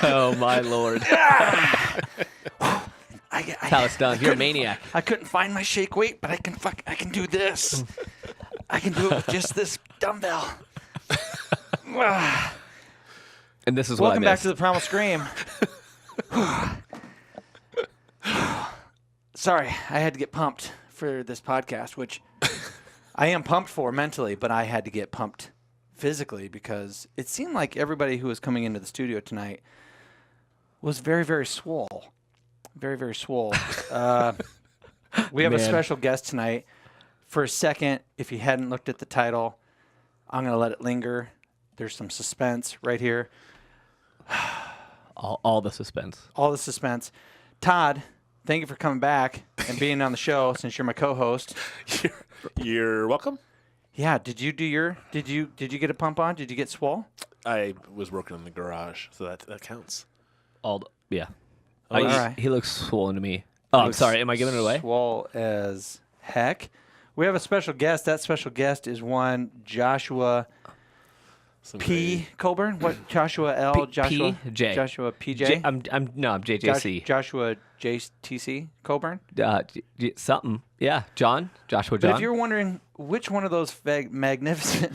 Oh, my Lord. That's how it's done. You're a maniac. I couldn't find my shake weight, but I can do this. I can do it with just this dumbbell. And this is Welcome what I back to the Primal Scream. Sorry, I had to get pumped for this podcast, which I am pumped for mentally, but I had to get pumped physically because it seemed like everybody who was coming into the studio tonight was very, very swole. Very, very swole. We have a special guest tonight. For a second, if you hadn't looked at the title, I'm going to let it linger. There's some suspense right here. all the suspense. All the suspense. Todd, thank you for coming back and being on the show since you're my co-host. You're welcome. Yeah, did you get a pump on? Did you get swole? I was working in the garage, so that counts. Yeah. All right. He looks swollen to me. Oh, I'm sorry. Am I giving it away? Swole as heck. We have a special guest. That special guest is one Joshua P. Coburn. What? Joshua L. Joshua J. Joshua PJ. I'm JJC. Joshua JTC Coburn. Something. Yeah. Joshua But John. if you're wondering which one of those magnificent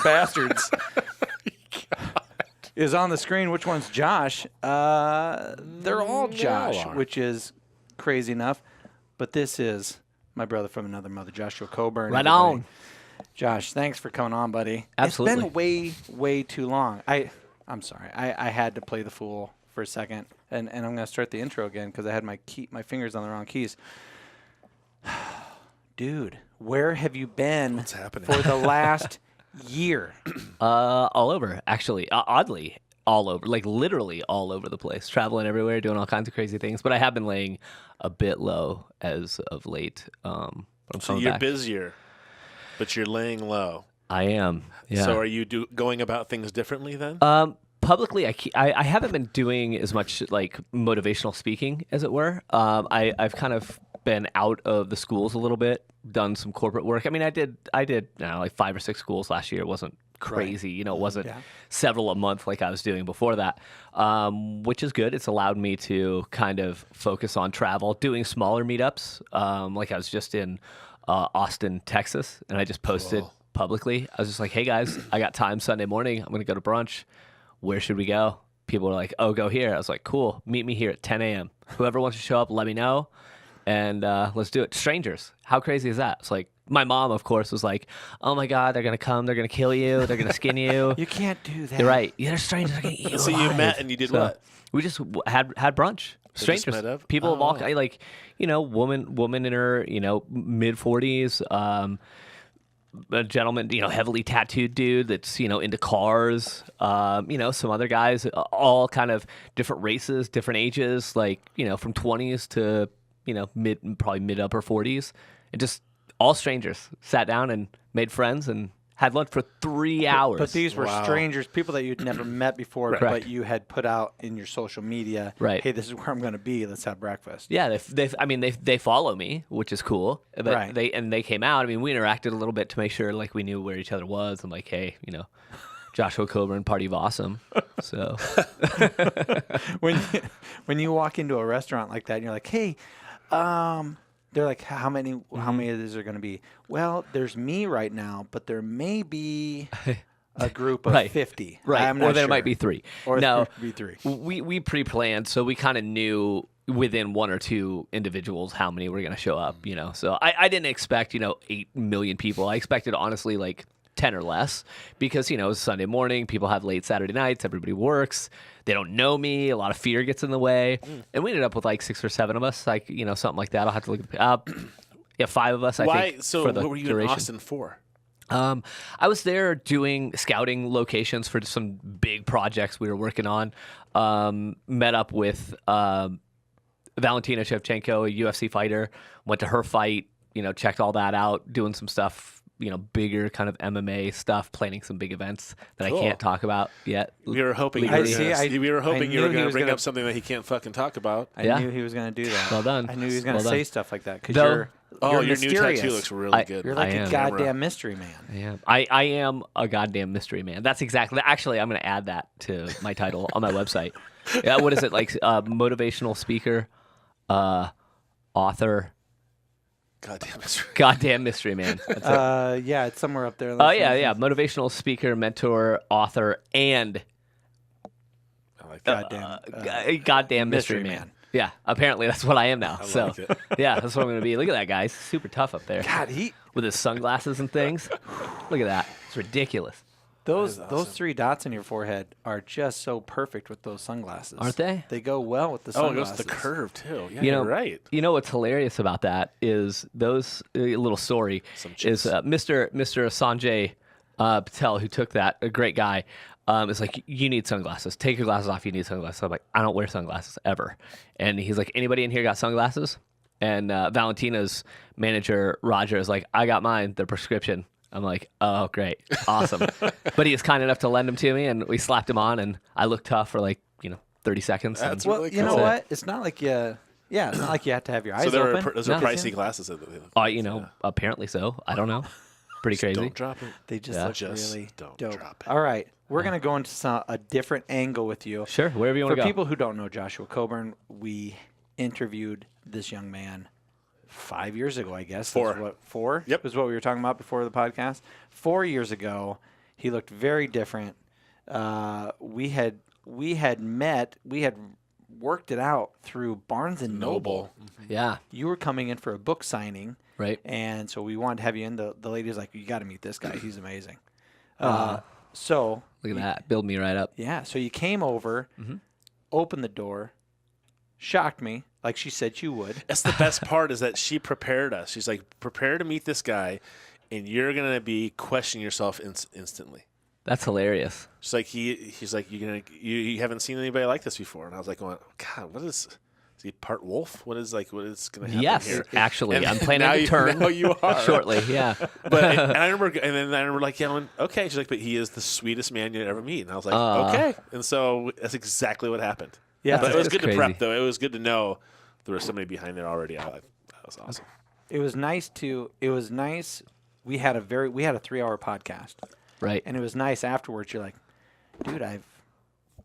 bastards is on the screen, which one's Josh? They're all Josh, which is crazy enough. But this is my brother from another mother, Joshua Coburn. Right everybody. on. Josh, thanks for coming on, buddy. Absolutely. It's been way too long. I'm sorry. I had to play the fool for a second, and I'm going to start the intro again because I had my fingers on the wrong keys. Dude, where have you been What's happening? for the last year? All over, actually. Oddly, all over. Like, literally all over the place. Traveling everywhere, doing all kinds of crazy things. But I have been laying a bit low as of late. So you're busier, but you're laying low. I am, yeah. So are you going about things differently then? Publicly, I haven't been doing as much, like, motivational speaking, as it were. I've kind of been out of the schools a little bit, done some corporate work. I mean, I did like 5 or 6 schools last year. It wasn't crazy. Right. You know, it wasn't several a month like I was doing before that, which is good. It's allowed me to kind of focus on travel, doing smaller meetups. Like I was just in Austin, Texas, and I just posted publicly. I was just like, hey, guys, I got time Sunday morning. I'm going to go to brunch. Where should we go? People were like, oh, go here. I was like, cool. Meet me here at 10 a.m. Whoever wants to show up, let me know. And let's do it. Strangers. How crazy is that? It's like, my mom, of course, was like, oh, my God, they're going to come. They're going to kill you. They're going to skin you. You can't do that. You're right. They're strangers. They're going to eat you So alive. you met and you did what? We just had brunch. Strangers. Met up? People of all kinds, like, you know, woman in her, you know, mid-40s, a gentleman, you know, heavily tattooed dude that's, you know, into cars, you know, some other guys, all kind of different races, different ages, like, you know, from 20s to, you know, probably mid-upper 40s, and just all strangers. Sat down and made friends and had lunch for 3 hours. But these were strangers, people that you'd never met before, Right. but you had put out in your social media, Right. hey, this is where I'm going to be. Let's have breakfast. Yeah, they follow me, which is cool. But Right. they came out. I mean, we interacted a little bit to make sure like we knew where each other was. I'm like, hey, you know, Joshua Coburn, party of awesome. So when you walk into a restaurant like that and you're like, hey, they're like, how many of these are going to be? Well, there's me right now, but there may be a group of Right. 50. Right. I'm not Or there sure. might be 3. Or no, there could be 3. we pre-planned, so we kind of knew within 1 or 2 individuals how many were going to show up, you know. So I didn't expect, you know, 8 million people. I expected, honestly, like 10 or less because, you know, it's Sunday morning. People have late Saturday nights. Everybody works. They don't know me. A lot of fear gets in the way. And we ended up with like 6 or 7 of us, like, you know, something like that. I'll have to look up. Yeah, 5 of us, I think. So for the what were you duration. in Austin for? I was there doing scouting locations for some big projects we were working on. Met up with Valentina Shevchenko, a UFC fighter. Went to her fight, you know, checked all that out, doing some stuff, you know, bigger kind of MMA stuff, planning some big events that I can't talk about yet. We were hoping you were going to bring up something that he can't fucking talk about. I knew he was going to do that. Well done. I knew he was going to Well done. say stuff like that because Oh, You're your new mysterious. tattoo looks really good. You're like I a am. goddamn mystery man. I am a goddamn mystery man. That's exactly. Actually, I'm going to add that to my title on my website. Yeah, what is it like? Motivational speaker, author, goddamn mystery man. That's it. Yeah, it's somewhere up there. Oh yeah. Motivational speaker, mentor, author, and I like that. goddamn mystery man. Yeah, apparently that's what I am now. I like it. Yeah, that's what I'm going to be. Look at that guy. He's super tough up there. God, with his sunglasses and things. Look at that. It's ridiculous. those awesome. 3 dots in your forehead are just so perfect with those sunglasses. Aren't they? They go well with the Oh, it sunglasses. goes to the curve too. Yeah, You know, you're right. You know what's hilarious about that is those a little story Some is chicks. Mr. Sanjay Patel, who took that, a great guy. Is like, you need sunglasses. Take your glasses off. You need sunglasses. I'm like, I don't wear sunglasses ever. And he's like, anybody in here got sunglasses? And Valentina's manager, Roger, is like, I got mine. They're prescription. I'm like, oh, great. Awesome. But he was kind enough to lend them to me, and we slapped him on, and I looked tough for 30 seconds. That's Well, really you know cool. what? It's not like it's not like you have to have your eyes So open. those are No. pricey glasses. That they look Apparently so. I don't know. Pretty crazy. Don't drop it. They just Yeah. look Just really don't dope. drop it. All right, we're gonna go into a different angle with you. Sure, wherever you want For to go. people who don't know Joshua Coburn, we interviewed this young man 5 years ago, I guess. Four. That's what, 4? Yep. Was what we were talking about before the podcast. 4 years ago, he looked very different. We had met. We had worked it out through Barnes and Noble. Yeah, You were coming in for a book signing, right. and so we wanted to have you in. The lady was like, "You got to meet this guy. He's amazing." So Look at that. Build me right up. yeah, so you came over, opened the door, shocked me like she said you would. That's the best part is that she prepared us. She's like, prepare to meet this guy, and you're gonna be questioning yourself instantly. That's hilarious. She's like, he's like, you haven't seen anybody like this before, and I was like, going, God, what is he part wolf? What is gonna happen Yes, here? actually, And I'm planning now to turn now you are shortly. Yeah. But and I remember like, yeah, okay. She's like, but he is the sweetest man you'd ever meet, and I was like, okay. And so that's exactly what happened. Yeah, But it was That's good to crazy. prep, though. It was good to know there was somebody behind there already. That was awesome. It was nice. We had a 3-hour podcast, Right. and it was nice afterwards. You're like, dude,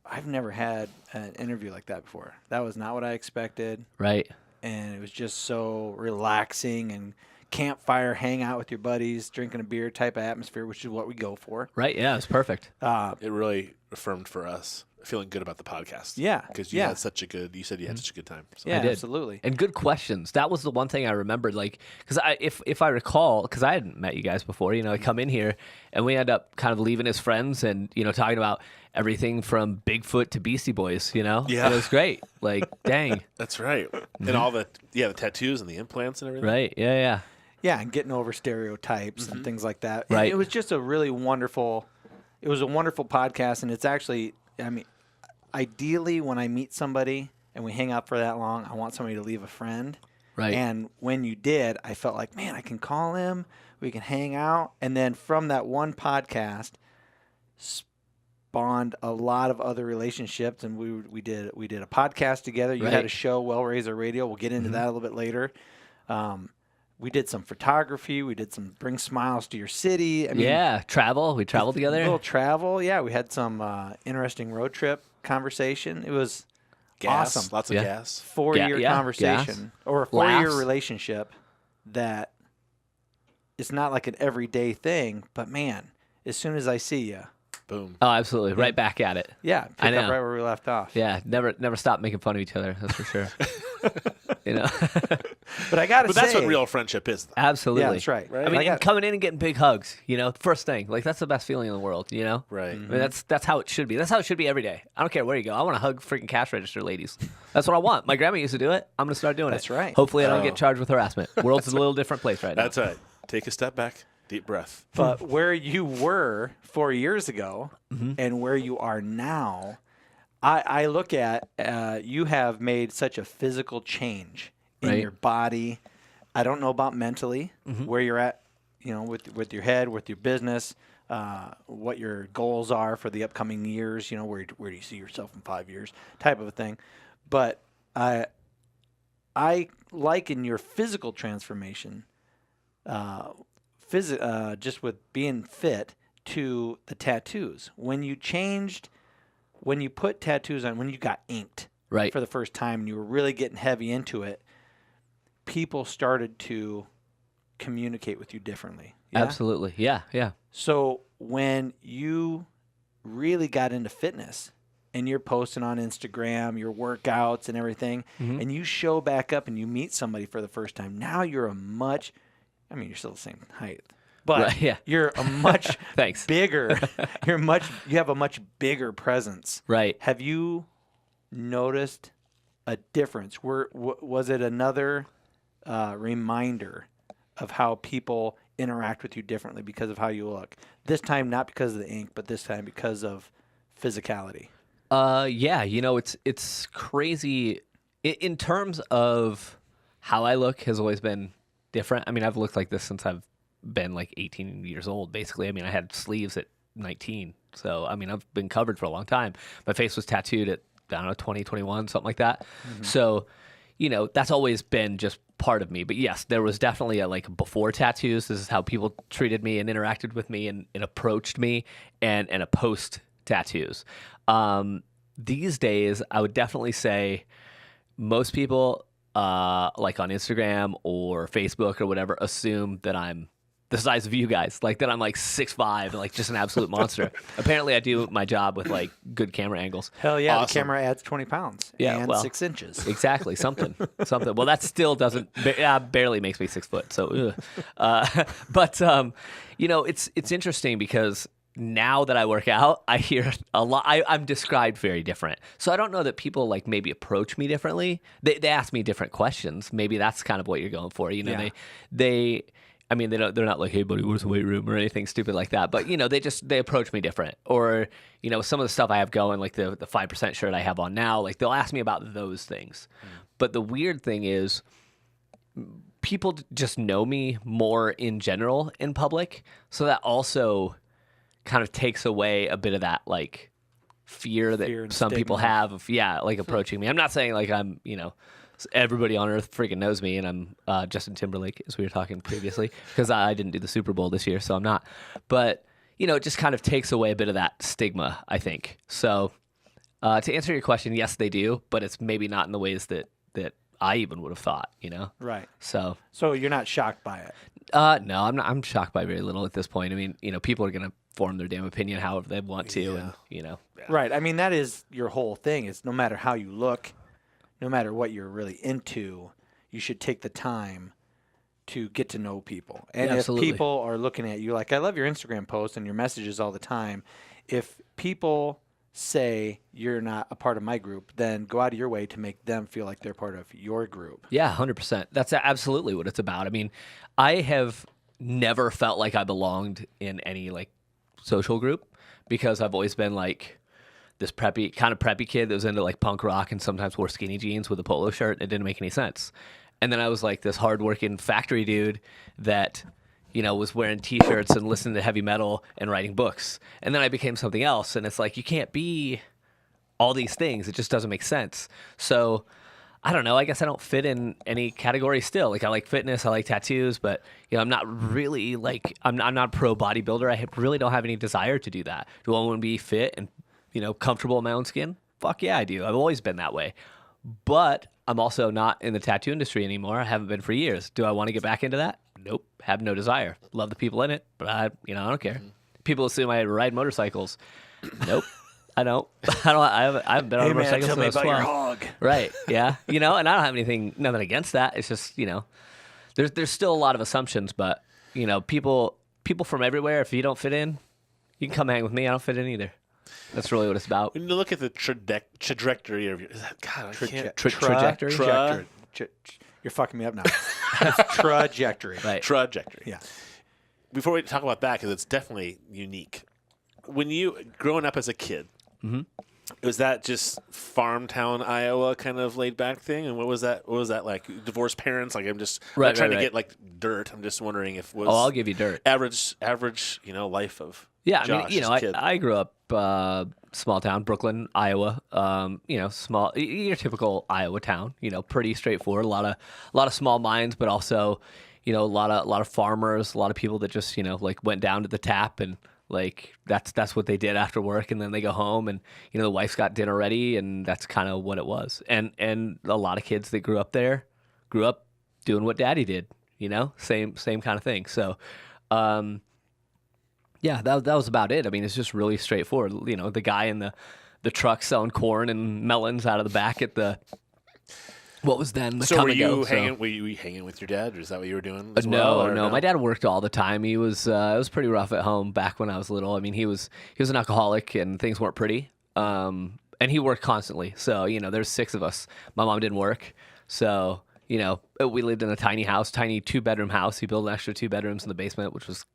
I've never had an interview like that before. That was not what I expected, Right. and it was just so relaxing and campfire, hang out with your buddies, drinking a beer type of atmosphere, which is what we go for. Right. Yeah, it's perfect. It really affirmed for us feeling good about the podcast. Yeah, because you yeah. had such a good. You said you had such a good time. So. Yeah, did. absolutely. And good questions. That was the one thing I remembered. Like, because if I recall, because I hadn't met you guys before, I come in here and we end up kind of leaving as friends and talking about everything from Bigfoot to Beastie Boys. Yeah. And it was great. Like, dang. That's right. And all the tattoos and the implants and everything. Right. Yeah. Yeah. Yeah, and getting over stereotypes and things like that. Right. And it was just a really wonderful. It was a wonderful podcast, and it's actually, ideally when I meet somebody and we hang out for that long, I want somebody to leave a friend. Right. And when you did, I felt like, man, I can call him, we can hang out, and then from that one podcast spawned a lot of other relationships, and we did a podcast together. You had Right. a show, Well Razor Radio. We'll get into that a little bit later. We did some photography. We did some bring smiles to your city. Yeah. Travel. We traveled A together. little travel. Yeah, we had some interesting road trip conversation. It was Gas, awesome. lots of Yeah. gas. 4-year yeah, conversation or a 4-year Laughs. relationship that it's not like an everyday thing, but man, as soon as I see you, Boom. Oh, absolutely. Right back at it. yeah, pick I up know. right where we left off. Yeah. Never stop making fun of each other. That's for sure. But I gotta But say, that's what real friendship is. Absolutely. yeah, that's right. Right. I mean, I got- and coming in and getting big hugs, first thing. Like, that's the best feeling in the world, Right. I mean, that's how it should be. That's how it should be every day. I don't care where you go. I want to hug freaking cash register ladies. That's what I want. My grandma used to do it. I'm going to start doing That's it. right. Hopefully I don't Oh. get charged with harassment. World's a little different place right now. That's right. Take a step back. Deep breath. But where you were 4 years ago Mm-hmm. and where you are now, I look at you have made such a physical change in Right. your body. I don't know about mentally, Mm-hmm. where you're at, with your head, with your business, what your goals are for the upcoming years. Where do you see yourself in 5 years, type of a thing. But I liken your physical transformation, just with being fit, to the tattoos. When you put tattoos on, when you got inked Right. for the first time and you were really getting heavy into it, people started to communicate with you differently. Yeah? Absolutely. Yeah. Yeah. So when you really got into fitness and you're posting on Instagram, your workouts and everything, and you show back up and you meet somebody for the first time, now you're you're still the same height, but Right, yeah. you're a much Thanks. bigger, you have a much bigger presence. Right. Have you noticed a difference? Was it another reminder of how people interact with you differently because of how you look? This time, not because of the ink, but this time because of physicality. Yeah, it's crazy in terms of how I look has always been different. I mean, I've looked like this since I've been like 18 years old, basically. I mean, I had sleeves at 19. So, I mean, I've been covered for a long time. My face was tattooed at, 20, 21, something like that. So, that's always been just part of me. But yes, there was definitely a before tattoos. This is how people treated me and interacted with me and approached me, and a post tattoos. These days, I would definitely say most people, like on Instagram or Facebook or whatever, assume that I'm the size of you guys, like that I'm like 6'5", like just an absolute monster. Apparently, I do my job with like good camera angles. Hell yeah, Awesome. The camera adds 20 pounds and 6 inches. Exactly, something. Well, that still doesn't barely makes me 6 foot. So, but it's interesting because now that I work out, I hear a lot. I'm described very different. So I don't know that people like maybe approach me differently. They ask me different questions. Maybe that's kind of what you're going for. Yeah. They're not like, hey buddy, where's the weight room or anything stupid like that. But they approach me different. Or some of the stuff I have going, like the 5% shirt I have on now, like they'll ask me about those things. But the weird thing is, people just know me more in general in public, so that also kind of takes away a bit of that like fear that and some people stigma. have of approaching me. I'm not saying like I'm everybody on earth freaking knows me and I'm Justin Timberlake, as we were talking previously, because I didn't do the Super Bowl this year, so I'm not. But it just kind of takes away a bit of that stigma, I think. So to answer your question, yes, they do, but it's maybe not in the ways that I even would have thought. Right. So you're not shocked by it. no, I'm not. I'm shocked by very little at this point. I mean, people are gonna form their damn opinion however they want to, and Right. I mean, that is your whole thing. Is no matter how you look, no matter what you're really into, you should take the time to get to know people. And if Absolutely. people are looking at you, like I love your Instagram posts and your messages all the time. If people say you're not a part of my group, then go out of your way to make them feel like they're part of your group. Yeah, 100%. That's absolutely what it's about. I mean, I have never felt like I belonged in any like social group because I've always been like this preppy kid that was into like punk rock and sometimes wore skinny jeans with a polo shirt. It didn't make any sense. And then I was like this hardworking factory dude that, was wearing T-shirts and listening to heavy metal and writing books. And then I became something else. And it's like, you can't be all these things. It just doesn't make sense. So I don't know. I guess I don't fit in any category still. Like I like fitness, I like tattoos, but I'm not really like I'm not a pro bodybuilder. I really don't have any desire to do that. Do I want to be fit and comfortable in my own skin? Fuck yeah, I do. I've always been that way. But I'm also not in the tattoo industry anymore. I haven't been for years. Do I want to get back into that? Nope. Have no desire. Love the people in it, but I don't care. People assume I ride motorcycles. Nope. I don't. I haven't been on a motorcycle tell me since I about was your 12. hog. Right. Yeah. And I don't have nothing against that. It's just, there's still a lot of assumptions, but people from everywhere, if you don't fit in, you can come hang with me. I don't fit in either. That's really what it's about. When you look at the trajectory of your, God, I can't. Trajectory. You're fucking me up now. It's trajectory. Right. Trajectory. Yeah. Before we talk about that, because it's definitely unique. When you growing up as a kid, Was that just farm town Iowa kind of laid back thing? And what was that? What was that like? Divorced parents? Like I'm just I'm not trying to get like dirt. I'm just wondering if it was. Oh, I'll give you dirt. Average, life of. Yeah, Josh, I mean, kid. I grew up small town, Brooklyn, Iowa. Small, your typical Iowa town. Pretty straightforward. A lot of small minds, but also, a lot of farmers, a lot of people that just like went down to the tap and like that's what they did after work, and then they go home and the wife's got dinner ready, and that's kind of what it was. And a lot of kids that grew up there grew up doing what Daddy did. Same kind of thing. So. Yeah, that was about it. I mean, it's just really straightforward. The guy in the truck selling corn and melons out of the back at the what was then the So come were and you go. hanging? Were you hanging with your dad, or is that what you were doing? As No, well, or no. My dad worked all the time. He was it was pretty rough at home back when I was little. I mean, he was an alcoholic and things weren't pretty. And he worked constantly. So there's 6 of us. My mom didn't work, so we lived in a tiny house, tiny 2-bedroom house. He built an extra 2 bedrooms in the basement, which was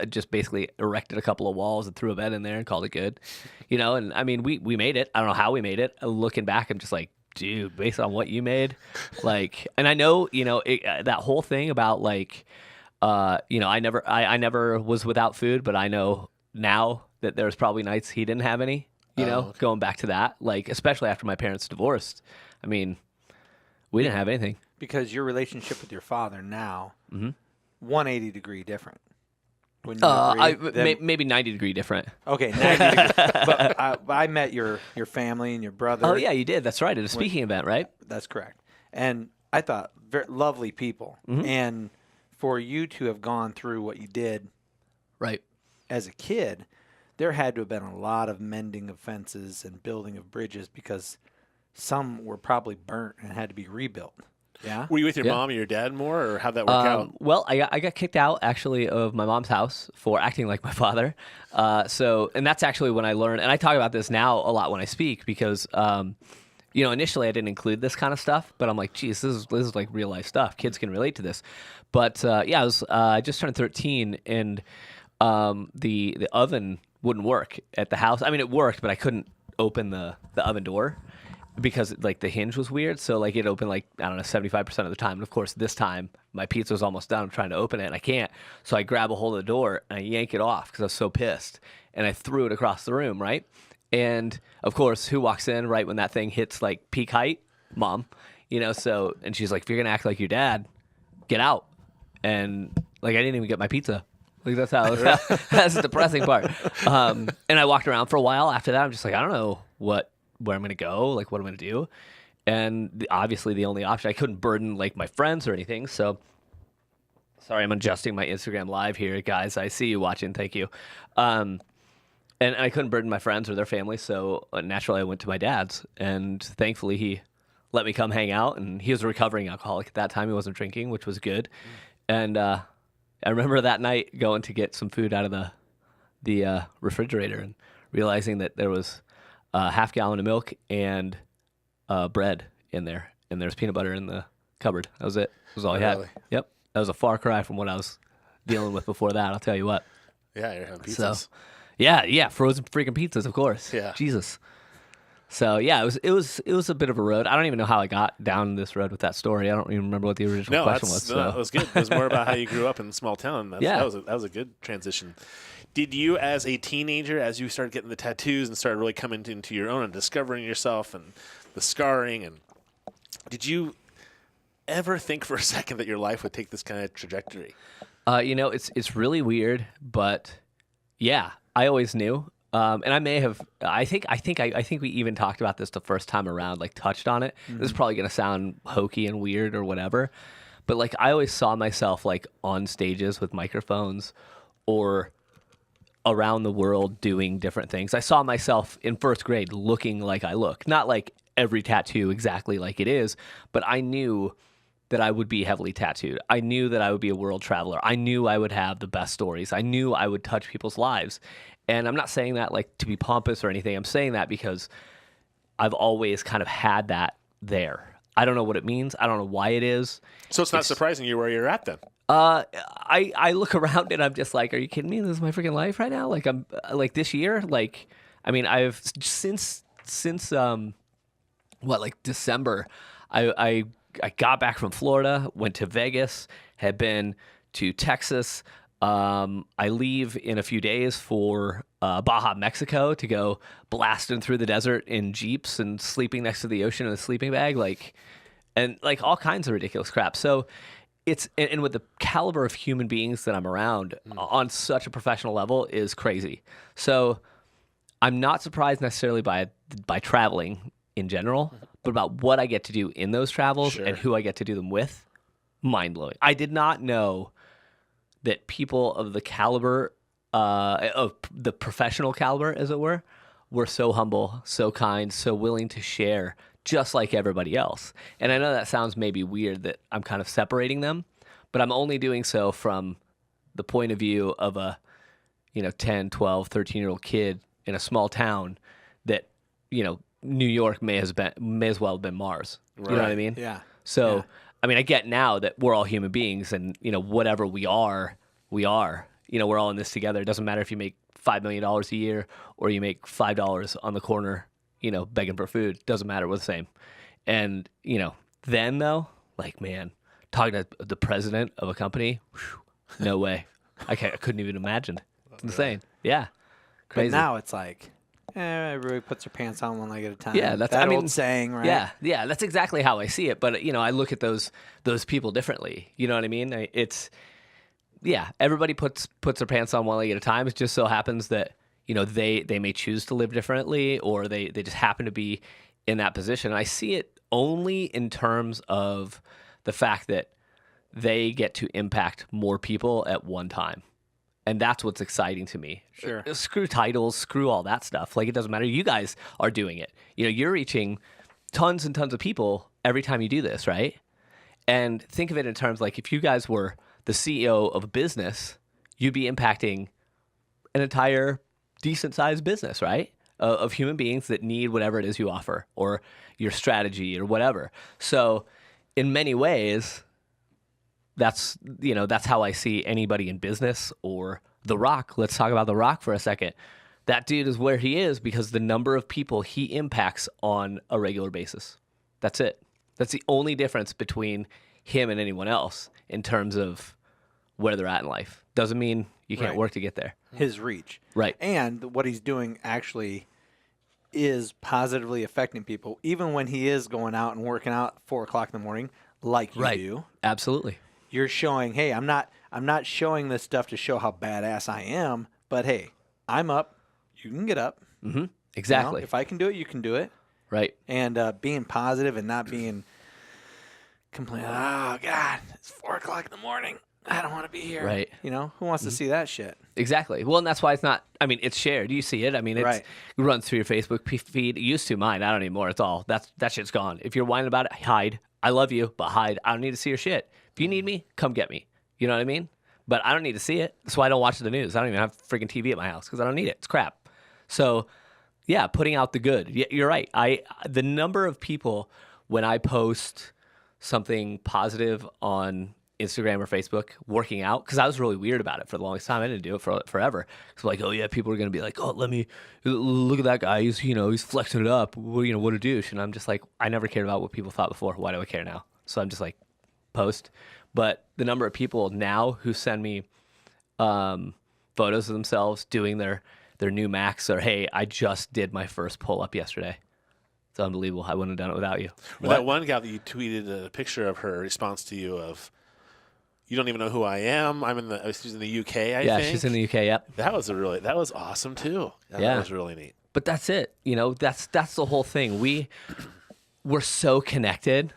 just basically erected a couple of walls and threw a bed in there and called it good. And I mean, we made it. I don't know how we made it. Looking back, I'm just like, dude, based on what you made, like, and I know, that whole thing about like, I never was without food, but I know now that there's probably nights he didn't have any, okay. going back to that, like, especially after my parents divorced. I mean, we didn't have anything. Because your relationship with your father now, 180 degree different. When Maybe 90-degree different. Okay, 90 degrees. But I met your family and your brother. Oh yeah, you did. That's right. At a speaking event, right? That's correct. And I thought very lovely people. And for you to have gone through what you did, right, as a kid, there had to have been a lot of mending of fences and building of bridges because some were probably burnt and had to be rebuilt. Yeah. Were you with your mom or your dad more, or how'd that work out? Well, I got kicked out actually of my mom's house for acting like my father. And that's actually when I learned, and I talk about this now a lot when I speak because, initially I didn't include this kind of stuff, but I'm like, geez, this is like real life stuff. Kids can relate to this. But I just turned 13, and the oven wouldn't work at the house. I mean, it worked, but I couldn't open the oven door, because like the hinge was weird. So like it opened like, I don't know, 75% of the time. And of course this time my pizza was almost done. I'm trying to open it and I can't. So I grab a hold of the door and I yank it off because I was so pissed. And I threw it across the room, right? And of course, who walks in right when that thing hits like peak height? Mom. So, and she's like, if you're going to act like your dad, get out. And like I didn't even get my pizza. Like that's how that's the depressing part. And I walked around for a while after that. I'm just like, I don't know where I'm going to go, like what I'm going to do. And obviously the only option, I couldn't burden like my friends or anything. So sorry, I'm adjusting my Instagram live here, guys. I see you watching. Thank you. And I couldn't burden my friends or their family. So naturally I went to my dad's, and thankfully he let me come hang out, and he was a recovering alcoholic at that time. He wasn't drinking, which was good. And, I remember that night going to get some food out of the refrigerator and realizing that there was a half gallon of milk and bread in there, and there's peanut butter in the cupboard. That was it. That was all I had. Really? Yep. That was a far cry from what I was dealing with before that, I'll tell you what. Yeah, you're having pizzas. So, yeah, frozen freaking pizzas, of course. Yeah. Jesus. So yeah, it was a bit of a road. I don't even know how I got down this road with that story. I don't even remember what the original question was. No, it was good. It was more about how you grew up in a small town. That was a good transition. Did you, as a teenager, as you started getting the tattoos and started really coming into your own and discovering yourself and the scarring, and did you ever think for a second that your life would take this kind of trajectory? It's really weird, but yeah, I always knew. And I may have. I think we even talked about this the first time around, like touched on it. This is probably gonna sound hokey and weird or whatever, but like I always saw myself like on stages with microphones, or around the world doing different things. I saw myself in first grade looking like I look, not like every tattoo exactly like it is, but I knew that I would be heavily tattooed. I knew that I would be a world traveler. I knew I would have the best stories. I knew I would touch people's lives. And I'm not saying that like to be pompous or anything. I'm saying that because I've always kind of had that there. I don't know what it means. I don't know why it is. So it's not surprising you where you're at then. I look around and I'm just like, are you kidding me? This is my freaking life right now. Like I'm like this year. Like, I mean, I've since since December, I got back from Florida, went to Vegas, had been to Texas. I leave in a few days for Baja, Mexico, to go blasting through the desert in Jeeps and sleeping next to the ocean in a sleeping bag, and all kinds of ridiculous crap. So it's and with the caliber of human beings that I'm around on such a professional level is crazy. So I'm not surprised necessarily by traveling in general, but about what I get to do in those travels and who I get to do them with, mind blowing. I did not know that people of the caliber, of the professional caliber, as it were so humble, so kind, so willing to share, just like everybody else. And I know that sounds maybe weird that I'm kind of separating them, but I'm only doing so from the point of view of a 10, 12, 13-year-old kid in a small town that, New York may as well have been Mars. Right. You know what I mean? Yeah. So, yeah. I mean, I get now that we're all human beings and, whatever we are, we are. We're all in this together. It doesn't matter if you make $5 million a year or you make $5 on the corner, begging for food. Doesn't matter. We're the same. And, then though, man, talking to the president of a company, no way. I couldn't even imagine. It's insane. Yeah. Crazy. But now it's like, everybody puts their pants on one leg at a time. Yeah, that's old saying, right? Yeah, that's exactly how I see it. But I look at those people differently. You know what I mean? Everybody puts their pants on one leg at a time. It just so happens that they may choose to live differently, or they just happen to be in that position. And I see it only in terms of the fact that they get to impact more people at one time. And that's what's exciting to me. Sure. Screw titles, screw all that stuff. It doesn't matter. You guys are doing it. You're reaching tons and tons of people every time you do this, right? And think of it in terms if you guys were the CEO of a business, you'd be impacting an entire decent-sized business, right? Of human beings that need whatever it is you offer or your strategy or whatever. So in many ways, that's how I see anybody in business or The Rock. Let's talk about The Rock for a second. That dude is where he is because the number of people he impacts on a regular basis. That's it. That's the only difference between him and anyone else in terms of where they're at in life. Doesn't mean you can't work to get there. His reach. Right. And what he's doing actually is positively affecting people, even when he is going out and working out at 4 o'clock in the morning, like you do. Absolutely. You're showing, hey, I'm not showing this stuff to show how badass I am, but hey, I'm up. You can get up. Mm-hmm. Exactly. If I can do it, you can do it. Right. And being positive and not being complaining, oh, God, it's 4 o'clock in the morning. I don't want to be here. Right. Who wants to see that shit? Exactly. Well, and that's why it's not, it's shared. You see it. It runs through your Facebook feed. It used to. Mine. I don't anymore. It's all, that shit's gone. If you're whining about it, hide. I love you, but hide. I don't need to see your shit. If you need me, come get me. You know what I mean? But I don't need to see it. That's why I don't watch the news. I don't even have freaking TV at my house because I don't need it. It's crap. So, yeah, putting out the good. You're right. The number of people when I post something positive on Instagram or Facebook working out, because I was really weird about it for the longest time. I didn't do it for forever. It's like, oh yeah, people are gonna be like, oh, let me look at that guy. He's flexing it up. What a douche. And I'm just like, I never cared about what people thought before. Why do I care now? So I'm just like, post. But the number of people now who send me photos of themselves doing their new max, or hey, I just did my first pull up yesterday. It's unbelievable. I wouldn't have done it without you. Well, that one gal that you tweeted a picture of her response to you of, you don't even know who I am. She's in the UK, I think. Yeah, she's in the UK, yep. That was awesome too. That was really neat. But that's it. That's the whole thing. We're so connected,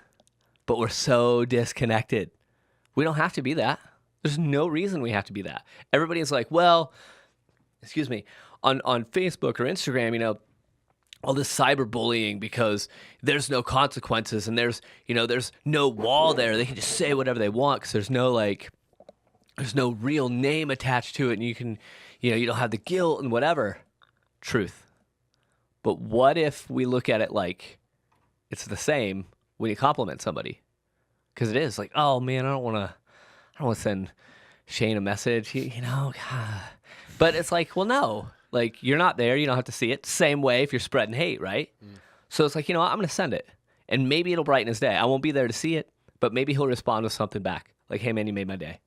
but we're so disconnected. We don't have to be that. There's no reason we have to be that. Everybody is like, well, excuse me, on Facebook or Instagram, all this cyberbullying because there's no consequences and there's no wall there. They can just say whatever they want because there's no real name attached to it, and you can, you don't have the guilt and whatever. Truth. But what if we look at it like it's the same when you compliment somebody? Because it is like, oh man, I don't want to send Shane a message, But it's like, well, no. Like, you're not there. You don't have to see it. Same way if you're spreading hate, right? So it's like, you know what? I'm going to send it. And maybe it'll brighten his day. I won't be there to see it, but maybe he'll respond with something back. Like, hey, man, you made my day.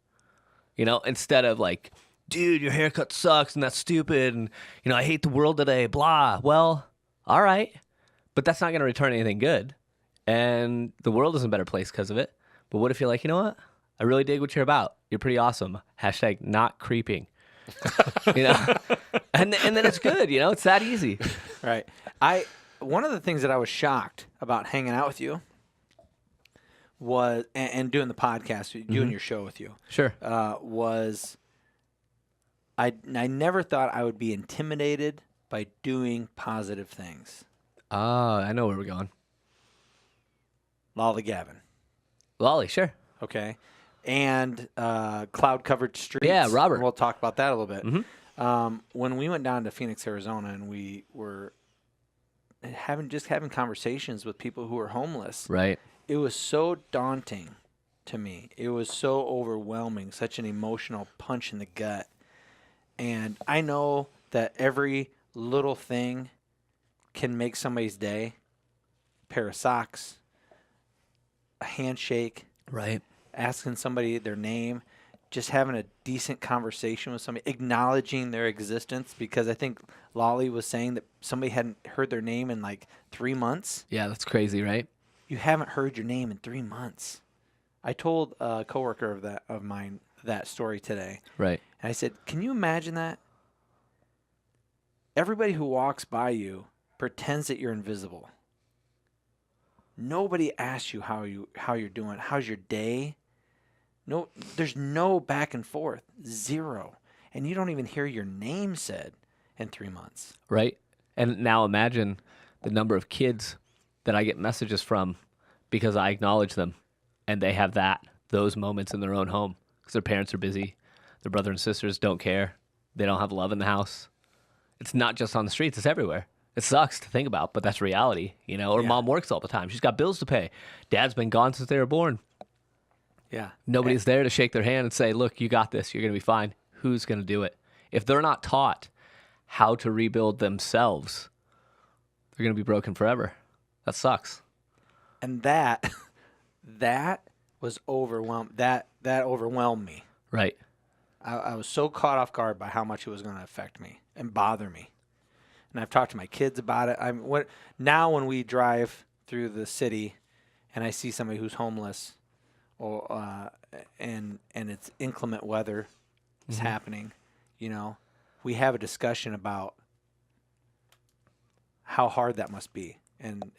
You know, instead of like, dude, your haircut sucks and that's stupid. And, you know, I hate the world today, blah. Well, all right. But that's not going to return anything good. And the world is a better place because of it. But what if you're like, you know what? I really dig what you're about. You're pretty awesome. # not creeping. You know? And then it's good, you know? It's that easy. Right. One of the things that I was shocked about hanging out with you was, and doing the podcast, doing your show with you. Sure. Was I never thought I would be intimidated by doing positive things. Oh, I know where we're going. Lollygavin. Lolly, sure. Okay. And cloud-covered streets. Yeah, Robert. And we'll talk about that a little bit. Mm-hmm. When we went down to Phoenix, Arizona, and we were having conversations with people who were homeless, Right. it was so daunting to me. It was so overwhelming, such an emotional punch in the gut. And I know that every little thing can make somebody's day. A pair of socks, a handshake, Right. asking somebody their name, just having a decent conversation with somebody, acknowledging their existence, because I think Lolly was saying that somebody hadn't heard their name in like 3 months. Yeah, that's crazy, right? You haven't heard your name in 3 months. I told a coworker of mine that story today. Right. And I said, can you imagine that? Everybody who walks by you pretends that you're invisible. Nobody asks you how you're doing. How's your day? No, there's no back and forth. Zero. And you don't even hear your name said in 3 months. Right. And now imagine the number of kids that I get messages from because I acknowledge them and they have those moments in their own home because their parents are busy. Their brother and sisters don't care. They don't have love in the house. It's not just on the streets. It's everywhere. It sucks to think about, but that's reality, you know, or mom works all the time. She's got bills to pay. Dad's been gone since they were born. Yeah. Nobody's there to shake their hand and say, look, you got this. You're going to be fine. Who's going to do it? If they're not taught how to rebuild themselves, they're going to be broken forever. That sucks. And that was overwhelmed. That overwhelmed me. Right. I was so caught off guard by how much it was going to affect me and bother me. And I've talked to my kids about it. Now when we drive through the city and I see somebody who's homeless, or and it's inclement weather is happening, you know, we have a discussion about how hard that must be, and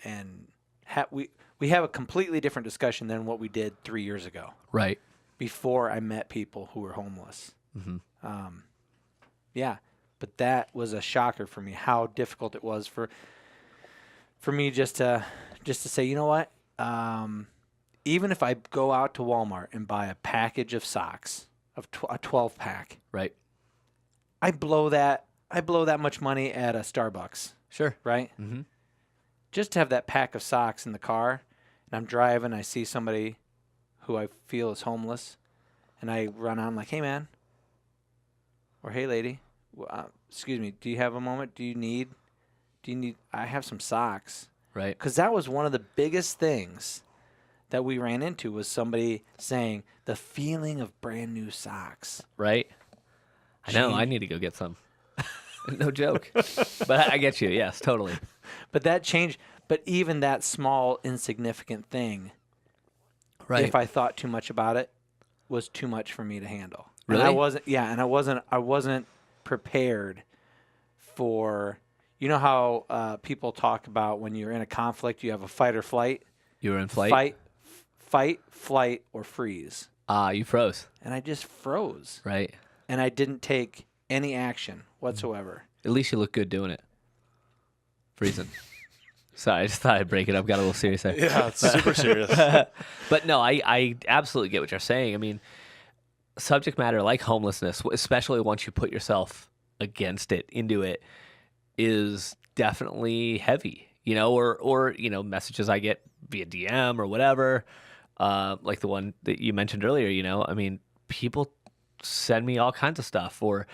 we have a completely different discussion than what we did 3 years ago. Right. Before I met people who were homeless. Mm-hmm. Yeah, but that was a shocker for me, how difficult it was for me just to say, you know what? Even if I go out to Walmart and buy a package of socks, a 12-pack, Right. I blow that much money at a Starbucks, Sure. right? Mm-hmm. Just to have that pack of socks in the car, and I'm driving, I see somebody who I feel is homeless, and I run on, I'm like, hey, man, or hey, lady, excuse me, do you have a moment? Do you need, I have some socks. Right. Because that was one of the biggest things that we ran into, was somebody saying the feeling of brand new socks. Right. I know. I need to go get some. No joke. But I get you. Yes, totally. But that changed. But even that small, insignificant thing, Right. if I thought too much about it, was too much for me to handle. Really? And I wasn't prepared for, you know how people talk about when you're in a conflict, you have a fight or flight? You were in flight? Fight, flight, or freeze. You froze. And I just froze. Right. And I didn't take any action whatsoever. At least you look good doing it. Freezing. Sorry, I just thought I'd break it up. Got a little serious there. Yeah, it's super serious. But no, I absolutely get what you're saying. I mean, subject matter like homelessness, especially once you put yourself against it, into it, is definitely heavy. You know, or you know, messages I get via DM or whatever, like the one that you mentioned earlier. You know, I mean, people send me all kinds of stuff, or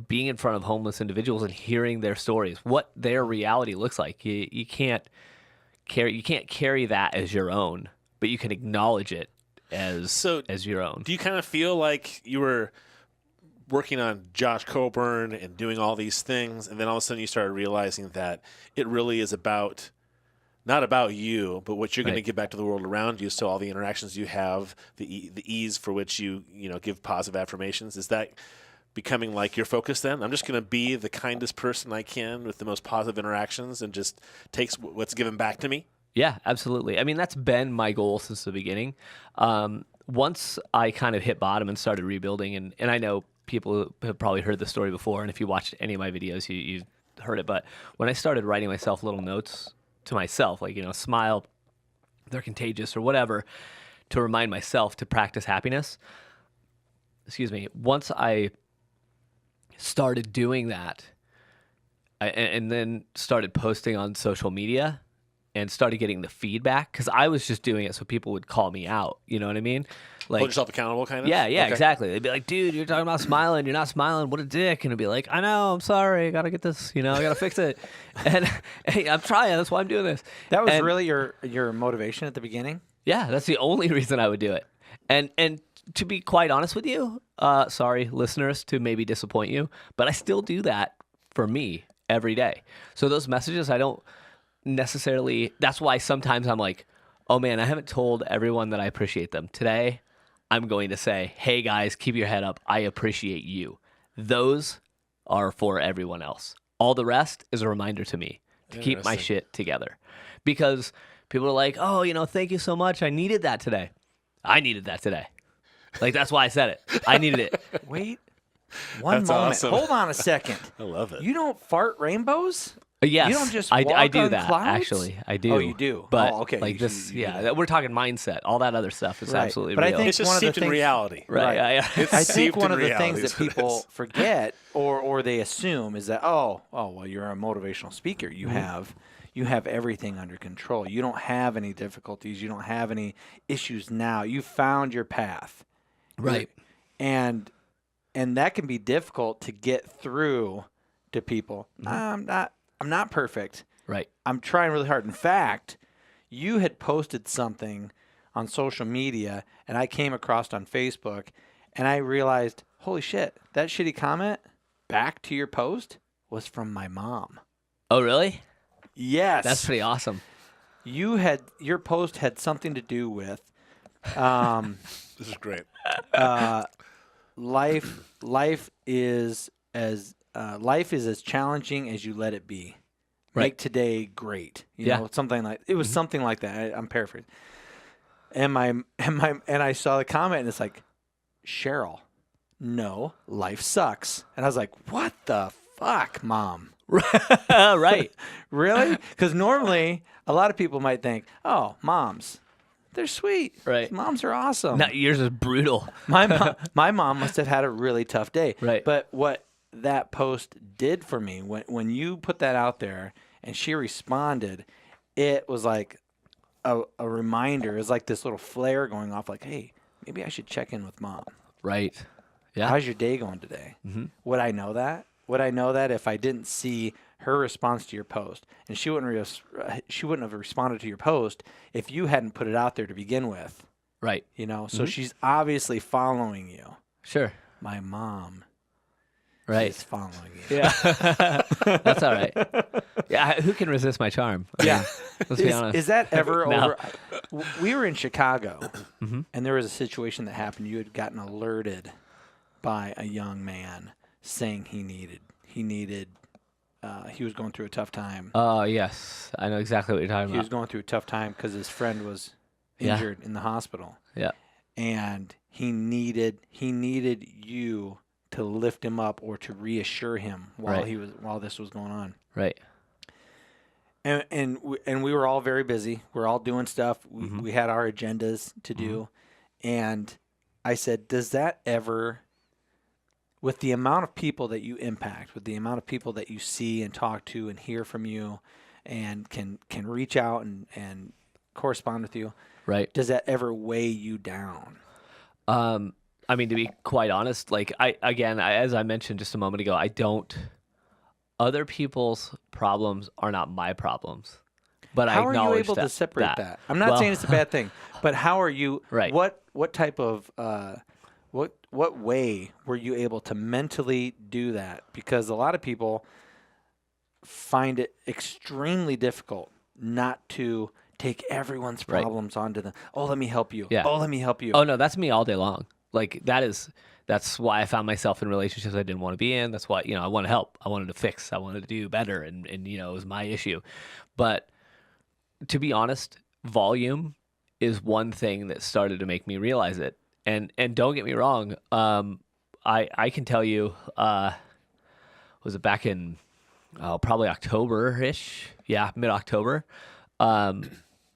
being in front of homeless individuals and hearing their stories, what their reality looks like. You can't carry that as your own, but you can acknowledge it as your own. Do you kind of feel like you were working on Josh Coburn and doing all these things, and then all of a sudden you started realizing that it really is not about you, but what you're going to give back to the world around you? So all the interactions you have, the ease for which you give positive affirmations, is that becoming like your focus then? I'm just going to be the kindest person I can with the most positive interactions and just takes what's given back to me? Yeah, absolutely. I mean, that's been my goal since the beginning. Once I kind of hit bottom and started rebuilding, and I know people have probably heard the story before, and if you watched any of my videos, you've heard it. But when I started writing myself little notes to myself, like, smile, they're contagious or whatever, to remind myself to practice happiness. Once I started doing that, and then started posting on social media and started getting the feedback, because I was just doing it so people would call me out. You know what I mean? Like, hold yourself accountable, kind of? Yeah, Okay. exactly. They'd be like, dude, you're talking about smiling. You're not smiling. What a dick. And I'd be like, I know. I'm sorry. I got to get this. I got to fix it. And hey, I'm trying. That's why I'm doing this. That was really your motivation at the beginning? Yeah, that's the only reason I would do it. And to be quite honest with you, sorry, listeners, to maybe disappoint you, but I still do that for me every day. So those messages, I don't necessarily, that's why sometimes I'm like, oh man, I haven't told everyone that I appreciate them. Today, I'm going to say, hey guys, keep your head up. I appreciate you. Those are for everyone else. All the rest is a reminder to me to keep my shit together. Because people are like, oh, thank you so much. I needed that today. I needed that today. Like, that's why I said it. I needed it. Wait one That's moment. awesome. Hold on a second. I love it. You don't fart rainbows? Yes, You don't just I walk do on that, clouds? actually. I do. Oh, you do? But Oh, okay. like You this, should- you do yeah, that. we're talking mindset. All that other stuff is Right. absolutely But I real. think It's just one of the seeped in things- reality. Right. Yeah. It's I think seeped one in of the reality things is that what it people is. forget or they assume is that well, you're a motivational speaker. You have everything under control. You don't have any difficulties. You don't have any issues now. You found your path. Right. And that can be difficult to get through to people. I'm not perfect. Right. I'm trying really hard. In fact, you had posted something on social media, and I came across on Facebook, and I realized, holy shit, that shitty comment back to your post was from my mom. Oh, really? Yes. That's pretty awesome. Your post had something to do with This is great. life is as challenging as you let it be. Right. Make today great. You Yeah. know, something like it was something like that. I'm paraphrasing. And I saw the comment, and it's like, Cheryl, no, life sucks. And I was like, what the fuck, Mom? Right. Really? Because normally a lot of people might think, oh, moms, they're sweet. Right. Moms are awesome. No, yours is brutal. My mom must have had a really tough day. Right. But what that post did for me, when you put that out there and she responded, it was like a reminder. It was like this little flare going off, like, hey, maybe I should check in with Mom. Right. Yeah. How's your day going today? Would I know that? Would I know that if I didn't see her response to your post? And she wouldn't have responded to your post if you hadn't put it out there to begin with. Right. You know, so she's obviously following you. Sure. My mom Right. is following you. Yeah. That's all right. Yeah. Who can resist my charm? I Yeah. mean, let's be honest. Is that ever No. over? We were in Chicago, and there was a situation that happened. You had gotten alerted by a young man saying he was going through a tough time. Oh, yes. I know exactly what you're talking He was about. going through a tough time because his friend was Yeah. injured in the hospital, Yeah. and he needed you to lift him up or to reassure him while this was going on. Right. And we were all very busy. We're all doing stuff. We had our agendas to do, and I said, "Does that ever?" With the amount of people that you impact, with the amount of people that you see and talk to and hear from you and can reach out and correspond with you, Right. does that ever weigh you down? I mean, to be quite honest, like as I mentioned just a moment ago, other people's problems are not my problems. But how I are you acknowledge able to separate that? I'm not Well, saying it's a bad thing, but how are you? Right. What type of what way were you able to mentally do that? Because a lot of people find it extremely difficult not to take everyone's Right. problems onto them. Oh, let me help you. Yeah. Oh, let me help you. Oh no, that's me all day long. Like that's why I found myself in relationships I didn't want to be in. That's why, I want to help. I wanted to fix. I wanted to do better, and it was my issue. But to be honest, volume is one thing that started to make me realize it. And don't get me wrong, I can tell you, was it back in probably October-ish? Yeah, mid-October. I'm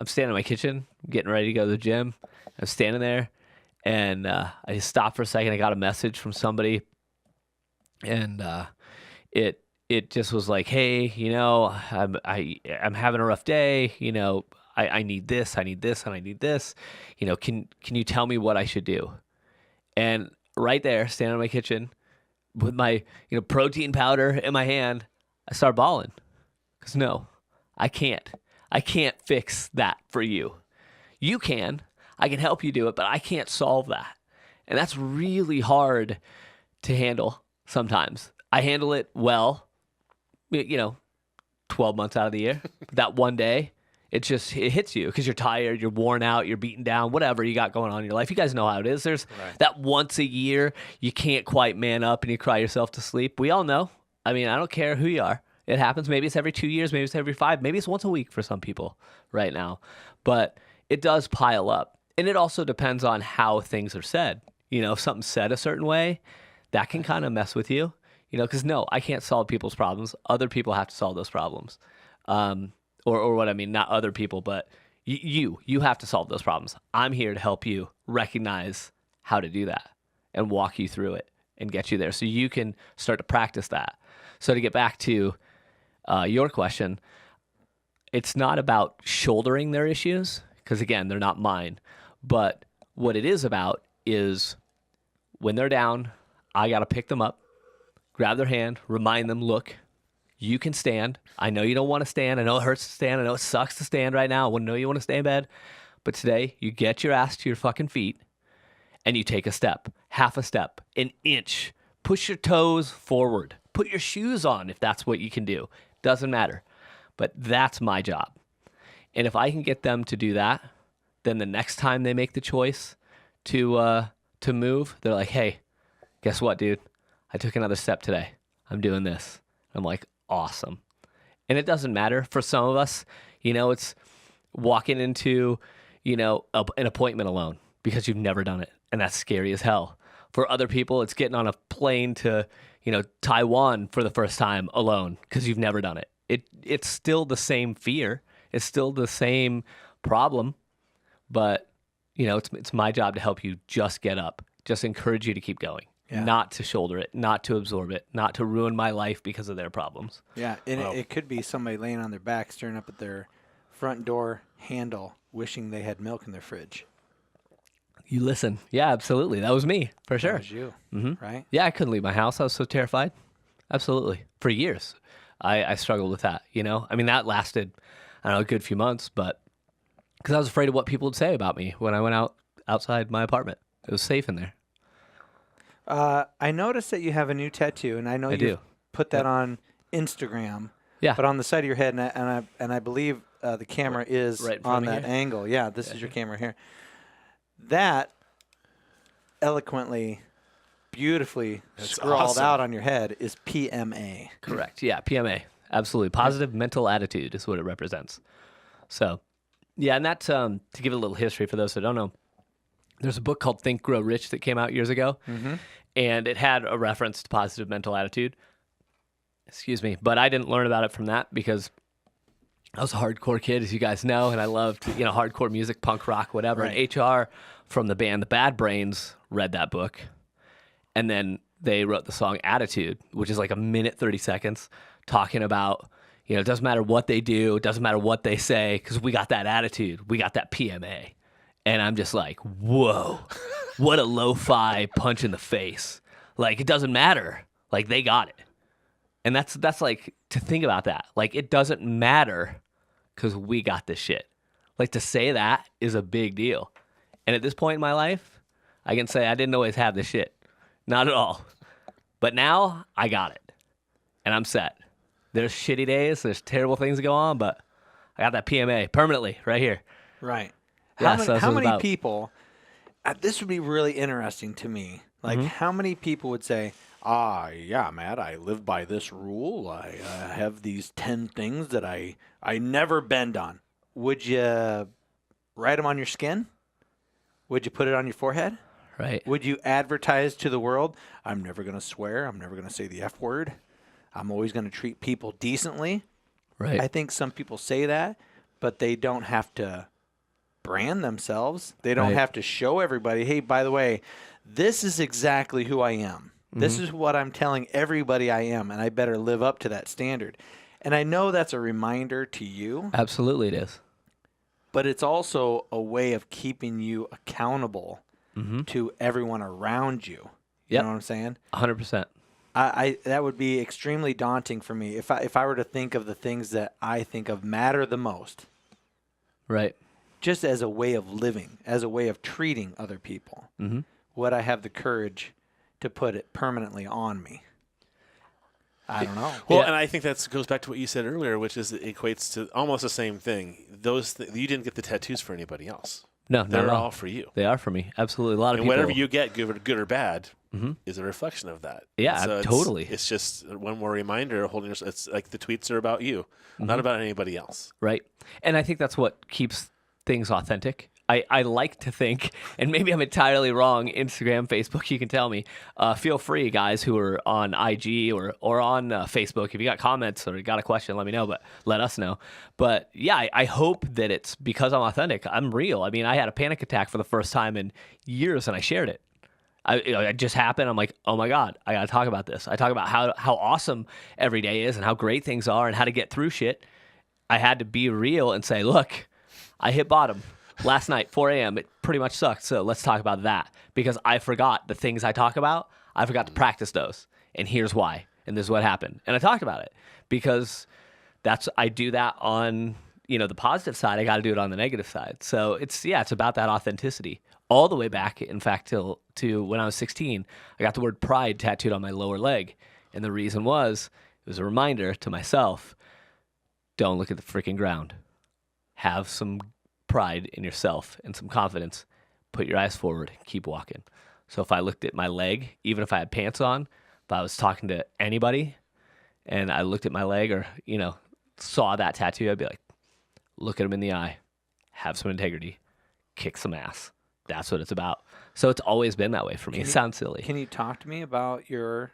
standing in my kitchen, getting ready to go to the gym. I'm standing there, and I just stopped for a second. I got a message from somebody, and it just was like, hey, I'm having a rough day. I need this, I need this, and I need this. Can you tell me what I should do? And right there, standing in my kitchen with my protein powder in my hand, I start bawling. Because no, I can't. I can't fix that for you. You can. I can help you do it, but I can't solve that. And that's really hard to handle sometimes. I handle it well, 12 months out of the year. That one day, it hits you because you're tired, you're worn out, you're beaten down, whatever you got going on in your life. You guys know how it is. There's that once a year you can't quite man up and you cry yourself to sleep. We all know. I mean, I don't care who you are. It happens. Maybe it's every 2 years, maybe it's every 5, maybe it's once a week for some people right now. But it does pile up. And it also depends on how things are said. If something's said a certain way, that can kind of mess with you. Because no, I can't solve people's problems. Other people have to solve those problems. Or what I mean, not other people, but you have to solve those problems. I'm here to help you recognize how to do that and walk you through it and get you there so you can start to practice that. So to get back to your question, it's not about shouldering their issues because, again, they're not mine. But what it is about is when they're down, I got to pick them up, grab their hand, remind them, look, you can stand. I know you don't want to stand. I know it hurts to stand. I know it sucks to stand right now. I know you want to stay in bed. But today, you get your ass to your fucking feet and you take a step, half a step, an inch. Push your toes forward. Put your shoes on if that's what you can do. Doesn't matter. But that's my job. And if I can get them to do that, then the next time they make the choice to move, they're like, hey, guess what, dude? I took another step today. I'm doing this. I'm like, awesome. And it doesn't matter. For some of us, it's walking into, an appointment alone because you've never done it. And that's scary as hell. For other people, it's getting on a plane to, Taiwan for the first time alone because you've never done it. It's still the same fear. It's still the same problem. But, it's my job to help you just get up, just encourage you to keep going. Yeah. Not to shoulder it, not to absorb it, not to ruin my life because of their problems. Yeah, and it could be somebody laying on their back, staring up at their front door handle, wishing they had milk in their fridge. You listen. Yeah, absolutely. That was me, for sure. That was you, right? Yeah, I couldn't leave my house. I was so terrified. Absolutely. For years, I struggled with that, I mean, that lasted, I don't know, a good few months, but because I was afraid of what people would say about me when I went outside my apartment. It was safe in there. I noticed that you have a new tattoo, and I know you put that on Instagram. Yeah. But on the side of your head, and I believe the camera is right on that angle. Yeah, this is your camera here. That eloquently, beautifully scrawled out on your head is PMA. Correct. Yeah, PMA. Absolutely. Positive mental attitude is what it represents. So, yeah, and that, to give it a little history for those that don't know, there's a book called Think, Grow Rich that came out years ago, and it had a reference to positive mental attitude. Excuse me. But I didn't learn about it from that because I was a hardcore kid, as you guys know, and I loved, hardcore music, punk rock, whatever. Right. And HR from the band The Bad Brains read that book, and then they wrote the song Attitude, which is like a minute, 30 seconds, talking about, it doesn't matter what they do, it doesn't matter what they say, because we got that attitude, we got that PMA. And I'm just like, whoa, what a lo-fi punch in the face. Like, it doesn't matter. Like, they got it. And that's like, to think about that. Like, it doesn't matter because we got this shit. Like, to say that is a big deal. And at this point in my life, I can say I didn't always have this shit. Not at all. But now, I got it. And I'm set. There's shitty days, there's terrible things that go on, but I got that PMA permanently right here. Right. Yeah, How many people, this would be really interesting to me, like how many people would say, yeah, Matt, I live by this rule. I have these 10 things that I never bend on. Would you write them on your skin? Would you put it on your forehead? Right. Would you advertise to the world, I'm never going to swear, I'm never going to say the F word, I'm always going to treat people decently? Right. I think some people say that, but they don't have to brand themselves. They don't have to show everybody, hey, by the way, this is exactly who I am. This is what I'm telling everybody I am, and I better live up to that standard. And I know that's a reminder to you. Absolutely it is. But it's also a way of keeping you accountable to everyone around you. You know what I'm saying? 100%. I that would be extremely daunting for me if I were to think of the things that I think of matter the most. Right. Just as a way of living, as a way of treating other people. Would I have the courage to put it permanently on me? I don't know. Well, and I think that goes back to what you said earlier, which is it equates to almost the same thing. You didn't get the tattoos for anybody else. No, they're not all for you. They are for me. Absolutely. A lot of And people. whatever you get, good or bad, is a reflection of that. Yeah, So totally. It's just one more reminder holding yourself. It's like the tweets are about you, not about anybody else. Right. And I think that's what keeps things authentic. I like to think, and maybe I'm entirely wrong, Instagram, Facebook, you can tell me. Feel free, guys who are on IG or on Facebook. If you got comments or got a question, let me know, but let us know. But yeah, I hope that it's because I'm authentic. I'm real. I mean, I had a panic attack for the first time in years, and I shared it. It just happened. I'm like, oh my God, I got to talk about this. I talk about how awesome every day is and how great things are and how to get through shit. I had to be real and say, look, I hit bottom. Last night, 4 a.m., it pretty much sucked. So let's talk about that because I forgot the things I talk about. I forgot to practice those. And here's why. And this is what happened. And I talked about it because I do that on, the positive side. I got to do it on the negative side. So it's about that authenticity all the way back. In fact, to when I was 16, I got the word pride tattooed on my lower leg. And the reason was, it was a reminder to myself, don't look at the freaking ground. Have some pride in yourself and some confidence. Put your eyes forward. Keep walking. So if I looked at my leg, even if I had pants on, if I was talking to anybody and I looked at my leg or, saw that tattoo, I'd be like, look at them in the eye. Have some integrity. Kick some ass. That's what it's about. So it's always been that way for me. It sounds silly. Can you talk to me about your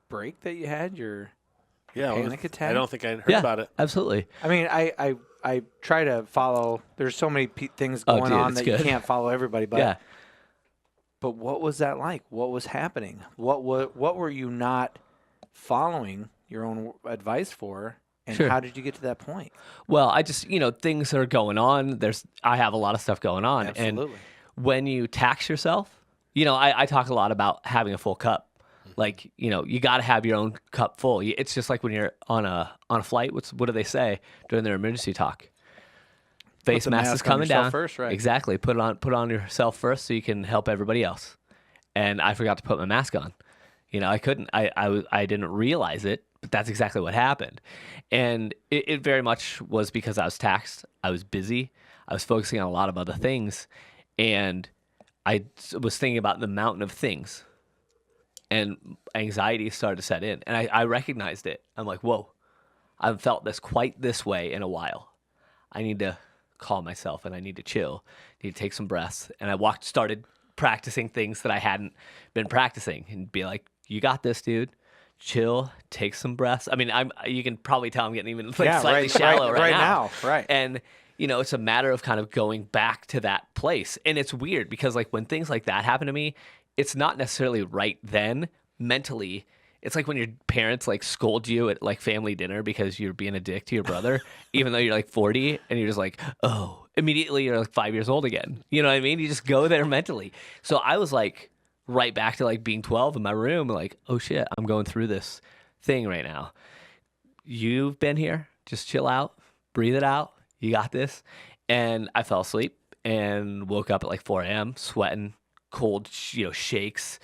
break that you had, your panic attack? I don't think I heard about it. Absolutely. I mean, I try to follow. There's so many things going on that you can't follow everybody. But but what was that like? What was happening? What were you not following your own advice for? And how did you get to that point? Well, I just things are going on. I have a lot of stuff going on. Absolutely. And when you tax yourself, I talk a lot about having a full cup. Like, you got to have your own cup full. It's just like when you're on a flight. What do they say during their emergency talk? Face mask is coming down first, right? Exactly. Put it on yourself first so you can help everybody else. And I forgot to put my mask on. I couldn't. I didn't realize it, but that's exactly what happened. And it very much was because I was taxed. I was busy. I was focusing on a lot of other things, and I was thinking about the mountain of things. And anxiety started to set in. And I recognized it. I'm like, whoa, I haven't felt this quite this way in a while. I need to calm myself and I need to chill. I need to take some breaths. And I started practicing things that I hadn't been practicing and be like, you got this, dude. Chill, take some breaths. I mean, you can probably tell I'm getting even slightly shallow right now. Right. And, it's a matter of kind of going back to that place. And it's weird because like when things like that happen to me, it's not necessarily right then mentally. It's like when your parents like scold you at like family dinner because you're being a dick to your brother, even though you're like 40 and you're just like, oh, immediately you're like 5 years old again. You know what I mean? You just go there mentally. So I was like right back to like being 12 in my room, like, oh shit, I'm going through this thing right now. You've been here. Just chill out, breathe it out. You got this. And I fell asleep and woke up at like 4 a.m. sweating, cold, shakes,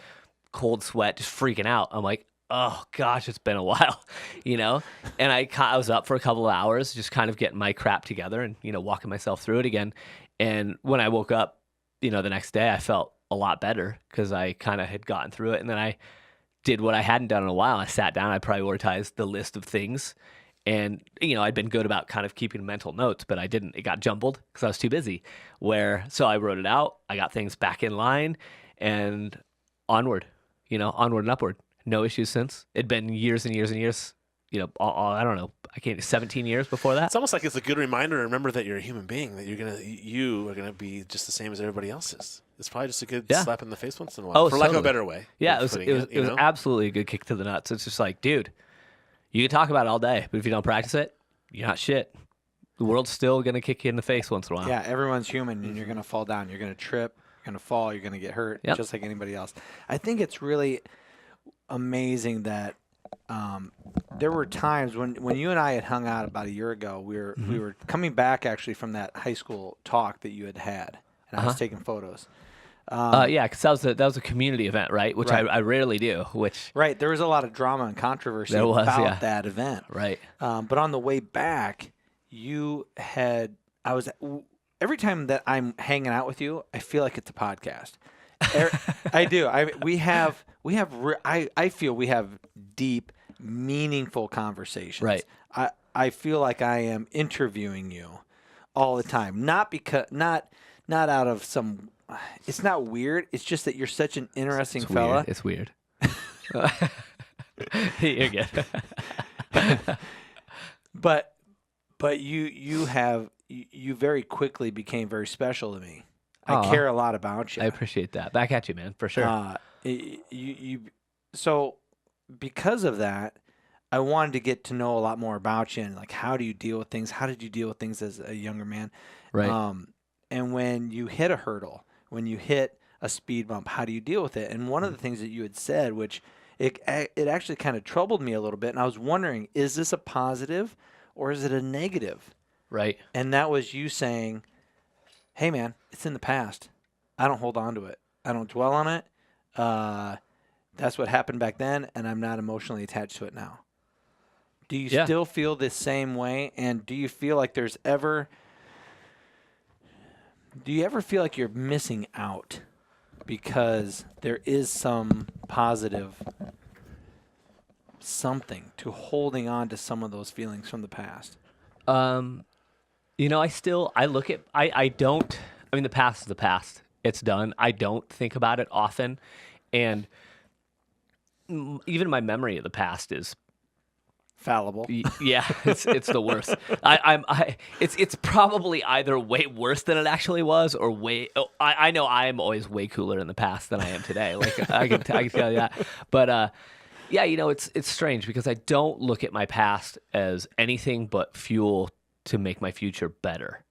cold sweat, just freaking out. I'm like, oh gosh, it's been a while, And I was up for a couple of hours, just kind of getting my crap together and walking myself through it again. And when I woke up, the next day, I felt a lot better because I kind of had gotten through it. And then I did what I hadn't done in a while. I sat down, I prioritized the list of things. And, I'd been good about kind of keeping mental notes, but I didn't. It got jumbled because I was too busy. So I wrote it out. I got things back in line and onward, onward and upward. No issues since. It'd been years and years and years. I don't know. 17 years before that. It's almost like it's a good reminder to remember that you're a human being, that you are gonna be just the same as everybody else is. It's probably just a good slap in the face once in a while, for lack of a better way. Yeah, it was absolutely a good kick to the nuts. It's just like, dude, you can talk about it all day, but if you don't practice it, you're not shit. The world's still gonna kick you in the face once in a while. Yeah, everyone's human, and you're gonna fall down. You're gonna trip. You're gonna fall. You're gonna get hurt, just like anybody else. I think it's really amazing that there were times when you and I had hung out about a year ago. We were coming back actually from that high school talk that you had, and I was taking photos. Yeah, because that was a community event, right? Which I rarely do. Right, there was a lot of drama and controversy about that event. Right. But on the way back, every time that I'm hanging out with you, I feel like it's a podcast. I do. I feel we have deep, meaningful conversations. Right. I feel like I am interviewing you all the time. Not out of some. It's not weird. It's just that you're such an interesting fella. It's weird. You're good. But you very quickly became very special to me. I care a lot about you. I appreciate that. Back at you, man, for sure. So because of that, I wanted to get to know a lot more about you and like how do you deal with things? How did you deal with things as a younger man? Right. And when you hit a hurdle, when you hit a speed bump, how do you deal with it? And one of the things that you had said, which it actually kind of troubled me a little bit, and I was wondering, is this a positive or is it a negative? Right. And that was you saying, hey, man, it's in the past. I don't hold on to it. I don't dwell on it. That's what happened back then, and I'm not emotionally attached to it now. Do you still feel the same way? And do you feel like do you ever feel like you're missing out because there is some positive something to holding on to some of those feelings from the past? I mean, the past is the past. It's done. I don't think about it often. And even my memory of the past is fallible. Yeah, it's the worst. It's probably either way worse than it actually was, or I know I am always way cooler in the past than I am today. Like I can tell you that. But it's strange because I don't look at my past as anything but fuel to make my future better.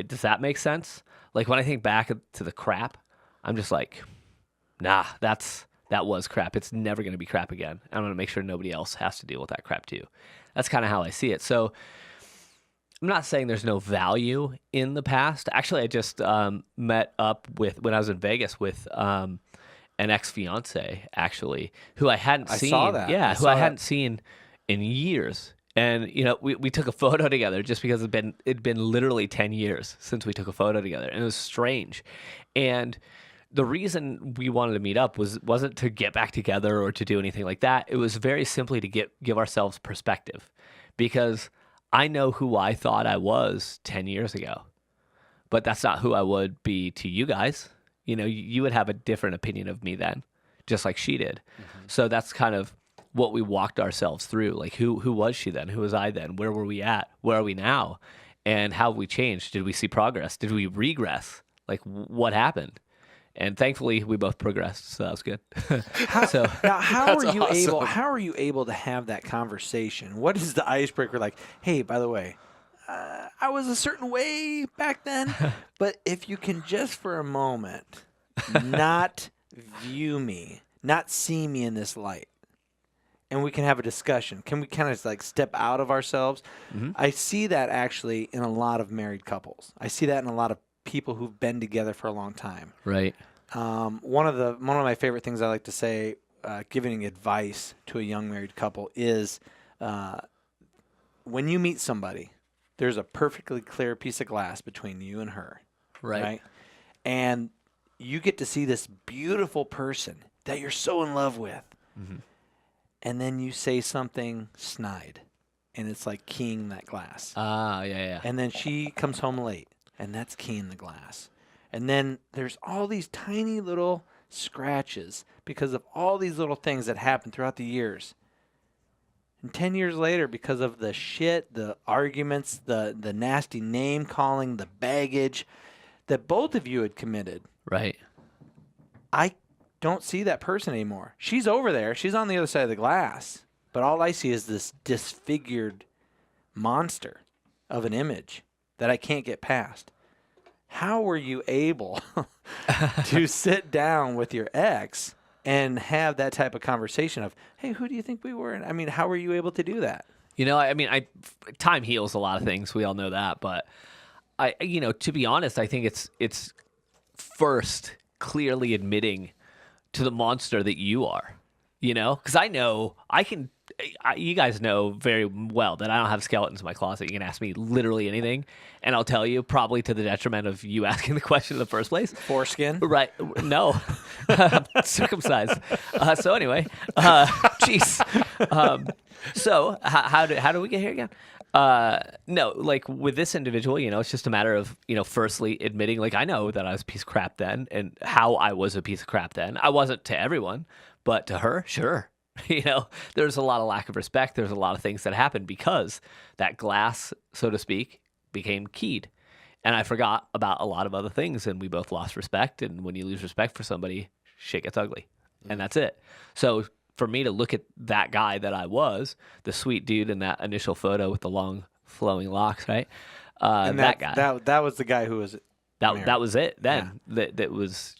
Does that make sense? Like when I think back to the crap, I'm just like, nah, that was crap. It's never going to be crap again. I'm going to make sure nobody else has to deal with that crap too. That's kind of how I see it. So I'm not saying there's no value in the past. Actually, I just met up when I was in Vegas with an ex-fiance, actually, who I hadn't seen. I saw that. Yeah, I hadn't seen in years. And, we took a photo together just because it'd been literally 10 years since we took a photo together. And it was strange. And the reason we wanted to meet up wasn't to get back together or to do anything like that. It was very simply to give ourselves perspective, because I know who I thought I was 10 years ago, but that's not who I would be to you guys. You would have a different opinion of me then, just like she did. Mm-hmm. So that's kind of what we walked ourselves through. Like who was she then? Who was I then? Where were we at? Where are we now? And how have we changed? Did we see progress? Did we regress? Like what happened? And thankfully, we both progressed, so that was good. How are you able to have that conversation? What is the icebreaker like? Hey, by the way, I was a certain way back then. But if you can just for a moment not view me, not see me in this light, and we can have a discussion. Can we kind of like step out of ourselves? Mm-hmm. I see that actually in a lot of married couples. I see that in a lot of people who've been together for a long time. Right. One of my favorite things I like to say, giving advice to a young married couple, is when you meet somebody, there's a perfectly clear piece of glass between you and her. Right. And you get to see this beautiful person that you're so in love with. Mm-hmm. And then you say something snide, and it's like keying that glass. Yeah. And then she comes home late, and that's keying the glass. And then there's all these tiny little scratches because of all these little things that happen throughout the years. And 10 years later, because of the shit, the arguments, the nasty name calling, the baggage that both of you had committed, Right. I don't see that person anymore. She's over there. She's on the other side of the glass. But all I see is this disfigured monster of an image that I can't get past. How were you able to sit down with your ex and have that type of conversation of, hey, who do you think we were? I mean, how were you able to do that? You know, I mean, time heals a lot of things. We all know that. But to be honest, I think it's first clearly admitting to the monster that you are, because you guys know very well that I don't have skeletons in my closet. You can ask me literally anything, and I'll tell you, probably to the detriment of you asking the question in the first place. Foreskin? Right. No. Circumcised. So anyway, jeez. So how do we get here again? No, like with this individual, it's just a matter of, firstly admitting, like, I know that I was a piece of crap then and how I was a piece of crap then. I wasn't to everyone, but to her, sure. There's a lot of lack of respect. There's a lot of things that happened because that glass, so to speak, became keyed. And I forgot about a lot of other things, and we both lost respect. And when you lose respect for somebody, shit gets ugly. And that's it. So for me to look at that guy that I was, the sweet dude in that initial photo with the long flowing locks, right? And that guy. That was the guy who was that was it then. Yeah. That was,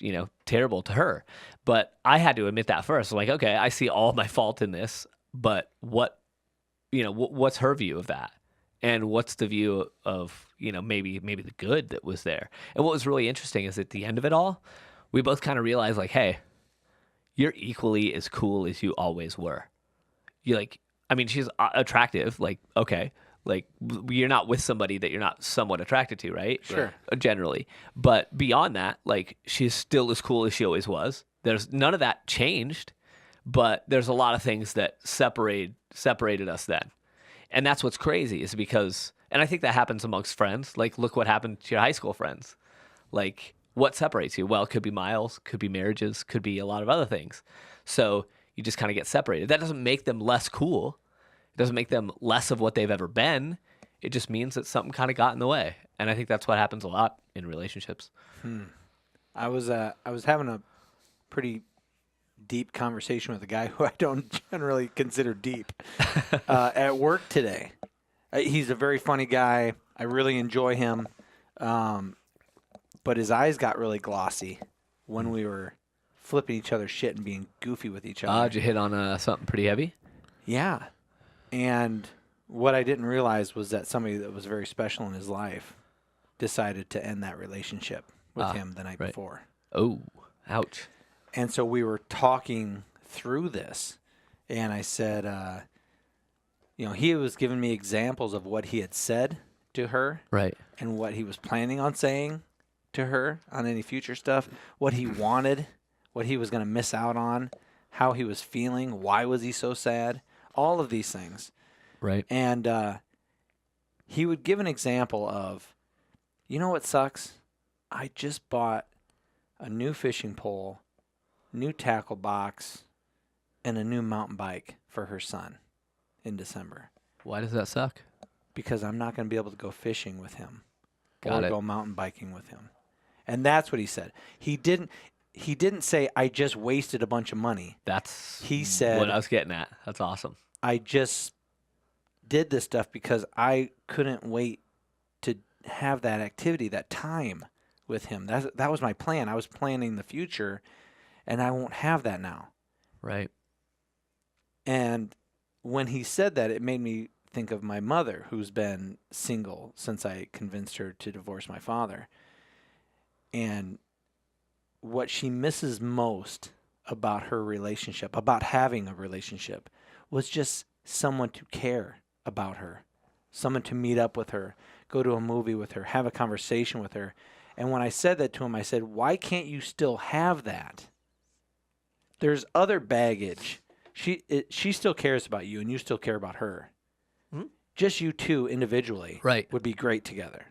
terrible to her. But I had to admit that first. I'm like, okay, I see all my fault in this, but what's her view of that? And what's the view of, maybe the good that was there? And what was really interesting is at the end of it all, we both kind of realized, like, hey, you're equally as cool as you always were. She's attractive. Like, okay, like you're not with somebody that you're not somewhat attracted to, right? Sure. Generally. But beyond that, like, she's still as cool as she always was. There's none of that changed, but there's a lot of things that separated us then. And that's what's crazy is because, and I think that happens amongst friends. Like, look what happened to your high school friends. Like, what separates you? Well, it could be miles, could be marriages, could be a lot of other things. So you just kind of get separated. That doesn't make them less cool. It doesn't make them less of what they've ever been. It just means that something kind of got in the way. And I think that's what happens a lot in relationships. I was having a pretty deep conversation with a guy who I don't generally consider deep at work today. He's a very funny guy. I really enjoy him. But his eyes got really glossy when we were flipping each other's shit and being goofy with each other. Did you hit on something pretty heavy? Yeah. And what I didn't realize was that somebody that was very special in his life decided to end that relationship with him the night before. Oh, ouch. And so we were talking through this, and I said, he was giving me examples of what he had said to her, right, and what he was planning on saying to her on any future stuff, what he wanted, what he was going to miss out on, how he was feeling, why was he so sad, all of these things. Right. And he would give an example of, you know what sucks? I just bought a new fishing pole, new tackle box, and a new mountain bike for her son in December. Why does that suck? Because I'm not going to be able to go fishing with him or go mountain biking with him. And that's what he said. He didn't say, I just wasted a bunch of money. He said, what I was getting at. That's awesome. I just did this stuff because I couldn't wait have that activity, that time with him. That was my plan. I was planning the future, and I won't have that now. Right. And when he said that, it made me think of my mother, who's been single since I convinced her to divorce my father. And what she misses most about her relationship, about having a relationship, was just someone to care about her, someone to meet up with her, go to a movie with her, have a conversation with her. And when I said that to him, I said, why can't you still have that? There's other baggage. She still cares about you, and you still care about her. Mm-hmm. Just you two individually would be great together.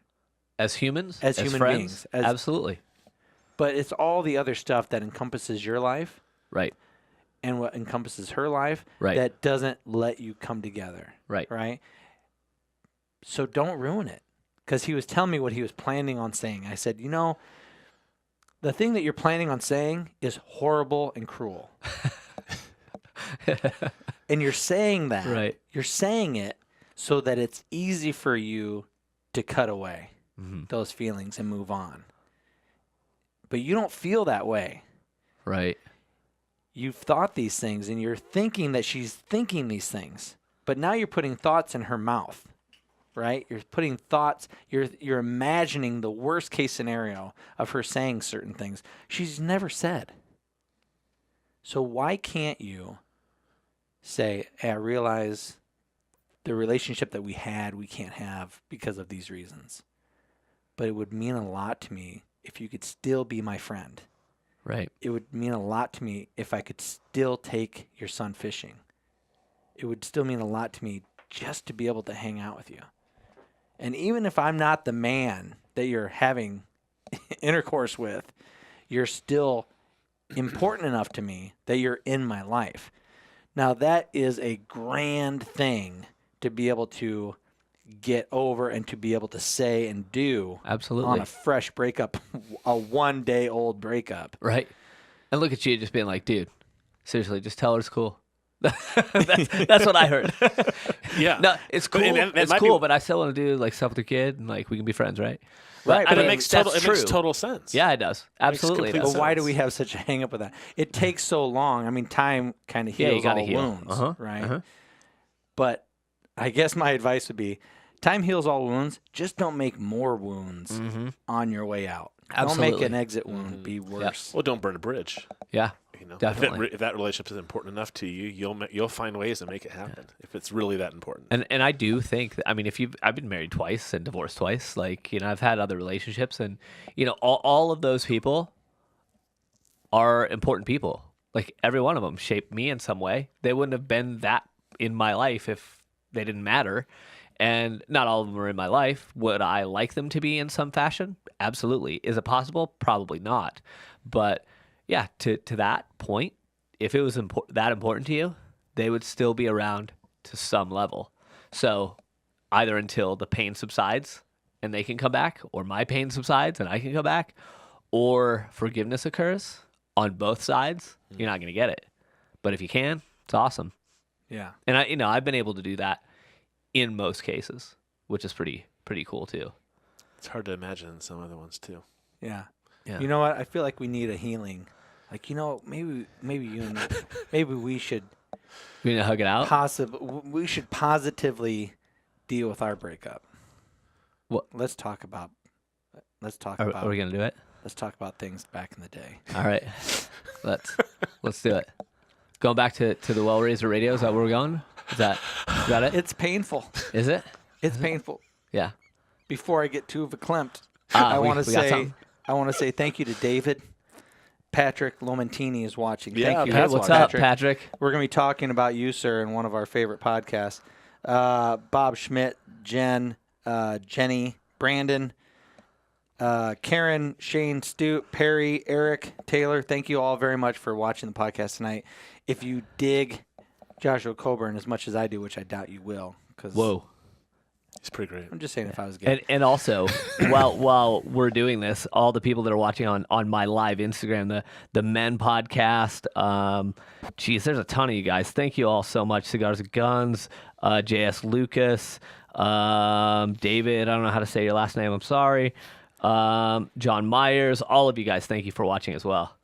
As humans? As human friends? beings. Absolutely. But it's all the other stuff that encompasses your life. Right. And what encompasses her life. Right. That doesn't let you come together. Right. Right? So don't ruin it. Because he was telling me what he was planning on saying. I said, the thing that you're planning on saying is horrible and cruel. And you're saying that. Right. You're saying it so that it's easy for you to cut away those feelings and move on. But you don't feel that way. Right. You've thought these things, and you're thinking that she's thinking these things. But now you're putting thoughts in her mouth. Right? You're putting thoughts, you're imagining the worst case scenario of her saying certain things she's never said. So why can't you say, hey, I realize the relationship that we can't have because of these reasons. But it would mean a lot to me if you could still be my friend. Right. It would mean a lot to me if I could still take your son fishing. It would still mean a lot to me just to be able to hang out with you. And even if I'm not the man that you're having intercourse with, you're still important enough to me that you're in my life. Now, that is a grand thing to be able to get over and to be able to say and do. Absolutely. On a fresh breakup, a one-day-old breakup. Right. And look at you just being like, dude, seriously, just tell her it's cool. that's what I heard. Yeah. No, it's cool. And it's cool, but I still want to do like stuff with the kid, and like we can be friends, right? Right. But I it mean, makes that's total sense. Yeah, it does. Absolutely. complete It does. But why do we have such a hang up with that? It takes so long. I mean, time kind of heals all wounds, right? But I guess my advice would be, time heals all wounds. Just don't make more wounds on your way out. Absolutely. Don't make an exit wound be worse. Well, don't burn a bridge. Yeah. Definitely. If that relationship is important enough to you, you'll find ways to make it happen if it's really that important. And I do think that, I mean, I've been married twice and divorced twice. Like, I've had other relationships, and all of those people are important people. Like, every one of them shaped me in some way. They wouldn't have been that in my life if they didn't matter. And not all of them are in my life. Would I like them to be in some fashion? Absolutely. Is it possible? Probably not. But yeah, to that point, if it was that important to you, they would still be around to some level. So either until the pain subsides and they can come back, or my pain subsides and I can come back, or forgiveness occurs on both sides, you're not going to get it. But if you can, it's awesome. Yeah. And I've been able to do that in most cases, which is pretty cool too. It's hard to imagine in some other ones too. Yeah. Yeah. You know what? I feel like we need a healing. Like, maybe you and maybe we should We need to hug it out. we should positively deal with our breakup. What? Let's talk about Are we gonna do it? Let's talk about things back in the day. All right, let's do it. Going back to the Well Razor Radio. Is that where we're going? Is that it? It's painful. Is it? It's painful. Yeah. Before I get too verklempt, I want to say thank you to David. Patrick Lomentini is watching. Yeah, thank you. Pat's What's watching. up, Patrick? We're going to be talking about you, sir, in one of our favorite podcasts. Bob Schmidt, Jen, Jenny, Brandon, Karen, Shane, Stu, Perry, Eric, Taylor. Thank you all very much for watching the podcast tonight. If you dig Joshua Coburn as much as I do, which I doubt you will, because Whoa. He's pretty great. I'm just saying if I was gay. And also, while we're doing this, all the people that are watching on my live Instagram, the Men Podcast, there's a ton of you guys. Thank you all so much. Cigars and Guns, JS Lucas, David, I don't know how to say your last name. I'm sorry. John Myers, all of you guys, thank you for watching as well.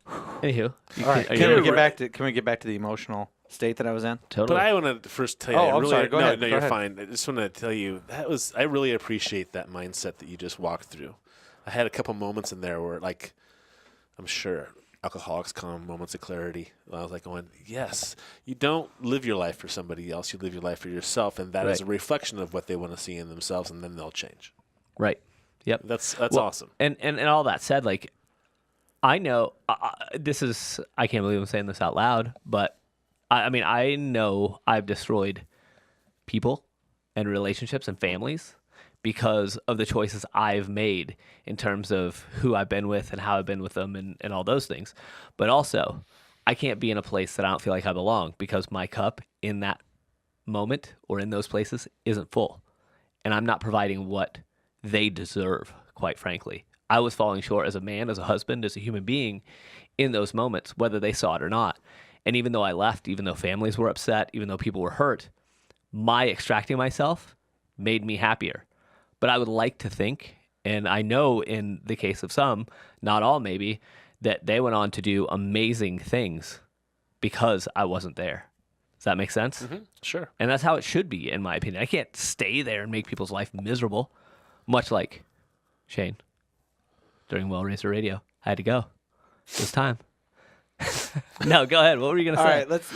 Anywho, All right, can we get back to the emotional state that I was in? Totally. But I want to first tell you. Oh, I'm sorry. Go ahead. No, Go you're ahead. fine. I just want to tell you I really appreciate that mindset that you just walked through. I had a couple moments in there where, like, I'm sure alcoholics come moments of clarity. I was like going, yes, you don't live your life for somebody else. You live your life for yourself, and that is a reflection of what they want to see in themselves, and then they'll change. Right. Yep. That's awesome. And all that said, like, I know this is, I can't believe I'm saying this out loud, but I mean, I know I've destroyed people and relationships and families because of the choices I've made in terms of who I've been with and how I've been with them and all those things. But also, I can't be in a place that I don't feel like I belong because my cup in that moment or in those places isn't full. And I'm not providing what they deserve, quite frankly. I was falling short as a man, as a husband, as a human being in those moments, whether they saw it or not. And even though I left, even though families were upset, even though people were hurt, my extracting myself made me happier. But I would like to think, and I know in the case of some, not all maybe, that they went on to do amazing things because I wasn't there. Does that make sense? Mm-hmm. Sure. And that's how it should be, in my opinion. I can't stay there and make people's life miserable, much like Shane. During Well Racer Radio, I had to go. It was time. No, go ahead. What were you going to say? All right, let's.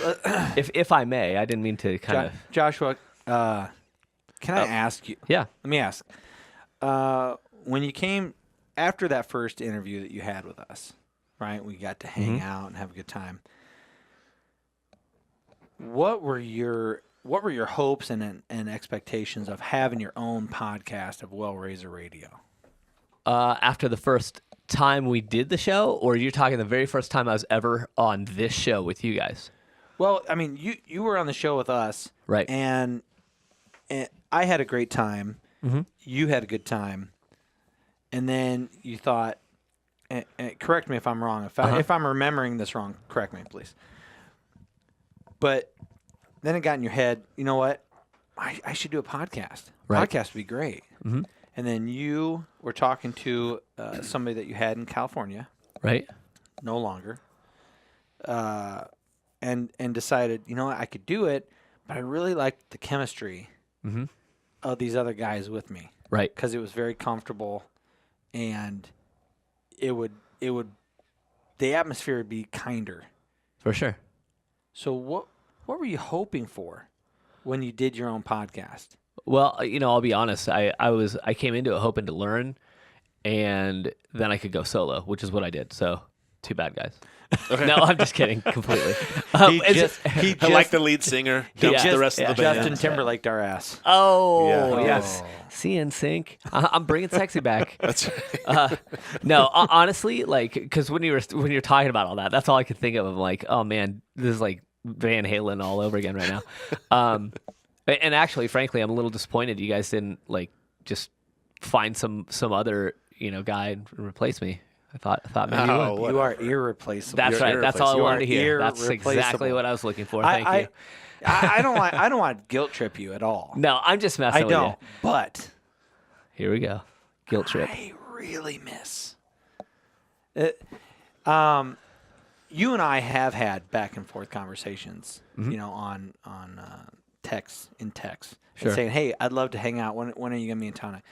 If I may, I didn't mean to kind of. Joshua, can I ask you? Yeah. Let me ask. When you came after that first interview that you had with us, right? We got to hang out and have a good time. What were your hopes and expectations of having your own podcast of Well Racer Radio? After the first time we did the show, or you're talking the very first time I was ever on this show with you guys? Well, I mean, you were on the show with us, right? And I had a great time. Mm-hmm. You had a good time, and then you thought, and correct me if I'm wrong. If I'm remembering this wrong, correct me, please. But then it got in your head. You know what? I should do a podcast. Right. Podcast would be great. Mm-hmm. And then you were talking to somebody that you had in California, right? No longer, and decided, you know what, I could do it, but I really liked the chemistry of these other guys with me, right? Because it was very comfortable, and it would the atmosphere would be kinder, for sure. So what were you hoping for when you did your own podcast? Well, I'll be honest. I came into it hoping to learn, and then I could go solo, which is what I did. So, too bad, guys. Okay. No, I'm just kidding completely. He just like the lead singer, dumped the rest of the band. Justin Timberlake our ass. Oh, yes. See in sync. I'm bringing sexy back. That's right. No, honestly, like, because when you're talking about all that, that's all I could think of. I'm like, oh man, this is like Van Halen all over again right now. And actually, frankly, I'm a little disappointed you guys didn't like just find some other guy and replace me. I thought maybe you would. You are irreplaceable. That's right. That's all I wanted to hear. That's exactly what I was looking for. Thank you. I don't want to guilt trip you at all. No, I'm just messing with you. I don't. But here we go. Guilt trip. I really miss it. You and I have had back and forth conversations, on text, sure. saying, "Hey, I'd love to hang out. When are you gonna be in town?"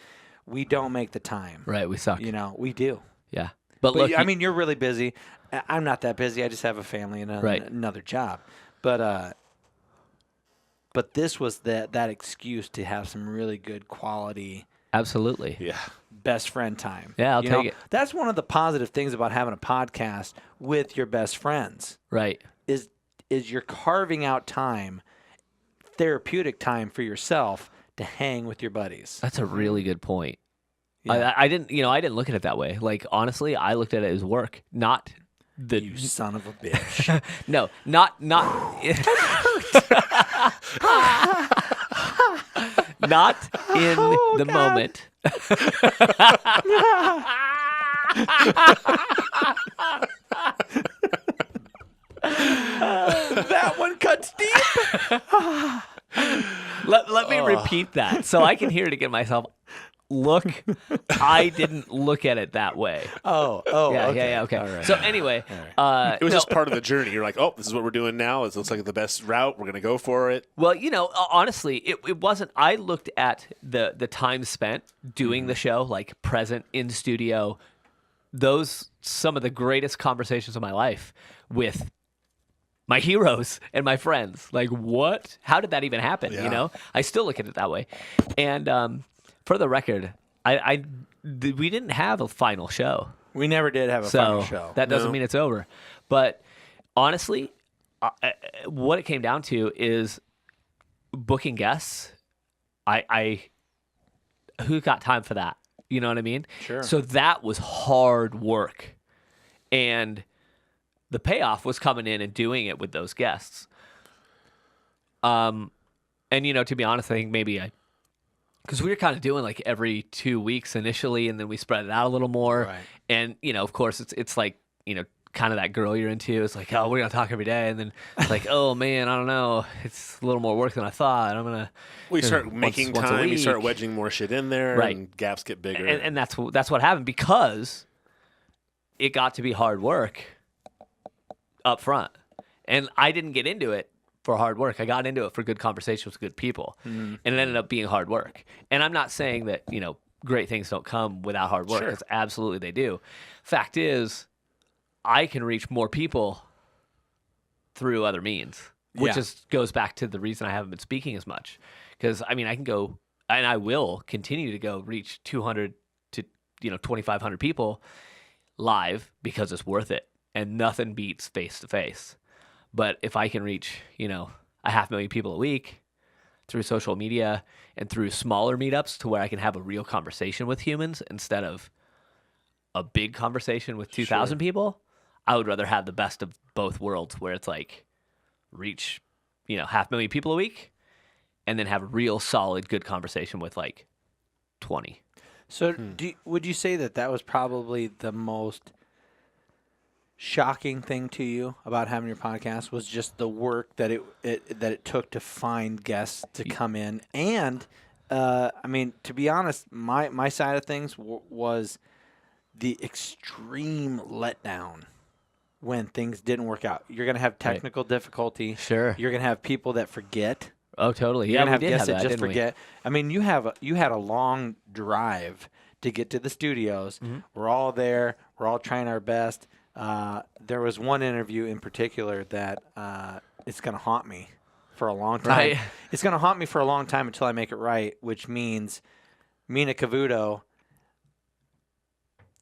We don't make the time. Right, we suck. We do. Yeah, but look, I mean, you're really busy. I'm not that busy. I just have a family and another job. But this was that excuse to have some really good quality. Absolutely. Yeah. Best friend time. Yeah, I'll take it. That's one of the positive things about having a podcast with your best friends. Right. Is you're carving out time, therapeutic time for yourself to hang with your buddies. That's a really good point. Yeah. I didn't look at it that way. Like, honestly, I looked at it as work, not the. You son of a bitch. No, not. Not in the moment. That one cuts deep. Let me repeat that so I can hear it again myself. Look, I didn't look at it that way. Oh, Yeah, okay. All right. So anyway, It was just part of the journey. You're like, oh, this is what we're doing now. It looks like the best route. We're going to go for it. well, honestly, it wasn't. I looked at the time spent doing the show, like present in studio. Those some of the greatest conversations of my life with my heroes and my friends. Like, what? How did that even happen? Yeah. I still look at it that way. And for the record, we didn't have a final show. We never did have a So final show. that doesn't mean it's over. But honestly, what it came down to is booking guests. Who got time for that? You know what I mean? Sure. So that was hard work. And the payoff was coming in and doing it with those guests. And to be honest, I think maybe because we were kind of doing like every 2 weeks initially, and then we spread it out a little more. Right. And of course, it's like kind of that girl you're into. It's like, oh, we're gonna talk every day, and then it's like, oh man, I don't know, it's a little more work than I thought. I'm gonna. We start making once a time. You week. start wedging more shit in there, Right. and gaps get bigger. And that's what happened because it got to be hard work up front, and I didn't get into it for hard work. I got into it for good conversations with good people, and it ended up being hard work. And I'm not saying that great things don't come without hard work. Sure. Because absolutely they do. Fact is, I can reach more people through other means, which Yeah. goes back to the reason I haven't been speaking as much. Because I can go, and I will continue to go reach 200 to 2,500 people live because it's worth it, and nothing beats face to face. But if I can reach, 500,000 people a week through social media and through smaller meetups to where I can have a real conversation with humans instead of a big conversation with 2,000 people, I would rather have the best of both worlds where it's like reach, 500,000 people a week and then have a real solid, good conversation with like 20. So would you say that was probably the most shocking thing to you about having your podcast was just the work that it took to find guests to come in? And to be honest, my side of things was the extreme letdown when things didn't work out. You're going to have technical difficulty. Sure. You're going to have people that forget. Oh, totally. You're Yeah, going to we have did guests have that that, just didn't we? forget. You had a long drive to get to the studios. Mm-hmm. We're all there. We're all trying our best. There was one interview in particular that it's going to haunt me for a long time. Right. It's going to haunt me for a long time until I make it right, which means Mina Cavuto,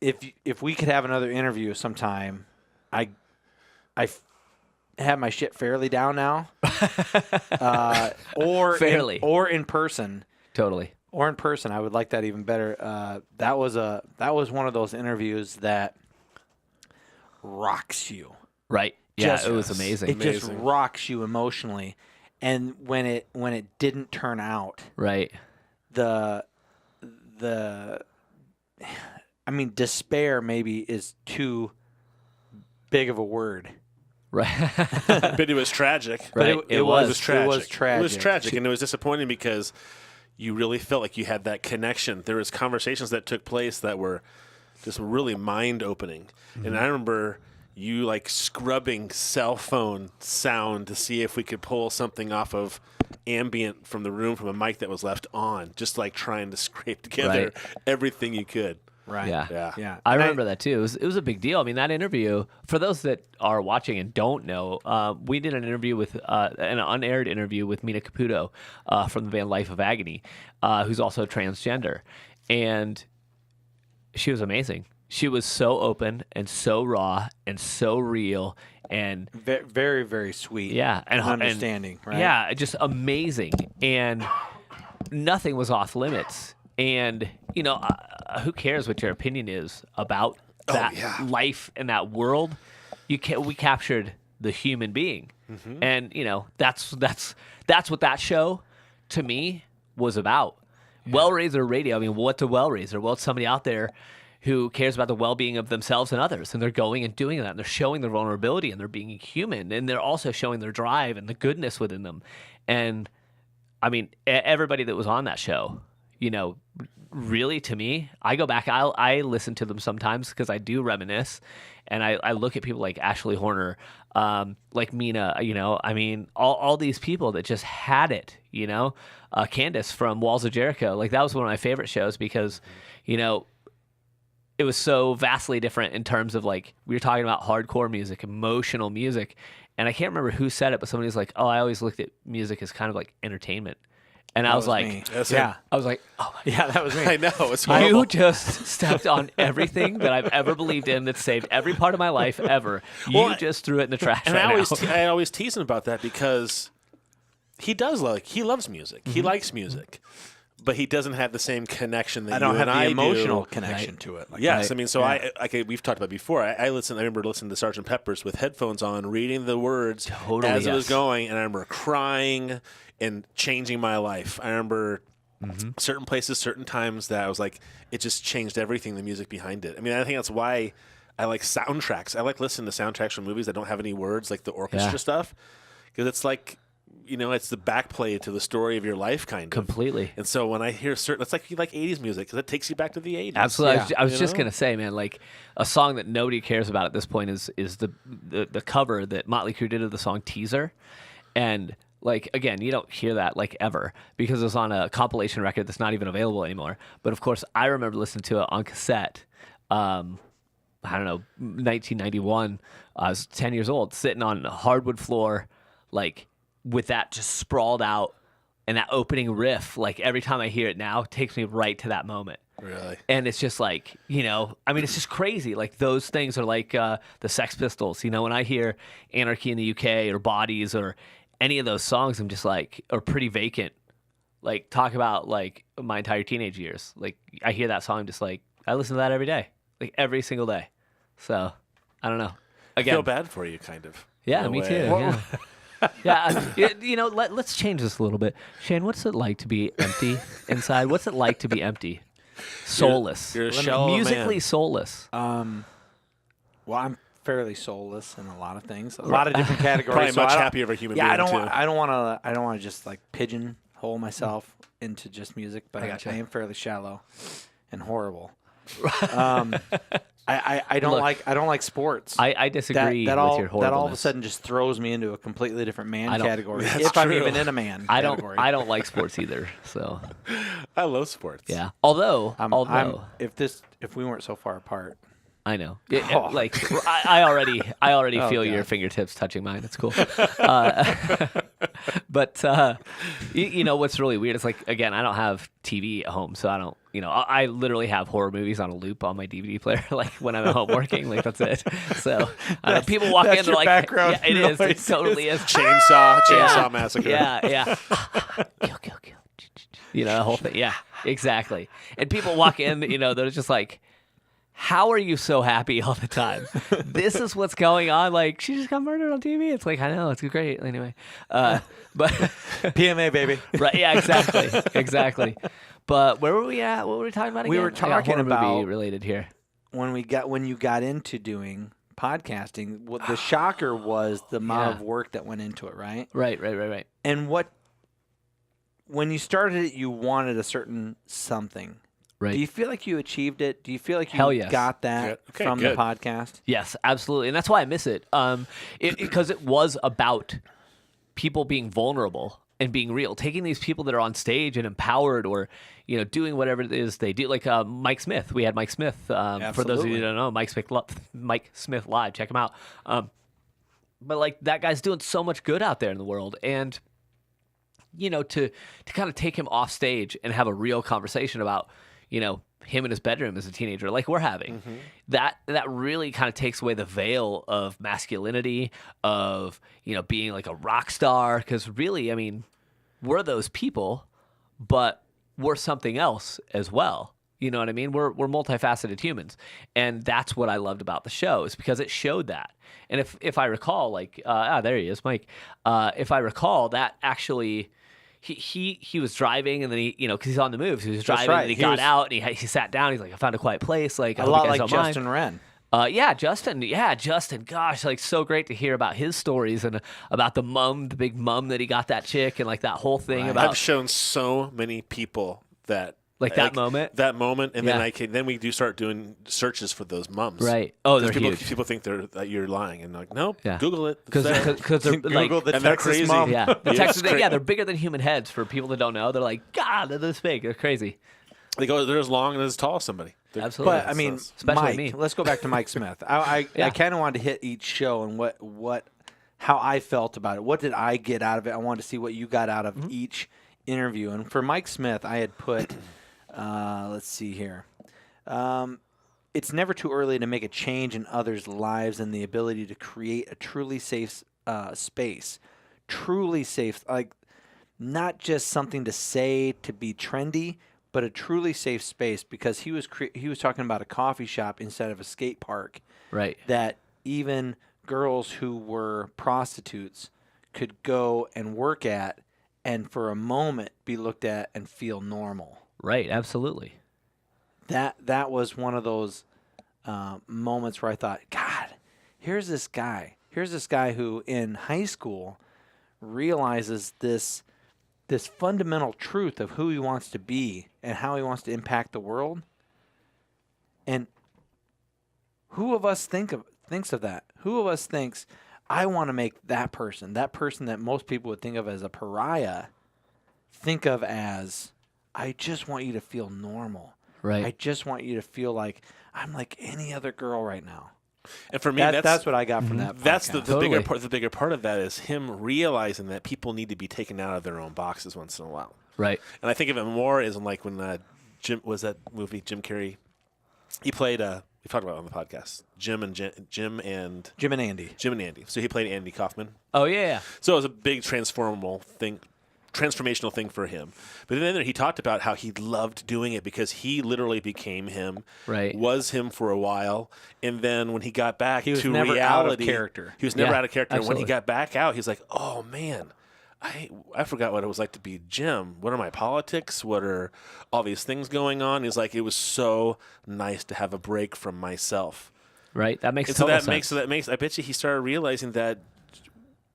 if we could have another interview sometime, I have my shit fairly down now. Or Fairly. or in person. Totally. Or in person, I would like that even better. That was one of those interviews that rocks you. Right. Yeah, Just- it was amazing. It just rocks you emotionally. And when it didn't turn out, Right. despair maybe is too big of a word. Right. But it was tragic. Right. It was was tragic. It was tragic. It was tragic, and it was disappointing because you really felt like you had that connection. There was conversations that took place that were just really mind-opening. And I remember you like scrubbing cell phone sound to see if we could pull something off of ambient from the room from a mic that was left on, just like trying to scrape together everything you could. Right. Yeah. I remember that too. It was a big deal. I mean, that interview, for those that are watching and don't know, we did an interview with an unaired interview with Mina Caputo from the band Life of Agony, who's also transgender. And she was amazing. She was so open and so raw and so real and Very, very sweet. yeah, and understanding. Right. Yeah, just amazing, and nothing was off limits. And who cares what your opinion is about that life and that world? We captured the human being, and that's what that show to me was about. Well-Raiser Radio. I mean, what's a well-raiser? Well, it's somebody out there who cares about the well-being of themselves and others, and they're going and doing that, and they're showing their vulnerability, and they're being human, and they're also showing their drive and the goodness within them. And I mean, everybody that was on that show, you know, really to me, I go back, I listen to them sometimes because I do reminisce, and I look at people like Ashley Horner, like Mina, you know, I mean, all these people that just had it, you know, Candace from Walls of Jericho, like that was one of my favorite shows because, you know, it was so vastly different in terms of like, we were talking about hardcore music, emotional music, and I can't remember who said it, but somebody was like, oh, I always looked at music as kind of like entertainment. And I was like, yeah. I was like, oh my God. Yeah, that was me. I know. It's horrible. You just stepped on everything that I've ever believed in that saved every part of my life ever. You just threw it in the trash And right now. I always tease him about that because he loves music. He likes music. But he doesn't have the same connection that I don't you have and the I emotional do. connection to it. Like, Yes, I mean, so we've talked about before. I remember listening to Sgt. Pepper's with headphones on, reading the words as it was going, and I remember crying and changing my life. I remember certain places, certain times that I was like, it just changed everything, the music behind it. I mean, I think that's why I like soundtracks. I like listening to soundtracks from movies that don't have any words, like the orchestra stuff, because it's like, you know, it's the backplay to the story of your life, kind of. Completely. And so when I hear certain, it's like you like 80s music because it takes you back to the 80s. Absolutely. Yeah. I was just going to say, man, like a song that nobody cares about at this point is the cover that Motley Crue did of the song Teaser. And like, again, you don't hear that like ever because it was on a compilation record that's not even available anymore. But of course, I remember listening to it on cassette. I don't know, 1991. I was 10 years old, sitting on a hardwood floor, like, with that just sprawled out and that opening riff, like every time I hear it now, it takes me right to that moment. Really? And it's just like, you know, I mean, it's just crazy. Like those things are like the Sex Pistols. You know, when I hear Anarchy in the UK or Bodies or any of those songs, I'm just like, or Pretty Vacant. Like talk about like my entire teenage years. Like I hear that song, I'm just like, I listen to that every day, like every single day. So I don't know. Again, I feel bad for you, kind of. Yeah, in a me way. too. Yeah. Yeah, you know, let's change this a little bit. Shane, what's it like to be empty inside? What's it like to be empty? Soulless. You're a shell of a musically man. soulless. Well, I'm fairly soulless in a lot of things, a lot of different categories. Probably so much I don't- happier of a human Yeah, being, I don't. too. I don't want to just like pigeonhole myself into just music, but gotcha. I am fairly shallow and horrible. I don't Look, I don't like sports. I disagree with your horribleness. That all of a sudden just throws me into a completely different man I don't- category. That's If I'm true. even in a man I category. don't like sports either. So I love sports. yeah. Although If we weren't so far apart, I know. Oh. Like I already Oh, feel your God. fingertips touching mine. It's cool. But you know what's really weird is like again, I don't have TV at home, so I don't. You know, I literally have horror movies on a loop on my DVD player, like when I'm at home working. Like that's it. So I don't know, people walk that's in, they're your like, background "Yeah, it is. It noise. totally is." Chainsaw Massacre. Yeah. Kill. You know, the whole thing. Yeah, exactly. And people walk in, you know, they're just like, how are you so happy all the time? This is what's going on. Like, she just got murdered on TV. It's like, I know, it's great. Anyway. But, PMA baby. right. Yeah, exactly. But where were we at? What were we talking about again? We were I got talking horror movie about- related here. When you got into doing podcasting, what the shocker was the amount Yeah. of work that went into it, right? Right. And when you started it, you wanted a certain something. Right. Do you feel like you achieved it? Do you feel like you Hell yes. got that Good. Okay, from good. the podcast? Yes, absolutely. And that's why I miss it. Because it was about people being vulnerable and being real, taking these people that are on stage and empowered or, you know, doing whatever it is they do. Like Mike Smith. We had Mike Smith. For those of you Absolutely. who don't know, Mike Smith Live. Check him out. But like that guy's doing so much good out there in the world. And, you know, to kind of take him off stage and have a real conversation about, you know, him in his bedroom as a teenager, like we're having, that really kind of takes away the veil of masculinity, of, you know, being like a rock star. Because really, I mean, we're those people, but we're something else as well. You know what I mean? We're multifaceted humans, and that's what I loved about the show is because it showed that. And if I recall, like there he is, Mike. If I recall, that actually. He was driving and then he, you know, because he's on the move. So he was driving right. and he He got was- out and he sat down. He's like, I found a quiet place. Like, I A hope lot you guys like don't mind. Justin Wren. Yeah, Justin. Yeah, Justin. Gosh, like so great to hear about his stories and about the big mum that he got that chick, and like that whole thing about. I've shown so many people that. Like that moment, and then we do start doing searches for those mums. Right. Oh, they're huge. People think that you're lying, and like, nope. Yeah. Google it because they're like, Google the and they're Texas crazy. mom. Yeah, they're bigger than human heads. For people that don't know, they're like, God, they're this big. They're crazy. They're as long and as tall as somebody. Absolutely. But I mean, especially Mike. me. Let's go back to Mike Smith. I kind of wanted to hit each show and how I felt about it. What did I get out of it? I wanted to see what you got out of each interview. And for Mike Smith, I had put. Let's see here. It's never too early to make a change in others' lives, and the ability to create a truly safe space. Truly safe, like not just something to say to be trendy, but a truly safe space, because he was talking about a coffee shop instead of a skate park. Right. That even girls who were prostitutes could go and work at, and for a moment be looked at and feel normal. Right. Absolutely. That was one of those moments where I thought, God, here's this guy who in high school realizes this fundamental truth of who he wants to be and how he wants to impact the world. And who of us thinks of that? Who of us thinks, I want to make that person that most people would think of as a pariah, think of as, I just want you to feel normal. Right. I just want you to feel like I'm like any other girl right now. And for me, that's what I got from that. That's podcast. the bigger part. The bigger part of that is him realizing that people need to be taken out of their own boxes once in a while. Right. And I think of it more as like when Jim was that movie Jim Carrey. He played. We talked about it on the podcast. Jim and Andy. So he played Andy Kaufman. Oh yeah. So it was a big transformational thing for him. But then he talked about how he loved doing it because he literally became him, right? Was him for a while, and then when he got back he was to never reality, out of character. He was never out of character. Absolutely. And when he got back out, he's like, "Oh man, I forgot what it was like to be Jim. What are my politics? What are all these things going on?" He's like, "It was so nice to have a break from myself." Right. That makes total sense. So that makes. I bet you he started realizing that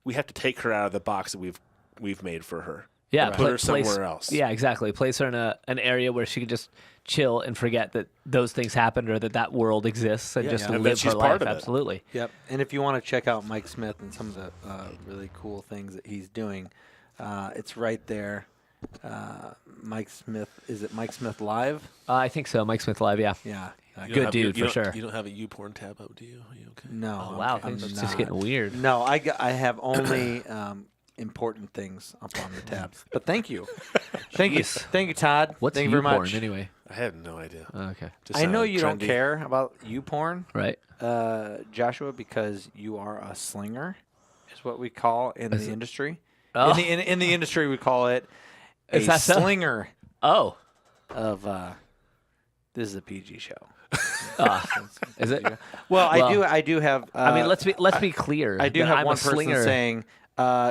we have to take her out of the box that we've made for her. Yeah, put her somewhere else. Yeah, exactly. Place her in an area where she can just chill and forget that those things happened or that world exists, and just live she's her part life. of it. Absolutely. Yep. And if you want to check out Mike Smith and some of the really cool things that he's doing, it's right there. Mike Smith. Is it Mike Smith Live? I think so. Mike Smith Live. Yeah. Yeah. Good dude for sure. You don't have a YouPorn tab up, do you? Are you okay? No. Oh, wow. I'm Things not. just getting weird. No, I have only important things up on the tabs. But thank you, thank you, Todd. What's thank you very YouPorn much. Anyway? I have no idea. Okay. I know you don't trendy. care about YouPorn, Right. Joshua, because you are a slinger, is what we call in the industry. Oh. In the industry, we call it a Is that so? slinger Oh. of. This is a PG show. Is it? Well, I do have. I mean, let's be clear. I do that have I'm one a person slinger. saying,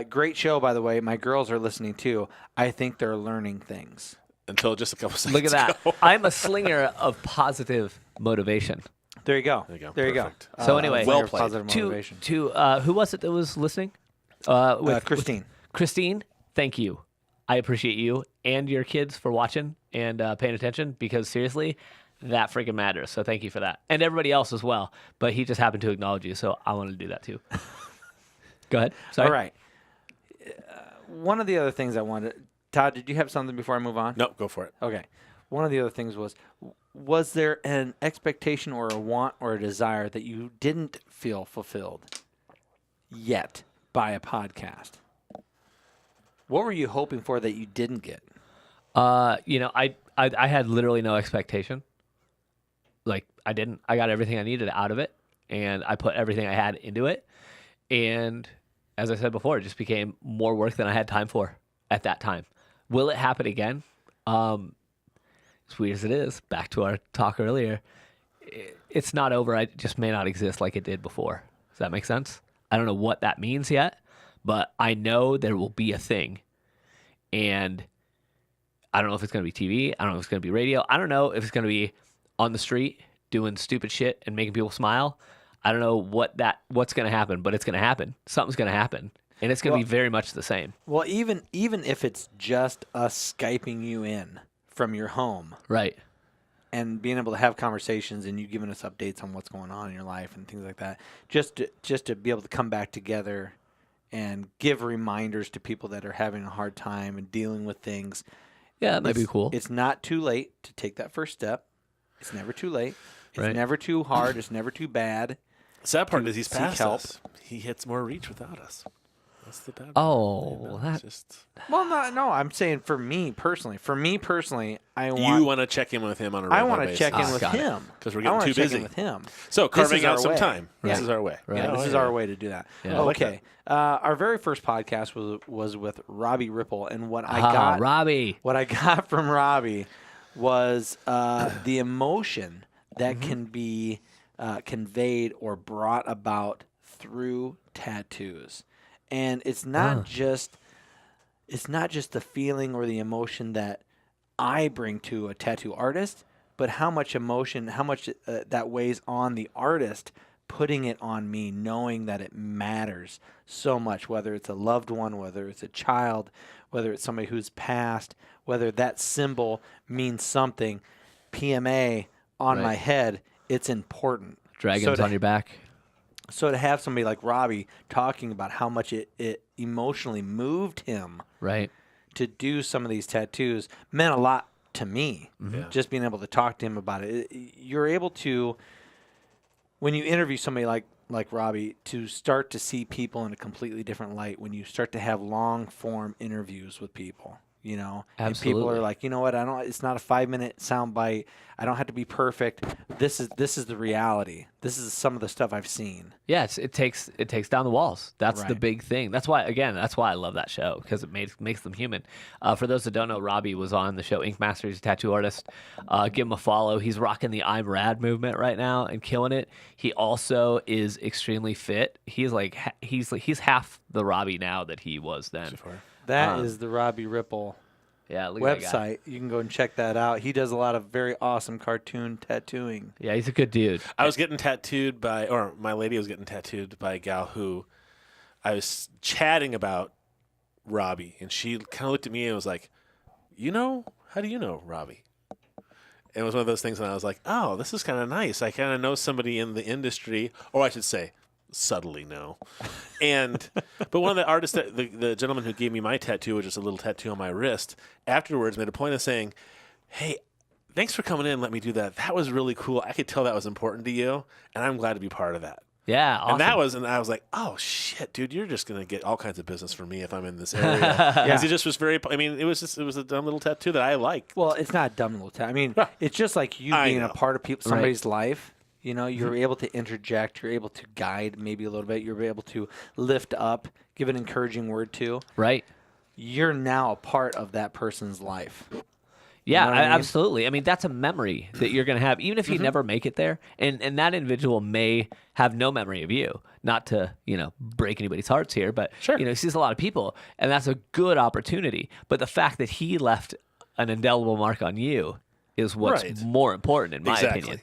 "Great show, by the way. My girls are listening too. I think they're learning things." Until just a couple seconds Look at that. ago. I'm a slinger of positive motivation. There you go. There you go. Perfect. So anyway, slinger well of played. positive motivation. To who was it that was listening? Christine. Christine, thank you. I appreciate you and your kids for watching and paying attention, because seriously, that freaking matters. So thank you for that. And everybody else as well. But he just happened to acknowledge you, so I wanted to do that too. Go ahead. Sorry. All right. One of the other things I wanted, Todd, did you have something before I move on? No, go for it. Okay. One of the other things was there an expectation or a want or a desire that you didn't feel fulfilled yet by a podcast? What were you hoping for that you didn't get? I had literally no expectation. Like, I didn't. I got everything I needed out of it, and I put everything I had into it. And as I said before, it just became more work than I had time for at that time. Will it happen again? As weird as it is, back to our talk earlier, it's not over. It just may not exist like it did before. Does that make sense? I don't know what that means yet, but I know there will be a thing. And I don't know if it's going to be TV. I don't know if it's going to be radio. I don't know if it's going to be on the street doing stupid shit and making people smile, I don't know what's going to happen, but it's going to happen. Something's going to happen, and it's going to be very much the same. Well, even if it's just us Skyping you in from your home, Right. and being able to have conversations and you giving us updates on what's going on in your life and things like that, just to be able to come back together and give reminders to people that are having a hard time and dealing with things. Yeah, that might be cool. It's not too late to take that first step. It's never too late. It's Right. never too hard. It's never too bad. The sad part is he's seek past help. us. He hits more reach without us. That's the bad part. Oh, It's that just Well, no. I'm saying for me personally, I you want want to check in with him on a I regular want to basis. check in with got it. him 'Cause we're I getting wanna too check busy. in with him. So This carving is out our some way. time. This Yeah. is our way. Right. Yeah, this is our way to do that. Yeah. I like Okay. Our very first podcast was with Robbie Ripple, and what I Robbie. got from Robbie was the emotion that can be conveyed or brought about through tattoos, and it's not just the feeling or the emotion that I bring to a tattoo artist, but how much emotion, that weighs on the artist, putting it on me, knowing that it matters so much, whether it's a loved one, whether it's a child, whether it's somebody who's passed, whether that symbol means something. PMA on Right. my head, it's important. Dragons So on your back. So to have somebody like Robbie talking about how much it emotionally moved him Right. to do some of these tattoos meant a lot to me. Yeah. Just being able to talk to him about it. You're able to, when you interview somebody like Robbie, to start to see people in a completely different light when you start to have long form interviews with people. And people Absolutely. are like, you know what? It's not a 5-minute sound bite. I don't have to be perfect. This is the reality. This is some of the stuff I've seen. Yeah, it takes down the walls. That's the Right. big thing. That's why I love that show, because it makes them human. For those that don't know, Robbie was on the show Ink Master. He's a tattoo artist. Give him a follow. He's rocking the I'm Rad movement right now and killing it. He also is extremely fit. He's half the Robbie now that he was then. That is the Robbie Ripple Yeah, look at that guy. website. You can go and check that out. He does a lot of very awesome cartoon tattooing. Yeah, he's a good dude. I was getting tattooed or my lady was getting tattooed by a gal who I was chatting about Robbie, and she kind of looked at me and was like, how do you know Robbie? And it was one of those things, and I was like, oh, this is kind of nice. I kind of know somebody in the industry, or I should say, subtly know. But one of the artists, the gentleman who gave me my tattoo, which is a little tattoo on my wrist, afterwards made a point of saying, hey, thanks for coming in and let me do that. That was really cool. I could tell that was important to you, and I'm glad to be part of that. Yeah, awesome. And I was like, oh shit, dude, you're just gonna get all kinds of business from me if I'm in this area. Because it just was it was a dumb little tattoo that I like. Well, it's not a dumb little tattoo. I mean, it's just like you I being know. a part of somebody's life. You're able to interject. You're able to guide maybe a little bit. You're able to lift up, give an encouraging word to. Right. You're now a part of that person's life. Yeah, know what I mean? absolutely. I mean, that's a memory that you're going to have, even if you never make it there. And that individual may have no memory of you. Not to, break anybody's hearts here, but, Sure. He sees a lot of people, and that's a good opportunity. But the fact that he left an indelible mark on you is what's Right. more important, in my Exactly. opinion.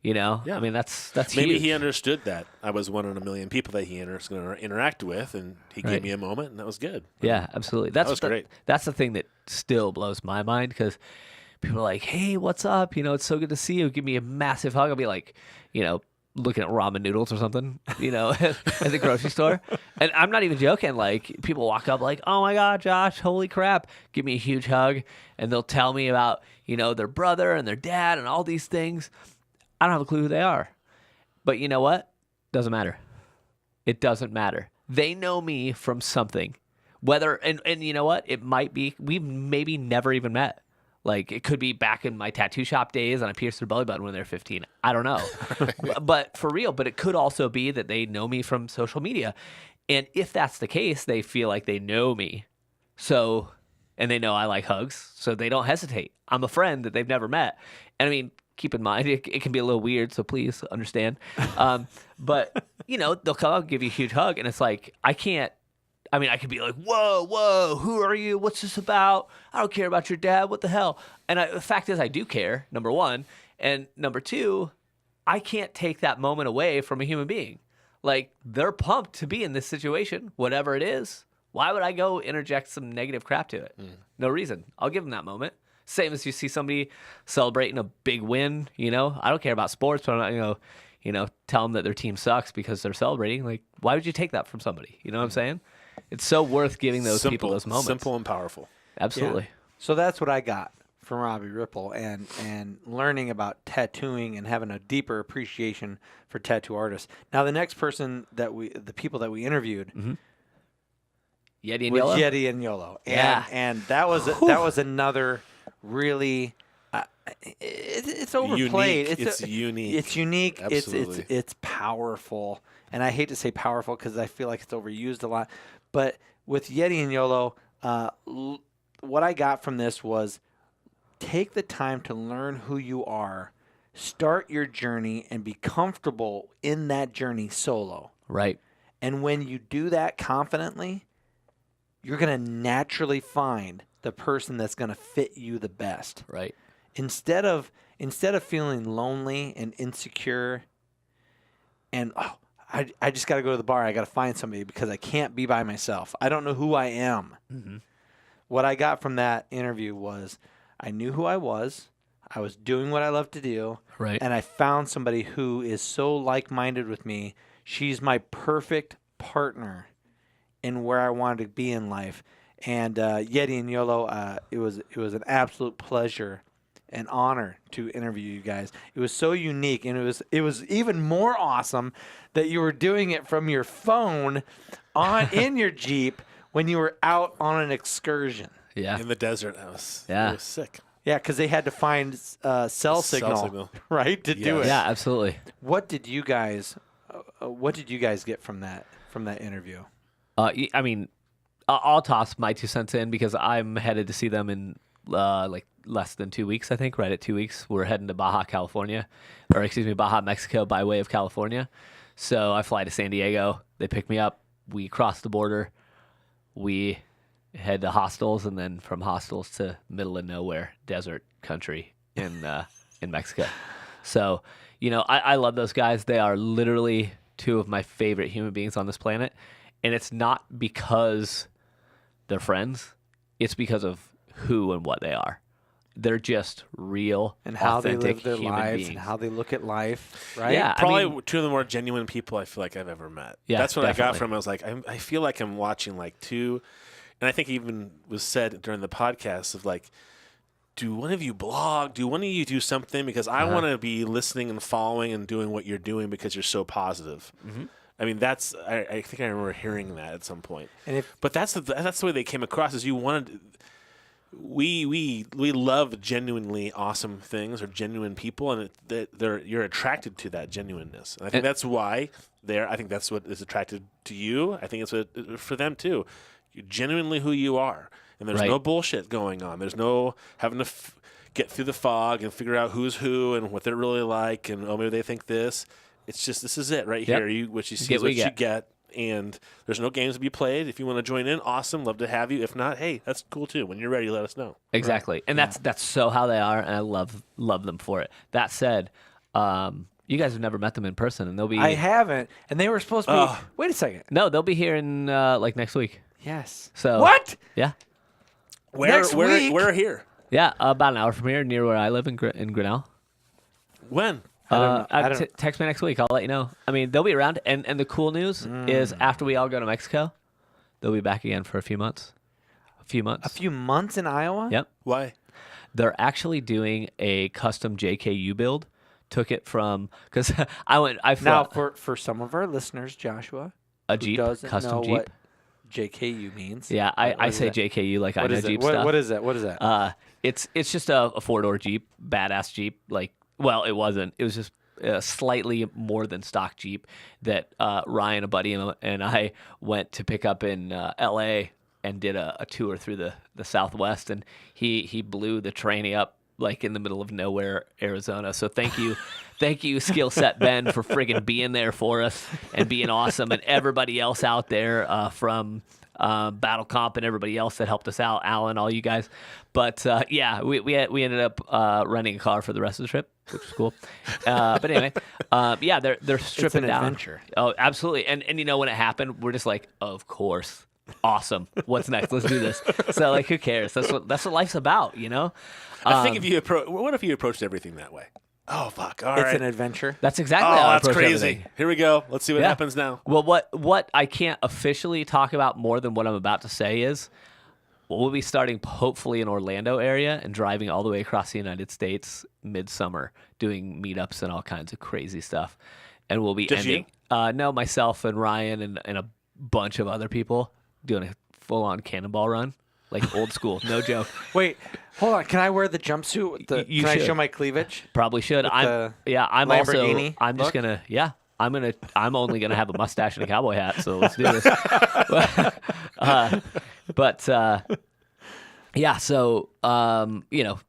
Yeah. I mean, that's Maybe huge. he understood that I was one in a million people that he was going to interact with, and he Right. gave me a moment, and that was good. Yeah, absolutely. That's was great. That's the thing that still blows my mind, because people are like, "Hey, what's up? It's so good to see you. Give me a massive hug." I'll be like, looking at ramen noodles or something, at the grocery store. And I'm not even joking. Like, people walk up like, "Oh my God, Josh, holy crap. Give me a huge hug." And they'll tell me about, their brother and their dad and all these things. I don't have a clue who they are. But you know what? Doesn't matter. It doesn't matter. They know me from something. Whether, and you know what? It might be, we've maybe never even met. Like, it could be back in my tattoo shop days and I pierced their belly button when they were 15. I don't know. But for real, but it could also be that they know me from social media. And if that's the case, they feel like they know me. So, and they know I like hugs. So they don't hesitate. I'm a friend that they've never met. And I mean, keep in mind, it can be a little weird, so please understand. But, they'll come up and give you a huge hug. And it's like, I could be like, whoa, who are you? What's this about? I don't care about your dad. What the hell? And the fact is, I do care, number one. And number two, I can't take that moment away from a human being. Like, they're pumped to be in this situation, whatever it is. Why would I go interject some negative crap to it? No reason. I'll give them that moment. Same as you see somebody celebrating a big win. I don't care about sports, but I'm not, tell them that their team sucks because they're celebrating. Like, why would you take that from somebody? You know what I'm saying? It's so worth giving those people those moments. Simple and powerful. Absolutely. Yeah. So that's what I got from Robbie Ripple, and learning about tattooing and having a deeper appreciation for tattoo artists. Now, the next person the people that we interviewed, Yeti and was Yolo. Yeti and Yolo, Yeah. and that was another really. It's overplayed. Unique. It's unique. It's unique. Absolutely. It's powerful, and I hate to say powerful because I feel like it's overused a lot. But with Yeti and Yolo, what I got from this was take the time to learn who you are, start your journey, and be comfortable in that journey solo. Right. And when you do that confidently, you're going to naturally find the person that's going to fit you the best. Right. Instead of feeling lonely and insecure and I just got to go to the bar, I got to find somebody because I can't be by myself. I don't know who I am. Mm-hmm. What I got from that interview was I knew who I was doing what I love to do, right, and I found somebody who is so like-minded with me. She's my perfect partner in where I wanted to be in life. And Yeti and Yolo, it was an absolute pleasure and honor to interview you guys. It was so unique, and it was even more awesome that you were doing it from your phone in your Jeep when you were out on an excursion. Yeah. In the desert house. Yeah. It was sick. Yeah, because they had to find cell signal, right, to do it. Yeah, absolutely. What did you guys get from that interview? I mean, I'll toss my 2 cents in because I'm headed to see them in like less than 2 weeks, I think. Right at 2 weeks, we're heading to Baja, Mexico by way of California. So I fly to San Diego. They pick me up. We cross the border. We head to hostels, and then from hostels to middle of nowhere desert country in Mexico. So, I love those guys. They are literally two of my favorite human beings on this planet. And it's not because they're friends. It's because of who and what they are. They're just real, and how they authentic live their human lives beings. and how they look at life, right? Yeah, Probably two of the more genuine people I feel like I've ever met. Yeah, that's what definitely. I got from it. I was like, I feel like I'm watching like two, and I think even was said during the podcast of like, do one of you blog? Do one of you do something? Because I want to be listening and following and doing what you're doing because you're so positive. Mm-hmm. I mean, I think I remember hearing that at some point. But that's the way they came across. Is you wanted. We love genuinely awesome things or genuine people, and you're attracted to that genuineness. And I think that's why I think that's what is attracted to you. I think it's what for them too. You're genuinely who you are, and there's no bullshit going on. There's no having to get through the fog and figure out who's who and what they're really like, and maybe they think this. It's just this is it right here. What you see is what you get. And there's no games to be played. If you want to join in, awesome. Love to have you. If not, hey, that's cool too. When you're ready, let us know. Exactly. Right. And that's so how they are, and I love them for it. That said, you guys have never met them in person, and they'll be. I haven't, and they were supposed to be. Wait a second. No, they'll be here in like next week. Yes. So what? Yeah. Next week? Where here? Yeah, about an hour from here, near where I live in Grinnell. When? Text me next week. I'll let you know. I mean, they'll be around. And the cool news is after we all go to Mexico, they'll be back again for a few months. A few months in Iowa? Yep. Why? They're actually doing a custom JKU build. Took it from because I flew now for some of our listeners, Joshua, a Jeep, custom Jeep. What JKU means. Yeah, I say JKU like I know Jeep stuff. What is that? What is that? It's just a 4-door Jeep, badass Jeep. Like, well, it wasn't. It was just a slightly more than stock Jeep that Ryan, a buddy, and I went to pick up in L.A. and did a tour through the Southwest, and he blew the tranny up like in the middle of nowhere, Arizona. So thank you, Skill Set Ben, for friggin' being there for us and being awesome, and everybody else out there from Battle Comp and everybody else that helped us out, Alan, all you guys. But yeah, we ended up renting a car for the rest of the trip, which was cool. But anyway, yeah, they're stripping down. Adventure. Oh, absolutely. And you know, when it happened, we're just like, of course. Awesome. What's next? Let's do this. So like, who cares? That's what life's about, you know? I think if you what if you approached everything that way? Oh fuck! All It's right. an adventure. That's exactly Oh, how I that's approach crazy. everything. Here we go. Let's see what Yeah. happens now. Well, what I can't officially talk about more than what I'm about to say is we'll be starting hopefully in Orlando area and driving all the way across the United States midsummer, doing meetups and all kinds of crazy stuff. And we'll be Just ending. No, myself and Ryan and a bunch of other people doing a full-on cannonball run, like old school, no joke. Wait, hold on. Can I wear the jumpsuit? With the, You can I should. show my cleavage? Probably should. With I'm Lamborghini just look? gonna I'm only gonna have a mustache and a cowboy hat, so let's do this. Yeah, so you know,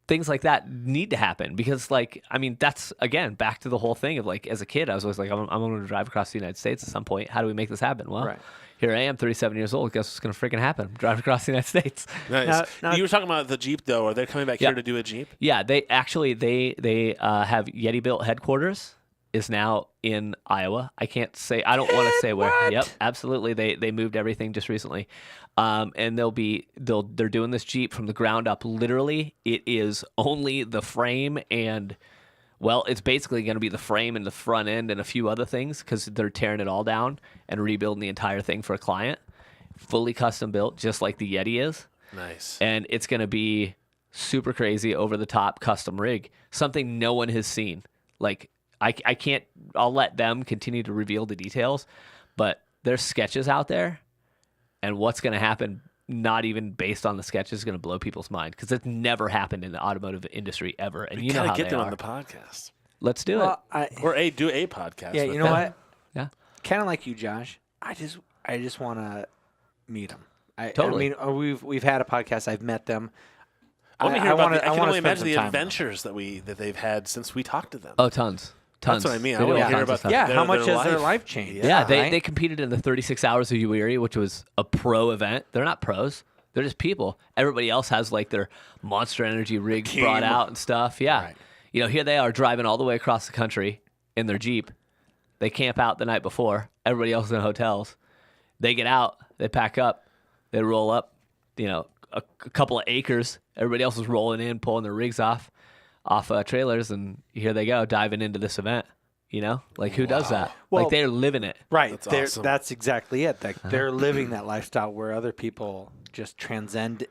things like that need to happen because, like, I mean, that's again back to the whole thing of like, as a kid, I was always like, I'm going to drive across the United States at some point. How do we make this happen? Well, Right. here I am, 37 years old. Guess what's going to freaking happen? I'm driving across the United States. Nice. Now- You were talking about the Jeep though. Are they coming back Yeah. here to do a Jeep? Yeah, they actually they have Yeti Built headquarters is now in Iowa. I can't say, I don't want to say where. What? Yep, absolutely. They moved everything just recently, and they're doing this Jeep from the ground up. Literally, it is only the frame and. Well, it's basically going to be the frame and the front end and a few other things because they're tearing it all down and rebuilding the entire thing for a client. Fully custom built, just like the Yeti is. Nice. And it's going to be super crazy, over-the-top custom rig. Something no one has seen. Like, I can't... I'll let them continue to reveal the details, but there's sketches out there, and what's going to happen, not even based on the sketches, is going to blow people's mind because it's never happened in the automotive industry ever. And We you know gotta how get they them are. on the podcast, Let's do it. Well, or do a podcast. yeah, with you know them. what? Yeah. Kind of like you, Josh. I just want to meet them. Totally. I mean, we've had a podcast. I've met them. Let me hear about. wanna- I can wanna only spend imagine some the time with them. adventures that they've had since we talked to them. Oh, tons. That's what I mean. I They do wanna all hear kinds of about stuff. Yeah, their- how much their has their life. life changed? Yeah, they right? competed in the 36 Hours of Uiri, which was a pro event. They're not pros. They're just people. Everybody else has like their Monster Energy rigs brought out and stuff. Yeah. Right. You know, here they are driving all the way across the country in their Jeep. They camp out the night before. Everybody else is in hotels. They get out. They pack up. They roll up, you know, a couple of acres. Everybody else is rolling in, pulling their rigs off trailers, and here they go, diving into this event. You know, like who does that? Well- like they're living it. Right. That's They're- awesome. That's exactly it. They're living that lifestyle where other people just transcend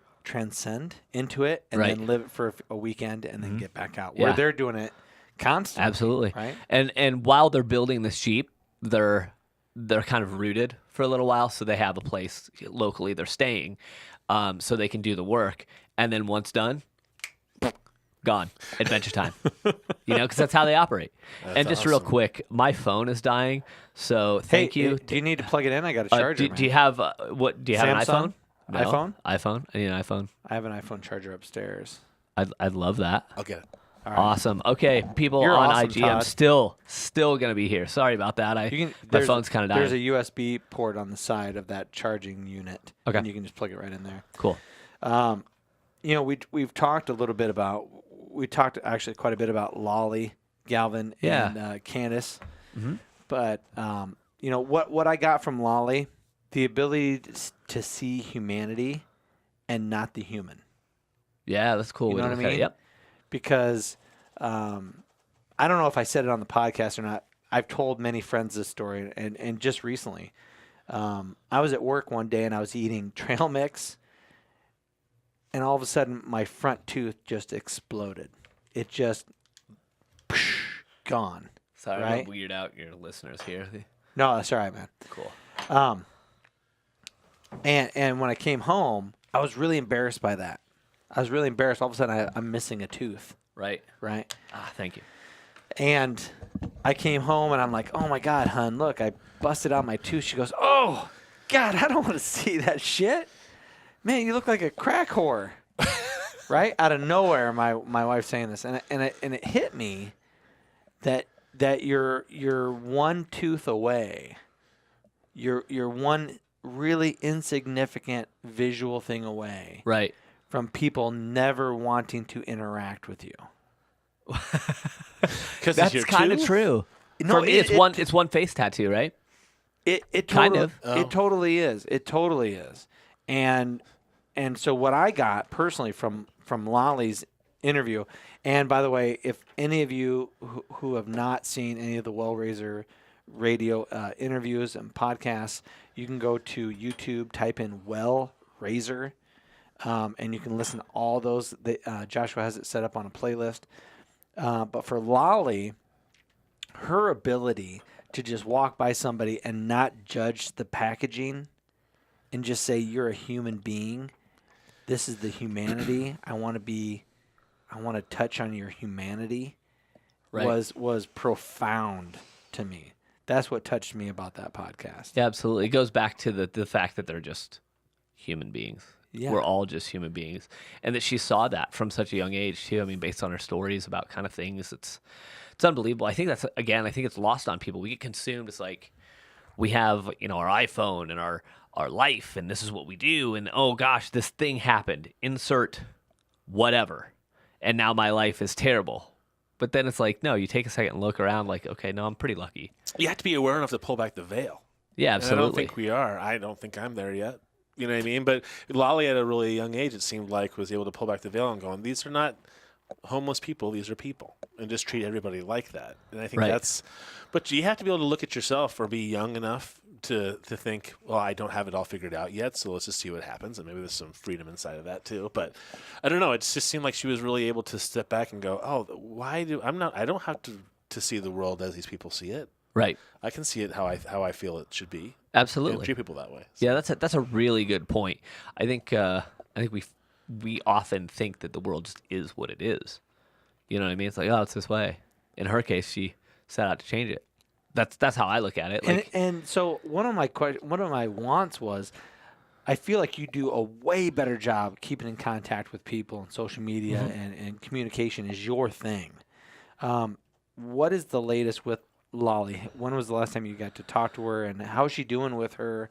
into it and Right. then live it for a weekend and then get back out. Yeah. Where they're doing it constantly. Absolutely. Right. And while they're building this Jeep, they're kind of rooted for a little while, so they have a place locally they're staying, so they can do the work. And then once done, gone. Adventure time. You know, because that's how they operate. And just real awesome. quick, my phone is dying, so thank Hey, you. do you need to plug it in? I got a charger. Do you have what? Do you have an Samsung? iPhone? No? iPhone? iPhone. I need an iPhone. I have an iPhone charger upstairs. I'd love that. I'll get it. Awesome. Okay, people You're on awesome, IG, I'm Todd. still gonna be here. Sorry about that. My there's- phone's kind of dying. There's a USB port on the side of that charging unit. Okay. And you can just plug it right in there. Cool. You know, we've talked a little bit about. We talked actually quite a bit about Lolly, Galvin, Yeah. and Candace. Mhm. But you know what I got from Lolly, the ability to see humanity and not the human. Yeah, that's cool. You way know to what I look at it. mean? Yep. Because I don't know if I said it on the podcast or not. I've told many friends this story, and just recently, I was at work one day and I was eating trail mix, and all of a sudden my front tooth just exploded. It just gone. Sorry, I'm Right? gonna weird out your listeners here. No, that's all right, man. Cool. And when I came home, I was really embarrassed by that. I was really embarrassed. All of a sudden, I'm missing a tooth. Right. Right. Thank you. And I came home and I'm like, oh my God, hun, look, I busted out my tooth. She goes, oh, God, I don't want to see that shit. Man, you look like a crack whore. Right? Out of nowhere, my wife's saying this. And it hit me that you're one tooth away. You're one really insignificant visual thing away Right. from people never wanting to interact with you. Because That's kind of true. No, For me, it's one face tattoo, right? It Kind totally, of. Oh. It totally is. It totally is. And so what I got personally from Lolly's interview, and by the way, if any of you who have not seen any of the Wellraiser radio interviews and podcasts, you can go to YouTube, type in Wellraiser, and you can listen to all those. Joshua has it set up on a playlist. But for Lolly, her ability to just walk by somebody and not judge the packaging and just say, you're a human being. This is the humanity. I want to touch on your humanity. Right. Was profound to me. That's what touched me about that podcast. Yeah, absolutely. It goes back to the fact that they're just human beings. Yeah. We're all just human beings. And that she saw that from such a young age, too. I mean, based on her stories about kind of things, it's unbelievable. I think I think it's lost on people. We get consumed. It's like we have, our iPhone and our life, and this is what we do. And, oh, gosh, this thing happened. Insert whatever. And now my life is terrible. But then it's like, no, you take a second and look around like, okay, no, I'm pretty lucky. You have to be aware enough to pull back the veil. Yeah, And absolutely. I don't think we are. I don't think I'm there yet. You know what I mean? But Lolly at a really young age, it seemed like, was able to pull back the veil and going, these are not homeless people, these are people. And just treat everybody like that. And I think Right. but you have to be able to look at yourself or be young enough to think, well, I don't have it all figured out yet, so let's just see what happens. And maybe there's some freedom inside of that too. But I don't know. It just seemed like she was really able to step back and go, oh, I don't have to see the world as these people see it. Right. I can see it how I feel it should be. Absolutely. And treat people that way. So. Yeah, that's a really good point. I think we often think that the world just is what it is. You know what I mean? It's like, oh, it's this way. In her case, she set out to change it. That's how I look at it. Like, And so one of my wants was, I feel like you do a way better job keeping in contact with people on social media, and communication is your thing. What is the latest with Lolly? When was the last time you got to talk to her, and how's she doing with her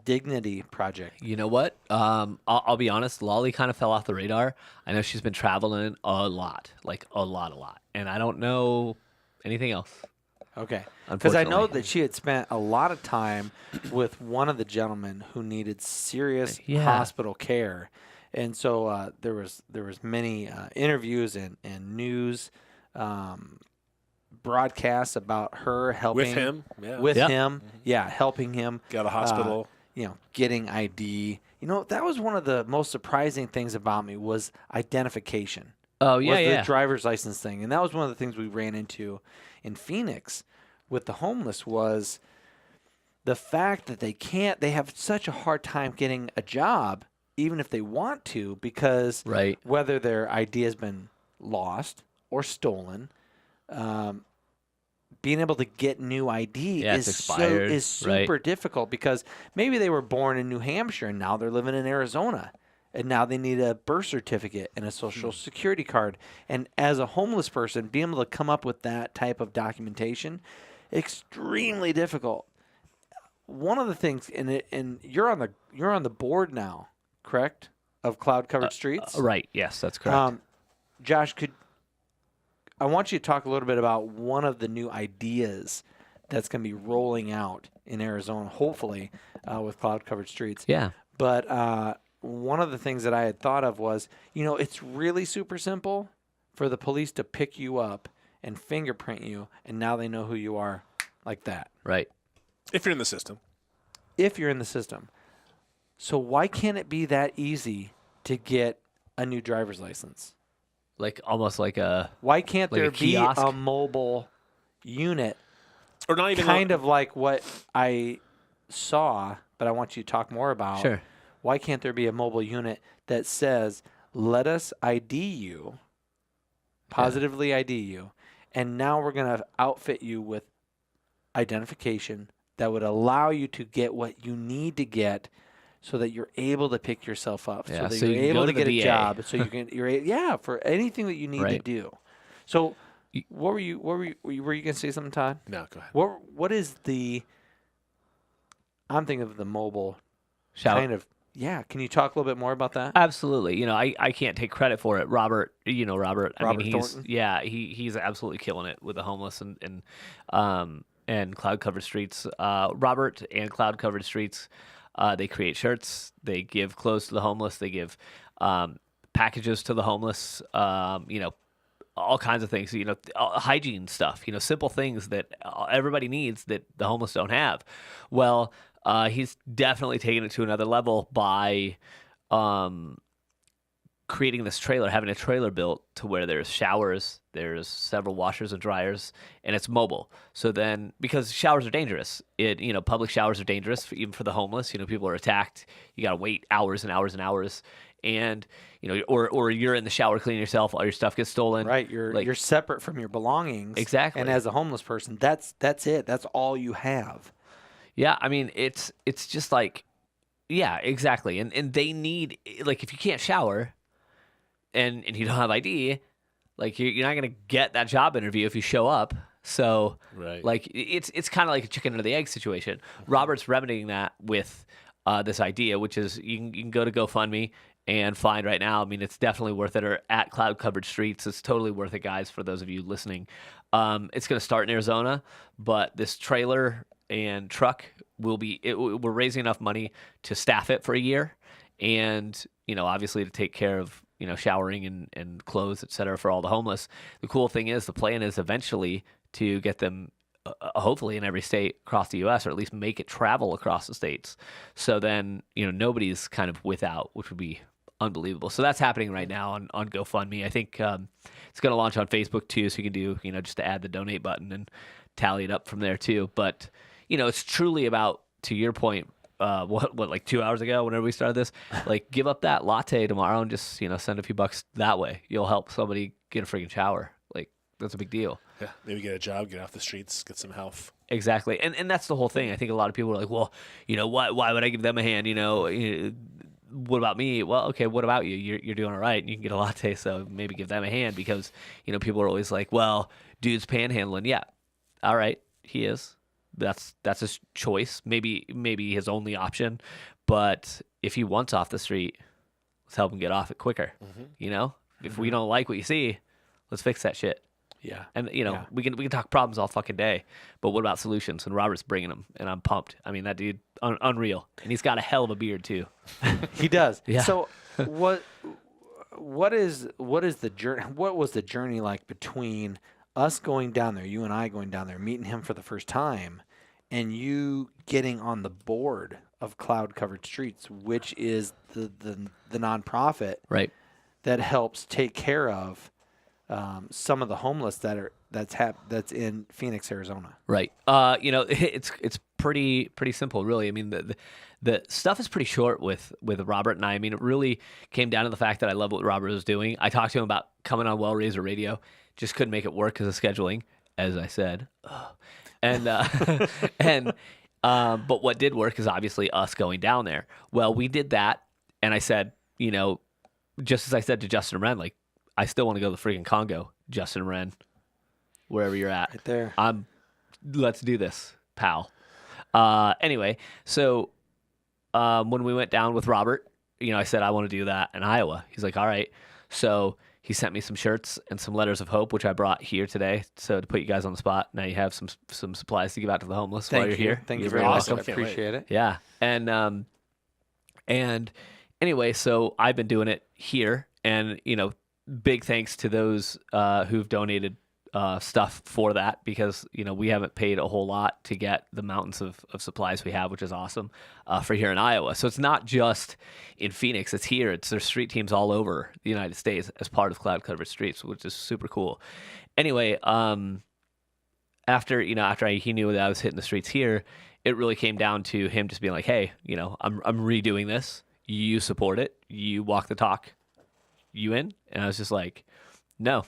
dignity project? you know what? I'll be honest. Lolly kind of fell off the radar. I know she's been traveling a lot, like a lot, and I don't know anything else. Okay. Because I know Unfortunately. that she had spent a lot of time with one of the gentlemen who needed serious Yeah. hospital care. And so there was many interviews and news broadcasts about her helping With him. Yeah. with Yep. him. Yeah, helping him. Got a hospital. Getting ID. That was one of the most surprising things about me was identification. Oh Was yeah, the driver's license thing. And that was one of the things we ran into in Phoenix with the homeless was the fact that they have such a hard time getting a job, even if they want to, because Right. whether their ID has been lost or stolen, being able to get new ID Yeah, it's is expired, is super difficult because maybe they were born in New Hampshire and now they're living in Arizona. And now they need a birth certificate and a social security card. And as a homeless person, being able to come up with that type of documentation, extremely difficult. One of the things, and you're on the board now, correct? Of Cloud Covered Streets. Right. Yes, that's correct. Josh, I want you to talk a little bit about one of the new ideas that's going to be rolling out in Arizona, hopefully, with Cloud Covered Streets. yeah. But one of the things that I had thought of was, it's really super simple for the police to pick you up and fingerprint you, and now they know who you are like that, Right. If you're in the system. if you're in the system. So why can't it be that easy to get a new driver's license? Like almost like a Why can't Like a there be kiosk? a mobile unit, Or not even kind of like what I saw, but I want you to talk more about? sure. Why can't there be a mobile unit that says, let us ID you, positively ID you, and now we're going to outfit you with identification that would allow you to get what you need to get so that you're able to pick yourself up, Yeah, so that so you're you can able go to to the get a VA. job, so for anything that you need to Right. do. So what were you going to say something, Todd? No, go ahead. What is the I'm thinking of the mobile Shower. kind of. Yeah. Can you talk a little bit more about that? Absolutely. You know, I can't take credit for it. Robert, you know, Robert, I mean, Robert he's, Thornton? he's absolutely killing it with the homeless and cloud covered streets. Robert and cloud covered streets, they create shirts, they give clothes to the homeless, they give, packages to the homeless, you know, all kinds of things, you know, hygiene stuff, you know, simple things that everybody needs that the homeless don't have. Well, he's definitely taken it to another level by creating this trailer, having a trailer built to where there's showers, there's several washers and dryers, and it's mobile. So then, because showers are dangerous, you know, public showers are dangerous even for the homeless. You know, people are attacked. You got to wait hours and hours and hours. And you know, or you're in the shower cleaning yourself, all your stuff gets stolen. Right, you're separate from your belongings. Exactly. And as a homeless person, that's it. That's all you have. Yeah, I mean, it's just like, yeah, exactly. And they need, like, if you can't shower and you don't have ID, like you're not gonna get that job interview if you show up. So Right. like it's kind of like a chicken or the egg situation. Robert's remedying that with this idea, which is you can go to GoFundMe and find right now. I mean, it's definitely worth it. Or at Cloud Covered Streets, it's totally worth it, guys. For those of you listening, it's going to start in Arizona, but this trailer and truck will be. We're raising enough money to staff it for a year, and you know, obviously to take care of you know showering and clothes, et cetera, for all the homeless. The cool thing is, the plan is eventually to get them. Hopefully in every state across the U.S., or at least make it travel across the states. So then, you know, nobody's kind of without, which would be unbelievable. So that's happening right now on GoFundMe. I think it's going to launch on Facebook too, so you can do, you know, just to add the donate button and tally it up from there too. But, you know, it's truly about, to your point, what like 2 hours ago, whenever we started this, like give up that latte tomorrow and just, you know, send a few bucks that way. You'll help somebody get a freaking shower. Like, that's a big deal. Yeah, maybe get a job, get off the streets, get some health. Exactly. And that's the whole thing. I think a lot of people are like, well, you know, why would I give them a hand? You know, what about me? Well, okay, what about you? You're doing all right, and you can get a latte, so maybe give them a hand, because, you know, people are always like, well, dude's panhandling. Yeah, all right, he is. That's his choice. Maybe his only option. But if he wants off the street, let's help him get off it quicker. Mm-hmm. You know, if we don't like what you see, let's fix that shit. Yeah. And you know, Yeah. we can talk problems all fucking day, but what about solutions? And Robert's bringing them, and I'm pumped. I mean, that dude, unreal, and he's got a hell of a beard too. He does. Yeah. So what is the journey? What was the journey like between us going down there, you and I going down there, meeting him for the first time, and you getting on the board of Cloud Covered Streets, which is the nonprofit Right. that helps take care of some of the homeless that's in Phoenix, Arizona. Right. You know, it's pretty simple, really. I mean, the stuff is pretty short with Robert and I. I mean, it really came down to the fact that I love what Robert was doing. I talked to him about coming on Well Razor Radio, just couldn't make it work because of scheduling, as I said. And but what did work is obviously us going down there. Well, we did that, and I said, you know, just as I said to Justin and Ren, like, I still want to go to the freaking Congo, Justin and Ren, wherever you're at. Right there. Let's do this, pal. Anyway, so when we went down with Robert, you know, I said I want to do that in Iowa. He's like, all right. So he sent me some shirts and some letters of hope, which I brought here today. So to put you guys on the spot, now you have some supplies to give out to the homeless while you're here. Thank you You're very much. welcome. I appreciate it. Yeah, and anyway, so I've been doing it here, and you know, big thanks to those who've donated stuff for that, because you know we haven't paid a whole lot to get the mountains of supplies we have, which is awesome for here in Iowa. So it's not just in Phoenix; it's here. There's street teams all over the United States as part of Cloud Covered Streets, which is super cool. Anyway, after he knew that I was hitting the streets here, it really came down to him just being like, "Hey, you know, I'm redoing this. You support it. You walk the talk. You in?" And I was just like, "No,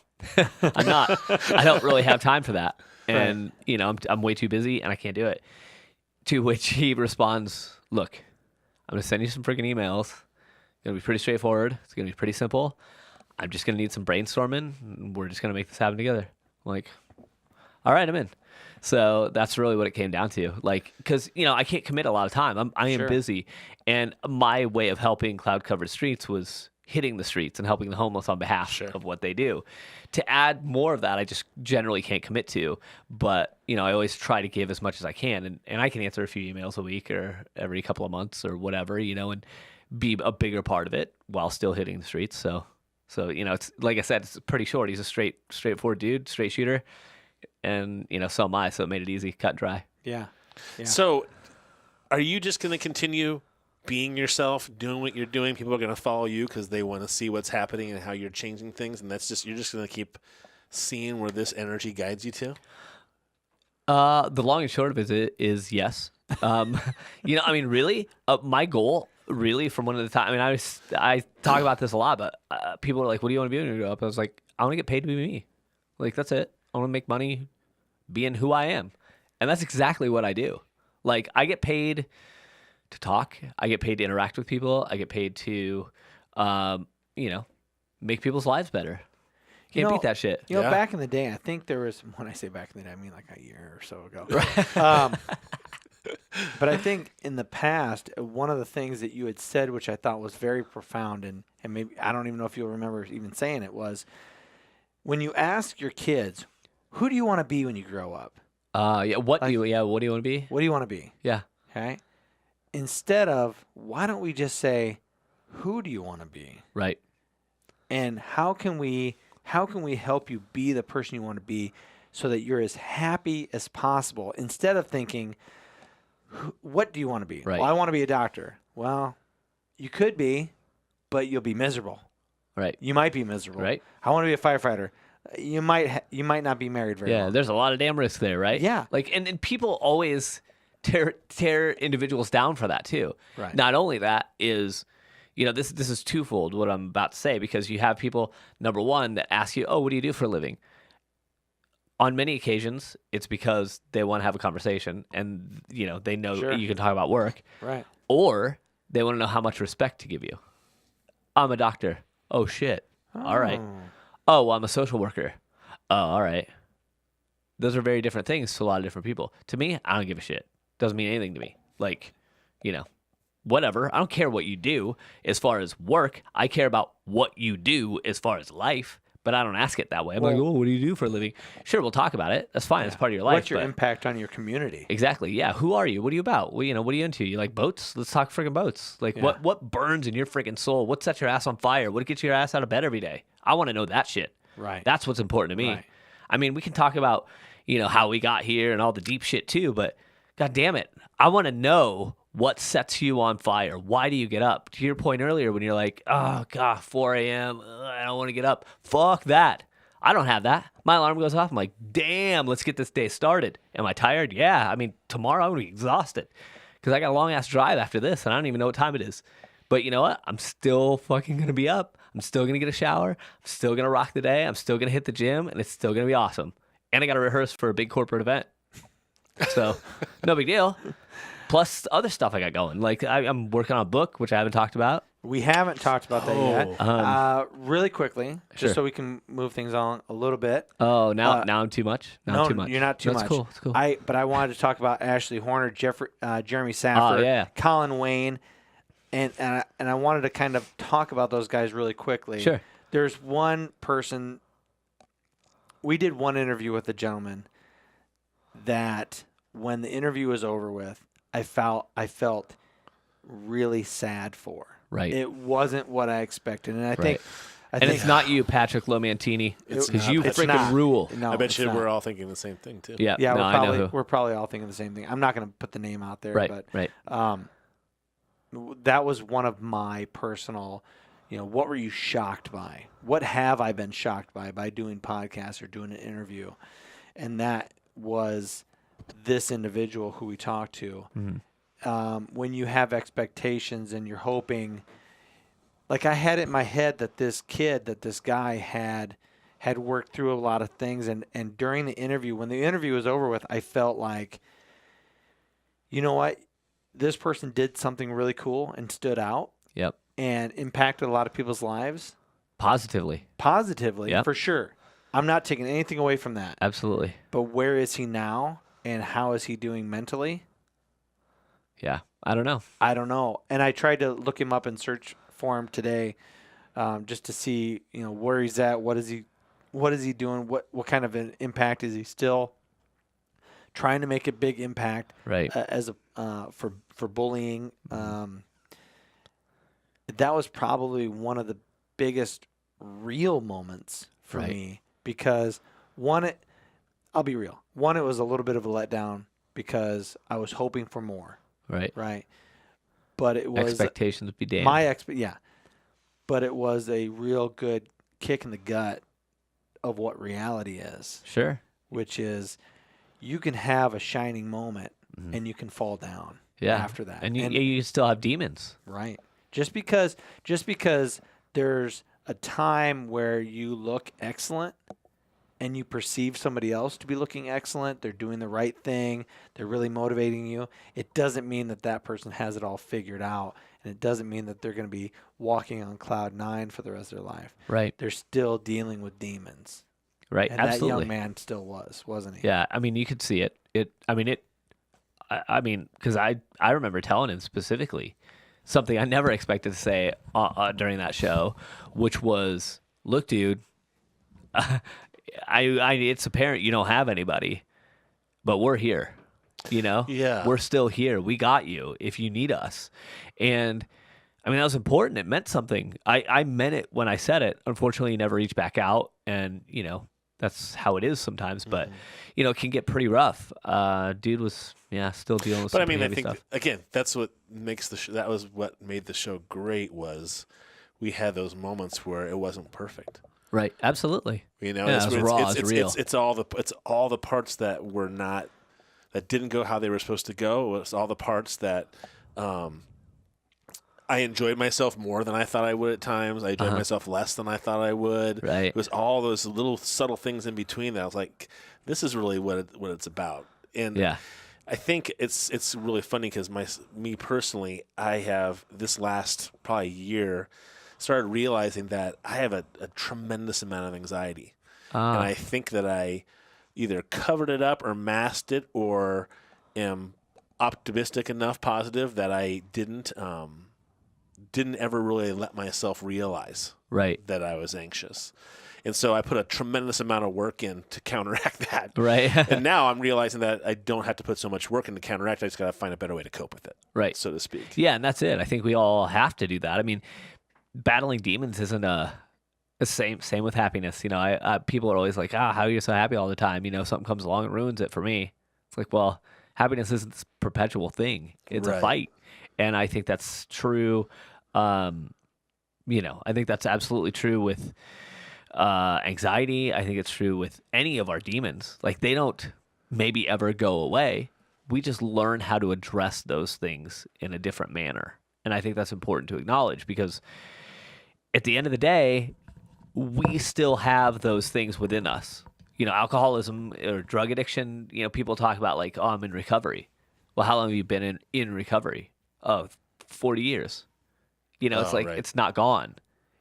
I'm not. I don't really have time for that, and you know, I'm way too busy, and I can't do it." To which he responds, "Look, I'm gonna send you some freaking emails. It's gonna be pretty straightforward. It's gonna be pretty simple. I'm just gonna need some brainstorming, and we're just gonna make this happen together." I'm like, all right, I'm in. So that's really what it came down to. Like, because, I can't commit a lot of time. I am Sure. busy. And my way of helping Cloud Covered Streets was hitting the streets and helping the homeless on behalf of what they do. To add more of that, I just generally can't commit to. But, I always try to give as much as I can. And I can answer a few emails a week or every couple of months or whatever, and be a bigger part of it while still hitting the streets. So it's like I said, it's pretty short. He's a straightforward dude, straight shooter. And, so am I. So it made it easy, cut and dry. Yeah. So are you just going to continue being yourself, doing what you're doing? People are going to follow you because they want to see what's happening and how you're changing things. And you're just going to keep seeing where this energy guides you to? The long and short of it is yes. Really, my goal really from one of the time, I talk about this a lot, but people are like, what do you want to be when you grow up? I was like, I want to get paid to be me. Like, that's it. I want to make money being who I am. And that's exactly what I do. Like, I get paid to talk. I get paid to interact with people. I get paid to, make people's lives better. Can't beat that shit. Back in the day, I think there was, when I say back in the day, I mean like a year or so ago. But I think in the past, one of the things that you had said, which I thought was very profound, and maybe, I don't even know if you'll remember even saying it, was when you ask your kids, who do you want to be when you grow up? What do you want to be? What do you want to be? Yeah. Okay. Instead of, why don't we just say, who do you want to be? Right. And how can we help you be the person you want to be so that you're as happy as possible, instead of thinking, what do you want to be? Right. Well, I want to be a doctor. Well, you could be, but you'll be miserable. Right. You might be miserable. Right. I want to be a firefighter. You might not be married very long. Yeah, there's a lot of damn risk there, right? Yeah. Like, and people always tear individuals down for that too. Right. Not only that is, this is twofold what I'm about to say, because you have people, number one, that ask you, oh, what do you do for a living? On many occasions, it's because they want to have a conversation and, they know you can talk about work. Right. Or they want to know how much respect to give you. I'm a doctor. Oh, shit. All right. Oh, well, I'm a social worker. Oh, all right. Those are very different things to a lot of different people. To me, I don't give a shit. Doesn't mean anything to me. Like, whatever. I don't care what you do as far as work. I care about what you do as far as life, but I don't ask it that way. I'm like, oh, what do you do for a living? Sure, we'll talk about it. That's fine. It's part of your life. What's your impact on your community? Exactly. Yeah. Who are you? What are you about? Well, what are you into? You like boats? Let's talk friggin' boats. Like, what burns in your friggin' soul? What sets your ass on fire? What gets your ass out of bed every day? I want to know that shit. Right. That's what's important to me. Right. We can talk about, how we got here and all the deep shit too, but God damn it, I want to know what sets you on fire. Why do you get up? To your point earlier when you're like, oh, God, 4 a.m., I don't want to get up. Fuck that. I don't have that. My alarm goes off. I'm like, damn, let's get this day started. Am I tired? Yeah. Tomorrow I'm going to be exhausted because I got a long-ass drive after this, and I don't even know what time it is. But you know what? I'm still fucking going to be up. I'm still going to get a shower. I'm still going to rock the day. I'm still going to hit the gym, and it's still going to be awesome. And I got to rehearse for a big corporate event. So, no big deal. Plus other stuff I got going. Like, I'm working on a book, which I haven't talked about. We haven't talked about that yet. Really quickly, just sure. so we can move things on a little bit. Oh, now I'm too much? No, too much. You're not too much. That's cool. It's cool. But I wanted to talk about Ashley Horner, Jeremy Safford, Colin Wayne, and I wanted to kind of talk about those guys really quickly. Sure. There's one person. We did one interview with a gentleman that when the interview was over with, I felt really sad for. Right. It wasn't what I expected, and I think it's not you, Patrick Lomantini. It's because you it's freaking not. rule. No, I bet you not. we're all thinking the same thing too. Yeah. Yeah, no, I know who. we're probably all thinking the same thing. I'm not going to put the name out there, Right. but that was one of my personal. What were you shocked by? What have I been shocked by doing podcasts or doing an interview? And that was this individual who we talked to. Mm-hmm. When you have expectations and you're hoping, like I had it in my head that this guy had worked through a lot of things. And during the interview, when the interview was over with, I felt like, you know what? This person did something really cool and stood out. Yep. And impacted a lot of people's lives. Positively. Yep. For sure. I'm not taking anything away from that. Absolutely. But where is he now, and how is he doing mentally? Yeah, I don't know. I don't know. And I tried to look him up and search for him today, just to see, where he's at. What is he doing? What kind of an impact is he still trying to make a big impact? Right. For bullying. That was probably one of the biggest real moments for me, because I'll be real. One, it was a little bit of a letdown because I was hoping for more. Right. But it was expectations be damned. But it was a real good kick in the gut of what reality is. Sure. Which is, you can have a shining moment and you can fall down after that. And you still have demons. Right. Just because there's a time where you look excellent and you perceive somebody else to be looking excellent, they're doing the right thing, they're really motivating you, it doesn't mean that person has it all figured out, and it doesn't mean that they're going to be walking on cloud 9 for the rest of their life. Right. They're still dealing with demons. Right. And absolutely. that young man still wasn't he? Yeah. I mean, you could see it. Because I remember telling him specifically something I never expected to say during that show, which was, look, dude, it's apparent you don't have anybody, but we're here, Yeah. we're still here. We got you if you need us. And I mean, that was important. It meant something. I meant it when I said it. Unfortunately, he never reached back out, and, that's how it is sometimes, but it can get pretty rough. Dude was still dealing with some I think stuff. Again, that's what makes that was what made the show great, was we had those moments where it wasn't perfect. Right, absolutely. It's raw, it's real. It's all the parts that didn't go how they were supposed to go. It's all the parts that I enjoyed myself more than I thought I would at times. I enjoyed myself less than I thought I would. Right. It was all those little subtle things in between that I was like, this is really what it's about. And I think it's really funny because me personally, I have this last probably year started realizing that I have a tremendous amount of anxiety. And I think that I either covered it up or masked it, or am optimistic enough, positive, that I didn't ever really let myself realize that I was anxious. And so I put a tremendous amount of work in to counteract that. Right. And now I'm realizing that I don't have to put so much work in to counteract. I just got to find a better way to cope with it. Right. So to speak. Yeah, and that's it. I think we all have to do that. I mean, battling demons isn't the same with happiness. People are always like, how are you so happy all the time? Something comes along and ruins it for me. It's like, well, happiness isn't this perpetual thing. It's a fight. And I think that's true. I think that's absolutely true with anxiety. I think it's true with any of our demons. Like, they don't maybe ever go away. We just learn how to address those things in a different manner. And I think that's important to acknowledge, because at the end of the day, we still have those things within us. Alcoholism or drug addiction, people talk about like, oh, I'm in recovery. Well, how long have you been in recovery? Oh, 40 years. It's like, it's not gone.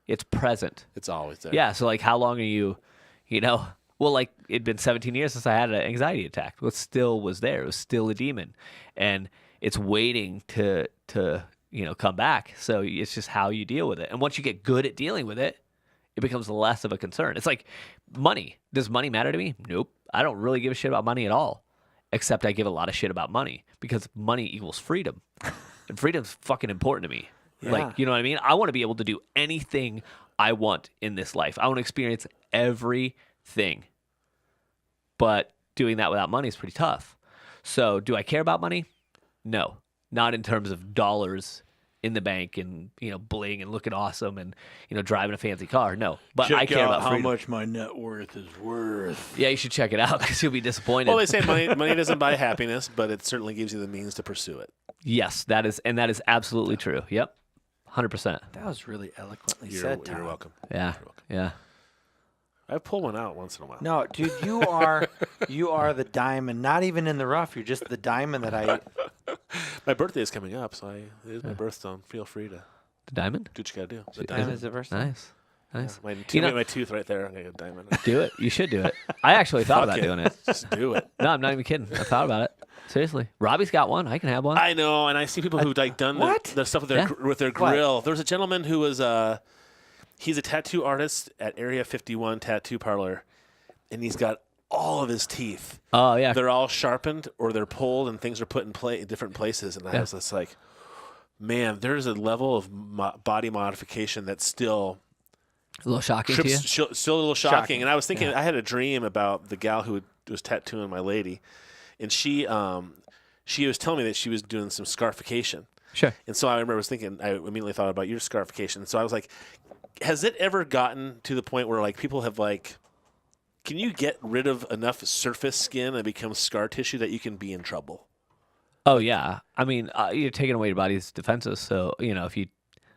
It's present. It's always there. Yeah. So like, how long are you, well, like, it'd been 17 years since I had an anxiety attack. It still was there. It was still a demon, and it's waiting to come back. So it's just how you deal with it. And once you get good at dealing with it, it becomes less of a concern. It's like money. Does money matter to me? Nope. I don't really give a shit about money at all, except I give a lot of shit about money, because money equals freedom. And freedom's fucking important to me. Yeah. Like, you know what I mean? I want to be able to do anything I want in this life. I want to experience everything. But doing that without money is pretty tough. So do I care about money? No. Not in terms of dollars in the bank and, bling and looking awesome and, driving a fancy car. No. But I care about freedom. How much my net worth is worth. Yeah, you should check it out, because you'll be disappointed. Well, they say money doesn't buy happiness, but it certainly gives you the means to pursue it. Yes, that is absolutely true. Yep. 100%. That was really eloquently said, Todd. You're welcome. Yeah. You're welcome. Yeah. I pull one out once in a while. No, dude, you are the diamond. Not even in the rough. You're just the diamond that I. My birthday is coming up, so it is my birthstone. Feel free to The diamond? do what you got to do. The When diamond. is the birthday? Nice. Nice. My tooth right there. I'm gonna get a diamond. Do it. You should do it. I actually thought about doing it. Just do it. No, I'm not even kidding. I thought about it. Seriously. Robbie's got one. I can have one. I know, and I see people who've like done the stuff with their grill. There was a gentleman who was he's a tattoo artist at Area 51 Tattoo Parlor, and he's got all of his teeth. Oh yeah. They're all sharpened or they're pulled, and things are put in different places. And I was just like, man, there's a level of body modification that's still a little shocking to you. Still a little shocking. And I was thinking, I had a dream about the gal who was tattooing my lady, and she was telling me that she was doing some scarification. Sure. And so I remember I immediately thought about your scarification. So I was like, has it ever gotten to the point where like people have like, can you get rid of enough surface skin and become scar tissue that you can be in trouble? Oh yeah. I mean, you're taking away your body's defenses. So if you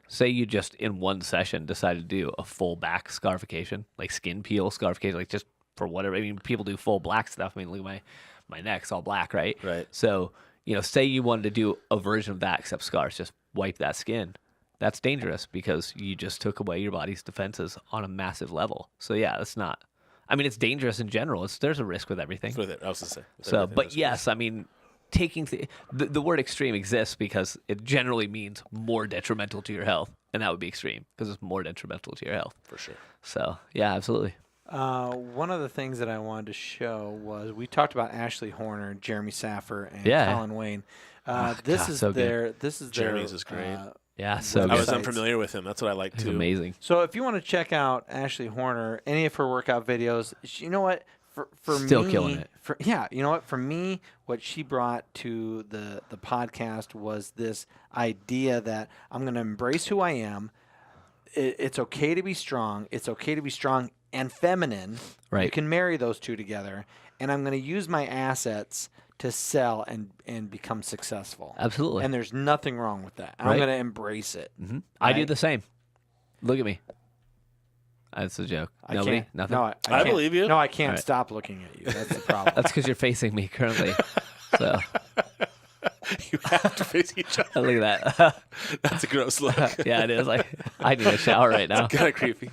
say you just in one session decide to do a full back scarification, like skin peel scarification, like just for whatever. I mean, people do full black stuff. I mean, look at my neck's all black, right? Right. So, say you wanted to do a version of that except scars, just wipe that skin. That's dangerous because you just took away your body's defenses on a massive level. So yeah, that's not. I mean, it's dangerous in general. There's a risk with everything. With it, I was going to say. So, but yes, I mean, taking the word extreme exists because it generally means more detrimental to your health, and that would be extreme because it's more detrimental to your health. For sure. So yeah, absolutely. One of the things that I wanted to show was we talked about Ashley Horner, Jeremy Saffer, and Colin Wayne. This is Jeremy's is great. Yeah, so I was unfamiliar with him. That's what I like too. Amazing. So if you want to check out Ashley Horner, any of her workout videos, you know what? For Still me, killing it. You know what? For me, what she brought to the podcast was this idea that I'm going to embrace who I am. It's okay to be strong. It's okay to be strong and feminine. Right. You can marry those two together. And I'm going to use my assets to sell and become successful. Absolutely. And there's nothing wrong with that. Right. I'm going to embrace it. Mm-hmm. I do the same. Look at me. That's a joke. Nobody? Nothing? No, I believe you. No, I can't stop looking at you. That's the problem. That's because you're facing me currently. So You have to face each other. look at that. That's a gross look. Yeah, it is. Like I need a shower right now. Kind of creepy.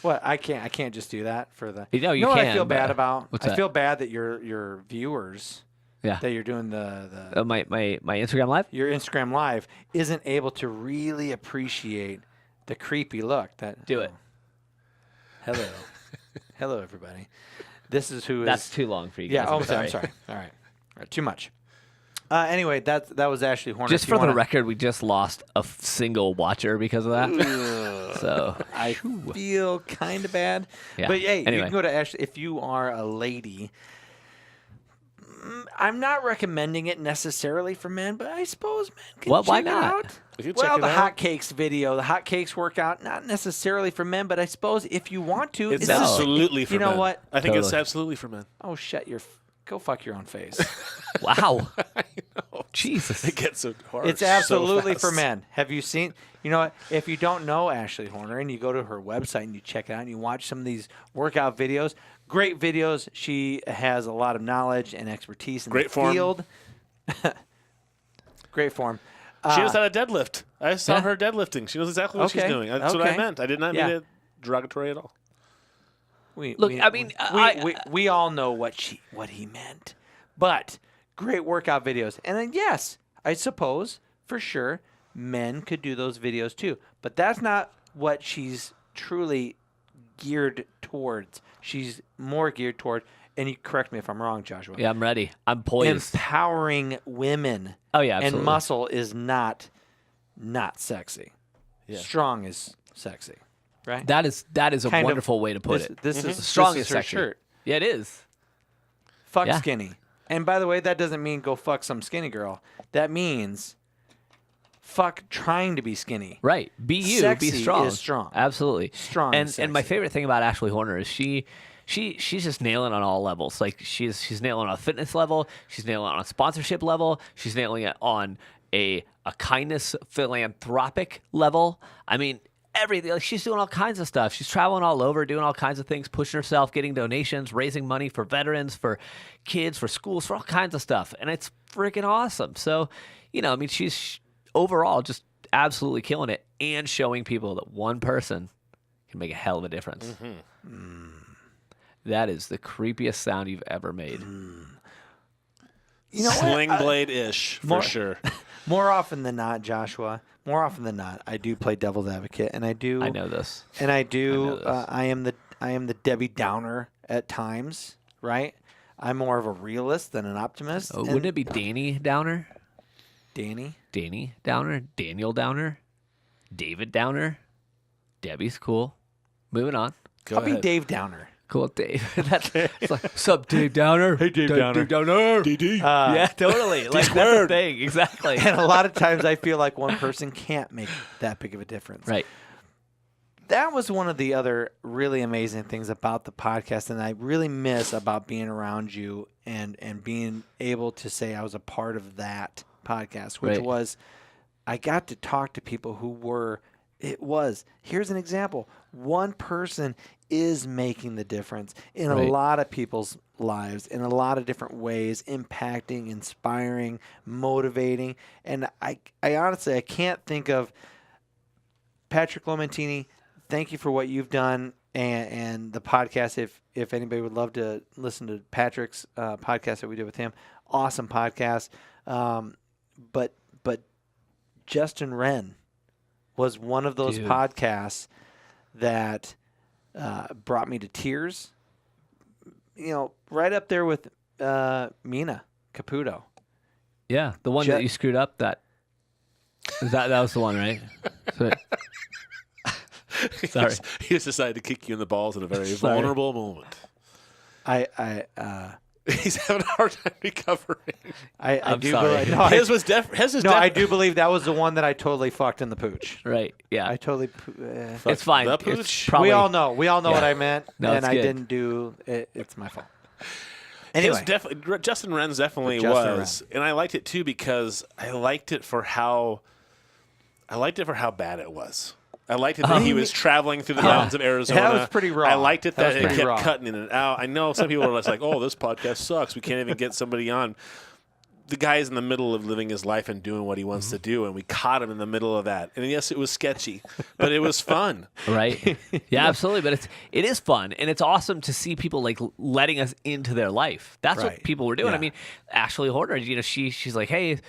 What? I can't just do that for the. You know what I can, feel but- bad about? What's I that? feel bad that your viewers Yeah. that you're doing the My Instagram live? your Instagram live isn't able to really appreciate the creepy look. That Do it. Hello, hello everybody. This is who is. That's too long for you guys. Yeah. Oh, I'm I'm sorry. All right. Too much. Anyway, that was Ashley Horner. Just If you for the wanna- record, we just lost a single watcher because of that. So I feel kind of bad. Yeah. But hey, you Anyway. can go to Ashley if you are a lady. I'm not recommending it necessarily for men, but I suppose men can Well, why check not? it out. We can Well, check it the out. hotcakes video, the hotcakes workout, not necessarily for men, but I suppose if you want to, It's this is- absolutely for you know men. what? I think it's Totally. absolutely for men. Oh, shut your. Go fuck your own face. wow. I know. Jesus. It gets so hard. It's so absolutely for fast. men. Have you seen? You know what? If you don't know Ashley Horner and you go to her website and you check it out and you watch some of these workout videos, great videos. She has a lot of knowledge and expertise in Great the form. field. Great form. She knows how to deadlift. I saw Yeah. her deadlifting. She knows exactly what she's Okay. doing. That's what I Okay. meant. I did not Yeah. mean it derogatory at all. Look, I mean, we all know what he meant, but great workout videos. And then yes, I suppose for sure men could do those videos too, but that's not what she's truly geared towards. She's more geared toward, and you correct me if I'm wrong, Joshua. Yeah, I'm ready. I'm poised. Empowering women. Oh, yeah, and absolutely. muscle is not sexy. Yeah. Strong is sexy, right? That is a Kind of- wonderful way to put it. This is Strong this is is her sexy. shirt. Yeah, it is. Fuck Yeah. skinny. And by the way, that doesn't mean go fuck some skinny girl. That means fuck trying to be skinny. Right. Be you. Sexy be strong. is strong. Absolutely. Strong And is and my sexy. favorite thing about Ashley Horner is she's just nailing on all levels. Like she's nailing on a fitness level. She's nailing it on a sponsorship level. She's nailing it on a kindness philanthropic level. I mean, everything. Like she's doing all kinds of stuff. She's traveling all over, doing all kinds of things, pushing herself, getting donations, raising money for veterans, for kids, for schools, for all kinds of stuff. And it's freaking awesome. So, I mean, she's overall just absolutely killing it and showing people that one person can make a hell of a difference. That is the creepiest sound you've ever made. You know Sling what? blade-ish, for sure. More often than not, Joshua, more often than not, I do play devil's advocate, and I do. I know this. And I I do. know this. I am the Debbie Downer at times, right? I'm more of a realist than an optimist. Oh, wouldn't it be Danny Downer? Danny? Danny Downer? Daniel Downer? David Downer? Debbie's cool. Moving on. Go I'll be ahead. Dave Downer. Cool, Dave. It's like, sup, Dave Downer? Hey, Dave Downer. Dave Downer. DD. Yeah, totally. Like, that's the thing. Exactly. And a lot of times I feel like one person can't make that big of a difference. Right. That was one of the other really amazing things about the podcast, and I really miss about being around you and being able to say I was a part of that podcast, which Right. was I got to talk to people who were here's an example. One person is making the difference in a Right. lot of people's lives in a lot of different ways, impacting, inspiring, motivating. And I honestly, I can't think of Patrick Lomentini. Thank you for what you've done and the podcast. If anybody would love to listen to Patrick's podcast that we did with him, awesome podcast. But Justin Wren was one of those Dude. podcasts that brought me to tears. You know, right up there with Mina Caputo. Yeah, the one that you screwed up. That was the one, right? So, sorry. He just decided to kick you in the balls at a very Sorry. vulnerable moment. He's having a hard time recovering. I I'm do sorry. believe, no, I, His was his no, I do believe that was the one that I totally fucked in the pooch. Right. Yeah. I totally. It's fine. The It's pooch? probably, we all know what Yeah. I meant, No, and it's I good. didn't do it. It's my fault. Anyway, Anyway, Justin Wren's definitely Justin was, and I liked it too because I liked it for how bad it was. I liked it that he was traveling through the mountains of Arizona. That was pretty raw. I liked it That was that it pretty kept raw. cutting in and out. I know some people are just like, "Oh, this podcast sucks. We can't even get somebody on." The guy's in the middle of living his life and doing what he wants to do, and we caught him in the middle of that. And yes, it was sketchy, but it was fun. Right. Yeah, absolutely. But it is fun, and it's awesome to see people like letting us into their life. That's Right. what people were doing. Yeah. I mean, Ashley Horner, you know, she's like, "Hey, is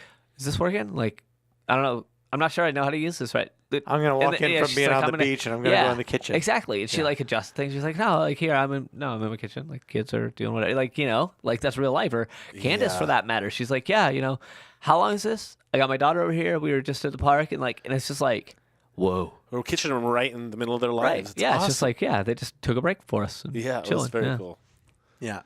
this working?" Like, I don't know. I'm not sure I know how to use this right. I'm gonna walk in from she's being like, on I'm the gonna- beach, and I'm gonna go in the kitchen. Exactly. And she like adjusts things. She's like, "No, like here, I'm in my kitchen. Like kids are doing whatever. Like, you know, like that's real life." Or Candace, for that matter, she's like, "Yeah, you know, how long is this? I got my daughter over here. We were just at the park, and it's just like, whoa." We're catching them right in the middle of their lives. Right. It's Yeah. awesome. It's just like, yeah, they just took a break for us. And yeah, it chilling. was very Yeah. cool. Yeah.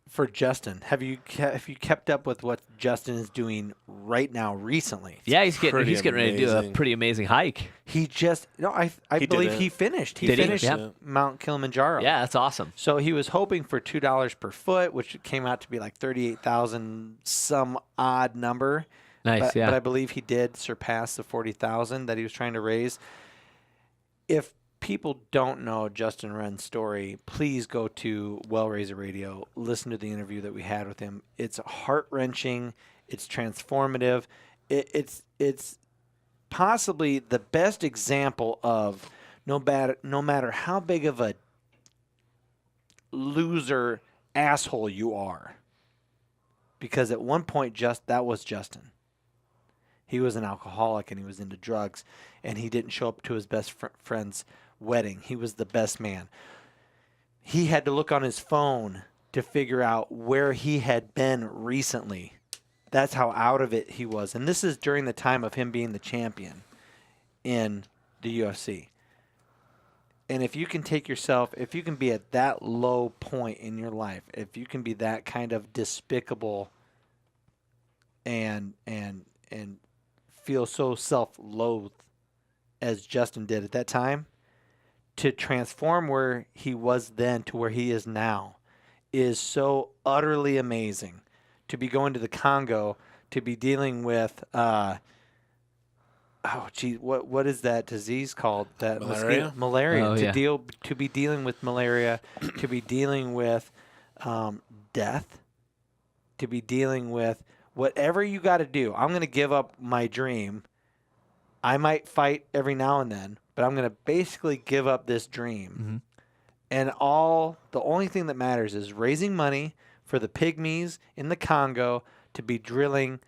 For Justin, have you kept up with what Justin is doing right now recently? Yeah, he's getting pretty ready to do a amazing. pretty amazing hike. He just I He did believe it. he finished. He Did he? finished Yeah. Mount Kilimanjaro. Yeah, that's awesome. So he was hoping for $2 per foot, which came out to be like 38,000 some odd number. Nice. But, yeah. but I believe he did surpass the 40,000 that he was trying to raise. If people don't know Justin Wren's story, please go to Well Razor Radio, listen to the interview that we had with him. It's heart-wrenching. It's transformative. It's possibly the best example of no matter how big of a loser asshole you are, because at one point that was Justin. He was an alcoholic and he was into drugs, and he didn't show up to his best friend's wedding. He was the best man. He had to look on his phone to figure out where he had been recently. That's how out of it he was. And this is during the time of him being the champion in the UFC. And if you can if you can be at that low point in your life, if you can be that kind of despicable and feel so self-loathed as Justin did at that time, to transform where he was then to where he is now is so utterly amazing. To be going to the Congo, to be dealing with what is that disease called? That Malaria? Malaria. Oh, yeah. To be dealing with malaria, to be dealing with death, to be dealing with whatever you got to do. I'm going to give up my dream. I might fight every now and then, but I'm going to basically give up this dream. And the only thing that matters is raising money for the pygmies in the Congo to be drilling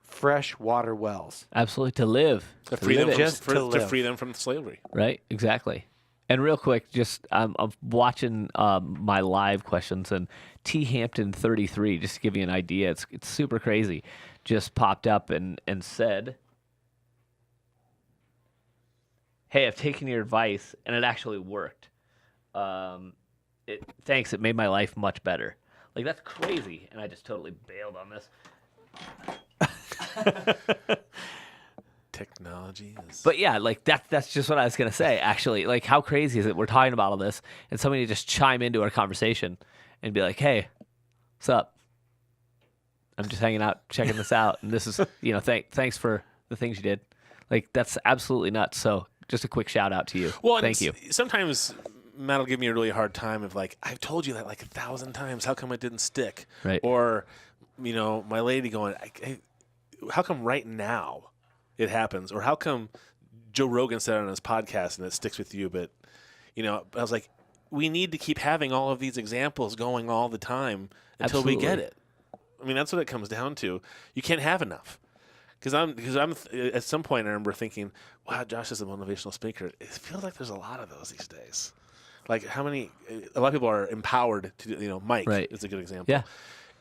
fresh water wells. Absolutely, to live. To free them to free them from slavery. Right, exactly. And real quick, just I'm watching my live questions, and T Hampton 33, just to give you an idea, it's super crazy, just popped up and said, "Hey, I've taken your advice, and it actually worked. Thanks, it made my life much better." Like, that's crazy, and I just totally bailed on this. Technology is... But yeah, like that's just what I was gonna say. Actually, like, how crazy is it? We're talking about all this, and somebody just chime into our conversation and be like, "Hey, what's up? I'm just hanging out, checking this out, and this is, thanks for the things you did." Like, that's absolutely nuts. So, just a quick shout out to you. Well, thank you. Sometimes Matt will give me a really hard time of like, "I've told you that like 1,000 times. How come it didn't stick?" Right. Or, my lady going, "How come right now it happens?" Or how come Joe Rogan said it on his podcast and it sticks with you? But, I was like, we need to keep having all of these examples going all the time until we get it. I mean, that's what it comes down to. You can't have enough. Because I'm at some point I remember thinking, wow, Josh is a motivational speaker. It feels like there's a lot of those these days. Like a lot of people are empowered to do, Mike is a good example. Yeah.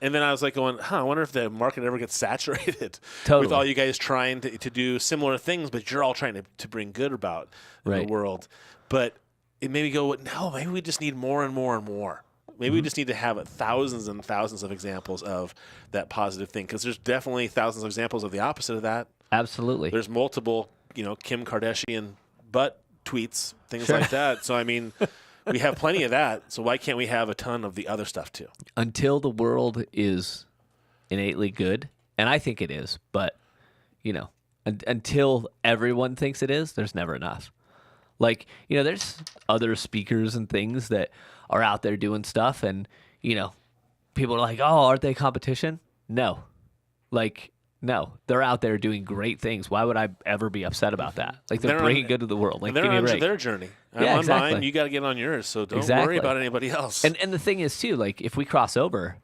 And then I was like going, I wonder if the market ever gets saturated Totally. with all you guys trying to do similar things, but you're all trying to bring good about in the world. But it made me go, no, maybe we just need more and more and more. Maybe we just need to have thousands and thousands of examples of that positive thing, because there's definitely thousands of examples of the opposite of that. Absolutely. There's multiple, Kim Kardashian butt tweets, things like that. So, I mean, we have plenty of that. So why can't we have a ton of the other stuff too? Until the world is innately good, and I think it is, but, until everyone thinks it is, there's never enough. Like, there's other speakers and things that are out there doing stuff, and, people are like, "Oh, aren't they competition?" No. Like, no. They're out there doing great things. Why would I ever be upset about that? Like, they're bringing good to the world. Like, they're give me a on break. their journey. I'm Yeah, on exactly. mine. You got to get on yours, so don't worry about anybody else. And the thing is, too, like, if we cross over,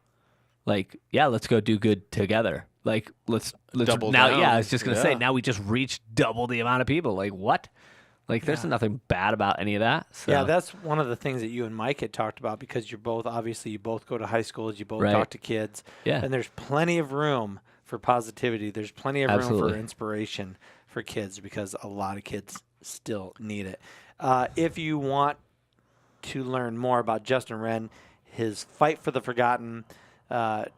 like, yeah, let's go do good together. Like, let's double now. down. Yeah, I was just gonna say, Yeah. now we just reached double the amount of people. Like, what? Like, there's nothing bad about any of that. So. Yeah, that's one of the things that you and Mike had talked about, because you both go to high schools, you both talk to kids, and there's plenty of room for positivity. There's plenty of room for inspiration for kids, because a lot of kids still need it. If you want to learn more about Justin Wren, his Fight for the Forgotten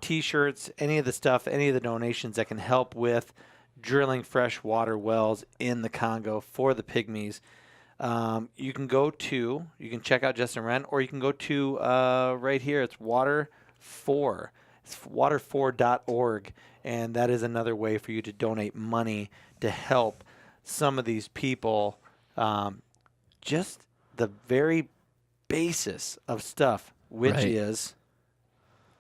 T-shirts, any of the donations that can help with drilling fresh water wells in the Congo for the pygmies, you can check out Justin Wren, or you can go to right here, it's Water4. It's water4.org, and that is another way for you to donate money to help some of these people. Just the very basis of stuff, which is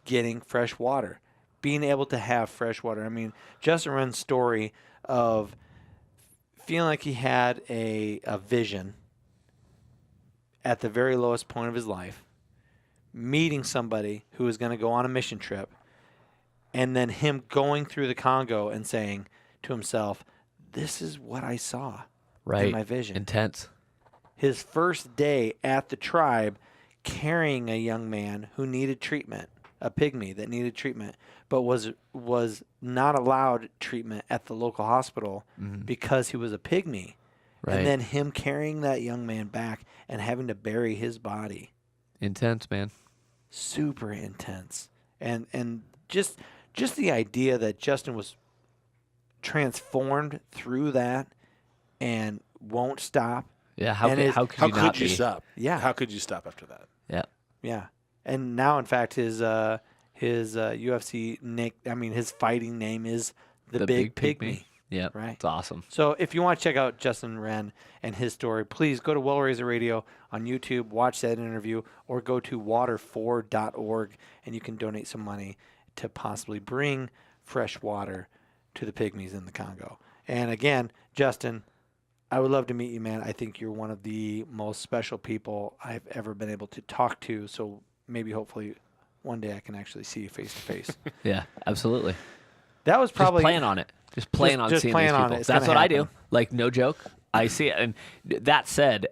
getting fresh water, being able to have fresh water. I mean, Justin Wren's story of feeling like he had a vision at the very lowest point of his life, meeting somebody who was going to go on a mission trip, and then him going through the Congo and saying to himself, "This is what I saw in my vision." Intense. His first day at the tribe, carrying a young man who needed treatment, a pygmy that needed treatment, but was not allowed treatment at the local hospital because he was a pygmy. Right. And then him carrying that young man back and having to bury his body. Intense, man. Super intense. And just the idea that Justin was transformed through that and won't stop. Yeah, how could you stop? Yeah. How could you stop after that? Yeah. Yeah. And now, in fact, his UFC nick, his fighting name is the Big Pygmy. Yeah, right. It's awesome. So if you want to check out Justin Wren and his story, please go to Wellraiser Radio on YouTube, watch that interview, or go to water4.org, and you can donate some money to possibly bring fresh water to the pygmies in the Congo. And again, Justin, I would love to meet you, man. I think you're one of the most special people I've ever been able to talk to. So maybe, hopefully, one day I can actually see you face to face. Yeah, absolutely. That was probably just plan on it. Just plan on just seeing plan these on people. it. It's That's what gonna I do. happen. Like, no joke. I see it. And that said,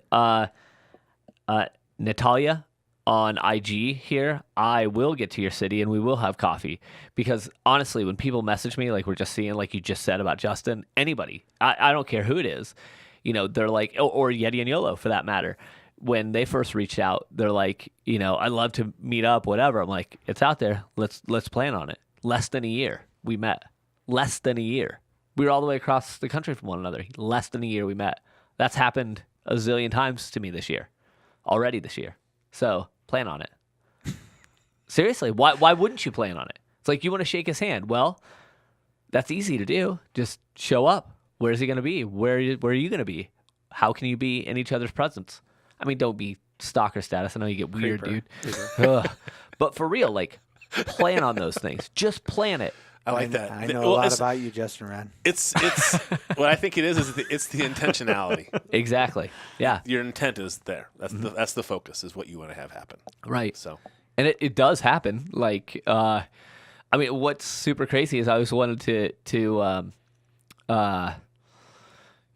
Natalia on IG here, I will get to your city and we will have coffee. Because honestly, when people message me, like we're just seeing, like you just said about Justin, anybody, I don't care who it is, they're like, or Yeti and YOLO for that matter. When they first reached out, they're like, I'd love to meet up, whatever. I'm like, it's out there. Let's plan on it. Less than a year we met. Less than a year. We were all the way across the country from one another. Less than a year we met. That's happened a zillion times to me this year. Already this year. So plan on it. Seriously, why wouldn't you plan on it? It's like you want to shake his hand. Well, that's easy to do. Just show up. Where is he going to be? Where are you going to be? How can you be in each other's presence? I mean, don't be stalker status. I know you get weird, Creeper. dude. Ugh. But for real, like, plan on those things. Just plan it. I like that. I know a lot about you, Justin Wren. It's what I think it is it's the intentionality. Exactly. Yeah. Your intent is there. That's the focus is what you want to have happen. Right. So, and it does happen. Like, I mean, what's super crazy is I always wanted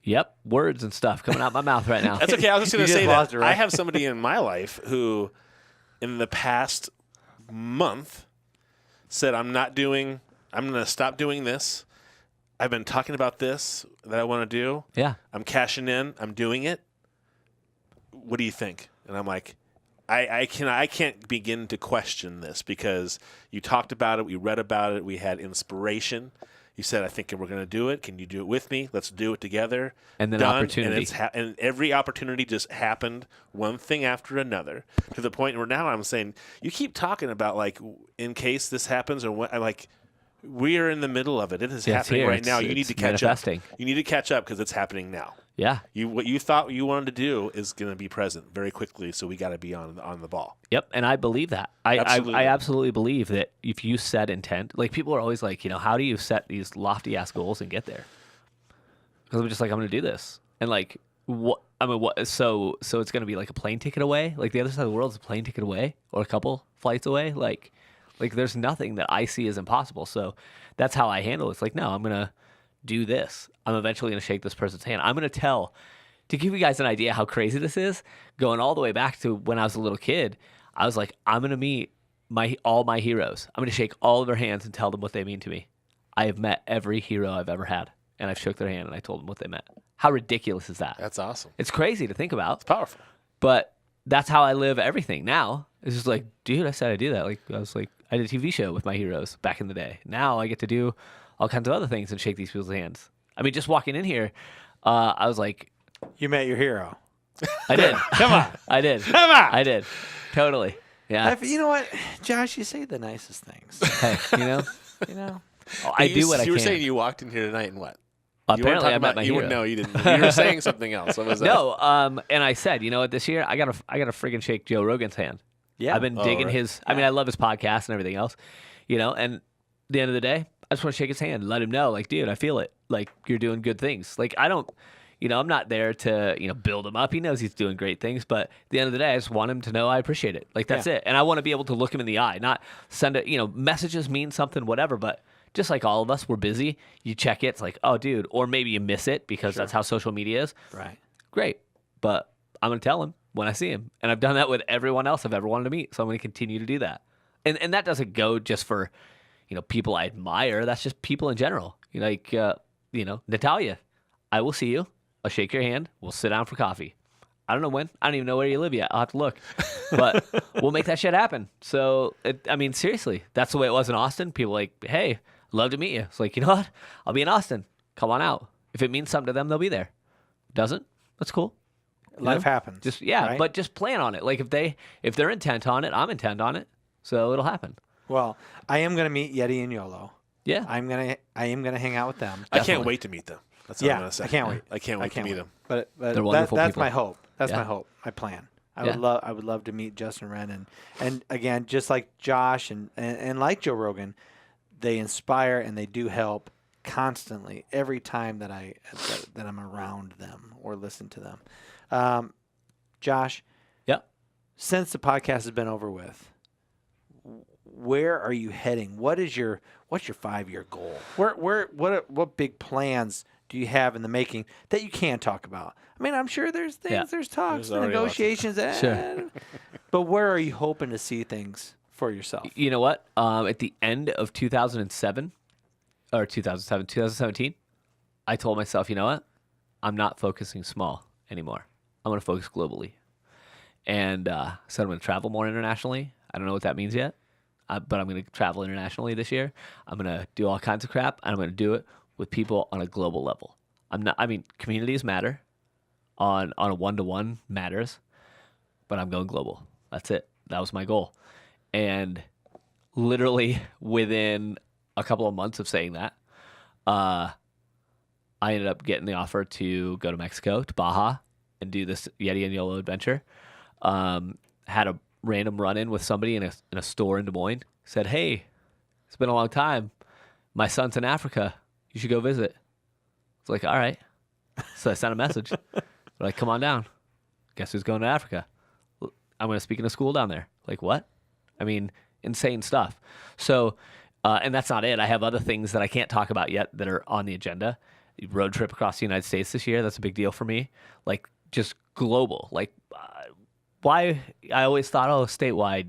yep, words and stuff coming out my mouth right now. that's okay. I was just going to You say just lost that it, right? I have somebody in my life who, in the past month, said, I'm going to stop doing this. I've been talking about this that I want to do. Yeah. I'm cashing in. I'm doing it. What do you think? And I'm like, I can't begin to question this because you talked about it. We read about it. We had inspiration. You said, I think we're going to do it. Can you do it with me? Let's do it together. And then Done. opportunity. And every opportunity just happened, one thing after another, to the point where now I'm saying, you keep talking about, like, in case this happens, or what, I'm like, we are in the middle of it. It is Yeah, it's happening here. right now. You need to catch up. manifesting. You need to catch up because it's happening now. Yeah. What you thought you wanted to do is going to be present very quickly, so we got to be on the ball. Yep, and I believe that. I Absolutely. absolutely believe that if you set intent, like people are always like, how do you set these lofty ass goals and get there? Because I'm just like, I'm going to do this, and like, what? I mean, what? So it's going to be like a plane ticket away. Like the other side of the world is a plane ticket away, or a couple flights away. Like there's nothing that I see as impossible. So that's how I handle it. It's like, no, I'm going to do this. I'm eventually going to shake this person's hand. I'm going to give you guys an idea how crazy this is, going all the way back to when I was a little kid, I was like, I'm going to meet all my heroes. I'm going to shake all of their hands and tell them what they mean to me. I have met every hero I've ever had, and I've shook their hand and I told them what they meant. How ridiculous is that? That's awesome. It's crazy to think about. It's powerful. But that's how I live everything now. It's just like, dude, I said I do that. Like I did a TV show with my heroes back in the day. Now I get to do all kinds of other things and shake these people's hands. I mean, just walking in here, I was like, You met your hero. I did. Come on. I did. Come on. I did. Totally. Yeah. You know what, Josh? You say the nicest things. Hey, You know. I do what I can. You were saying you walked in here tonight and what? Apparently, I met my hero. No, you didn't. You were saying something else. What was that? No, and I said, you know what? This year, I gotta friggin' shake Joe Rogan's hand. Yeah. I've been digging right. his. I mean, I love his podcast and everything else, and at the end of the day, I just want to shake his hand and let him know, like, dude, I feel it. Like, you're doing good things. Like, I don't, I'm not there to, build him up. He knows he's doing great things, but at the end of the day, I just want him to know I appreciate it. Like, that's it. And I want to be able to look him in the eye, not send it, messages mean something, whatever, but just like all of us, we're busy. You check it, it's like, oh, dude, or maybe you miss it because that's how social media is. Right. Great. But I'm going to tell him when I see him. And I've done that with everyone else I've ever wanted to meet. So I'm going to continue to do that. And that doesn't go just for, people I admire. That's just people in general. Like, Natalia, I will see you. I'll shake your hand. We'll sit down for coffee. I don't know when. I don't even know where you live yet. I'll have to look. But we'll make that shit happen. So, seriously, that's the way it was in Austin. People like, hey, love to meet you. It's like, you know what? I'll be in Austin. Come on out. If it means something to them, they'll be there. Doesn't? That's cool. Life happens. Just right? But just plan on it. Like if they're intent on it, I'm intent on it. So it'll happen. Well, I am going to meet Yeti and YOLO. Yeah. I am gonna hang out with them. I can't wait to meet them. That's all I'm going to say. I can't wait. I can't wait to meet them. But They're wonderful that's people. my hope. That's Yeah. my hope. My plan. I Yeah. would love to meet Justin Wren and again, just like Josh and like Joe Rogan, they inspire and they do help. constantly every time that I'm around them or listen to them. Josh, Yep. since the podcast has been over with, where are you heading? What's your 5-year goal? What big plans do you have in the making that you can talk about? I mean, I'm sure there's things, Yeah. there's talks, There's already negotiations, Sure. but where are you hoping to see things for yourself? You know what? At the end of 2017, I told myself, you know what? I'm not focusing small anymore. I'm going to focus globally. And said I'm going to travel more internationally. I don't know what that means yet, but I'm going to travel internationally this year. I'm going to do all kinds of crap, and I'm going to do it with people on a global level. Communities matter. On a one-to-one matters, but I'm going global. That's it. That was my goal. And literally within a couple of months of saying that, I ended up getting the offer to go to Mexico, to Baja, and do this Yeti and YOLO adventure. Had a random run-in with somebody in a store in Des Moines. Said, hey, it's been a long time. My son's in Africa. You should go visit. It's like, all right. So I sent a message. They're like, come on down. Guess who's going to Africa? I'm going to speak in a school down there. Like, what? I mean, insane stuff. So, and that's not it. I have other things that I can't talk about yet that are on the agenda. Road trip across the United States this year. That's a big deal for me. Like, just global. Like, why? I always thought, oh, statewide,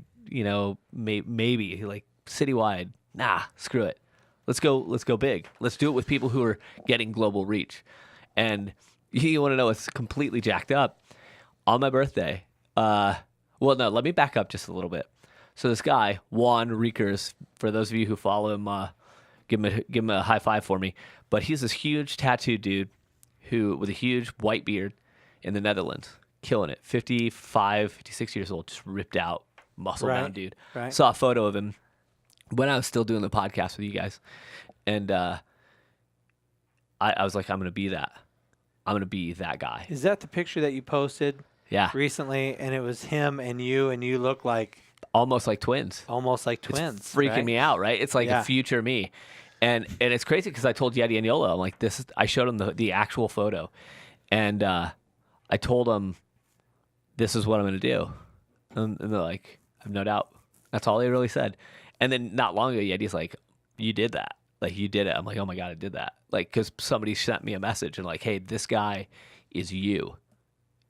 maybe like citywide. Nah, screw it. Let's go big. Let's do it with people who are getting global reach. And you want to know what's completely jacked up? On my birthday, let me back up just a little bit. So this guy, Juan Riekers, for those of you who follow him, give him a high five for me. But he's this huge tattooed dude with a huge white beard in the Netherlands, killing it. 55, 56 years old, just ripped out, muscle bound dude. Right. Saw a photo of him when I was still doing the podcast with you guys. And I was like, I'm going to be that. I'm going to be that guy. Is that the picture that you posted Yeah. recently? And it was him and you look like Almost like twins. twins. Freaking right? me out, right? It's like Yeah. a future me. And it's crazy because I told Yeti and YOLO, I'm like, I showed him the actual photo. And I told him, this is what I'm going to do. And they're like, I have no doubt. That's all they really said. And then not long ago, Yeti's like, you did that. Like, you did it. I'm like, oh my God, I did that. Like, because somebody sent me a message and like, hey, this guy is you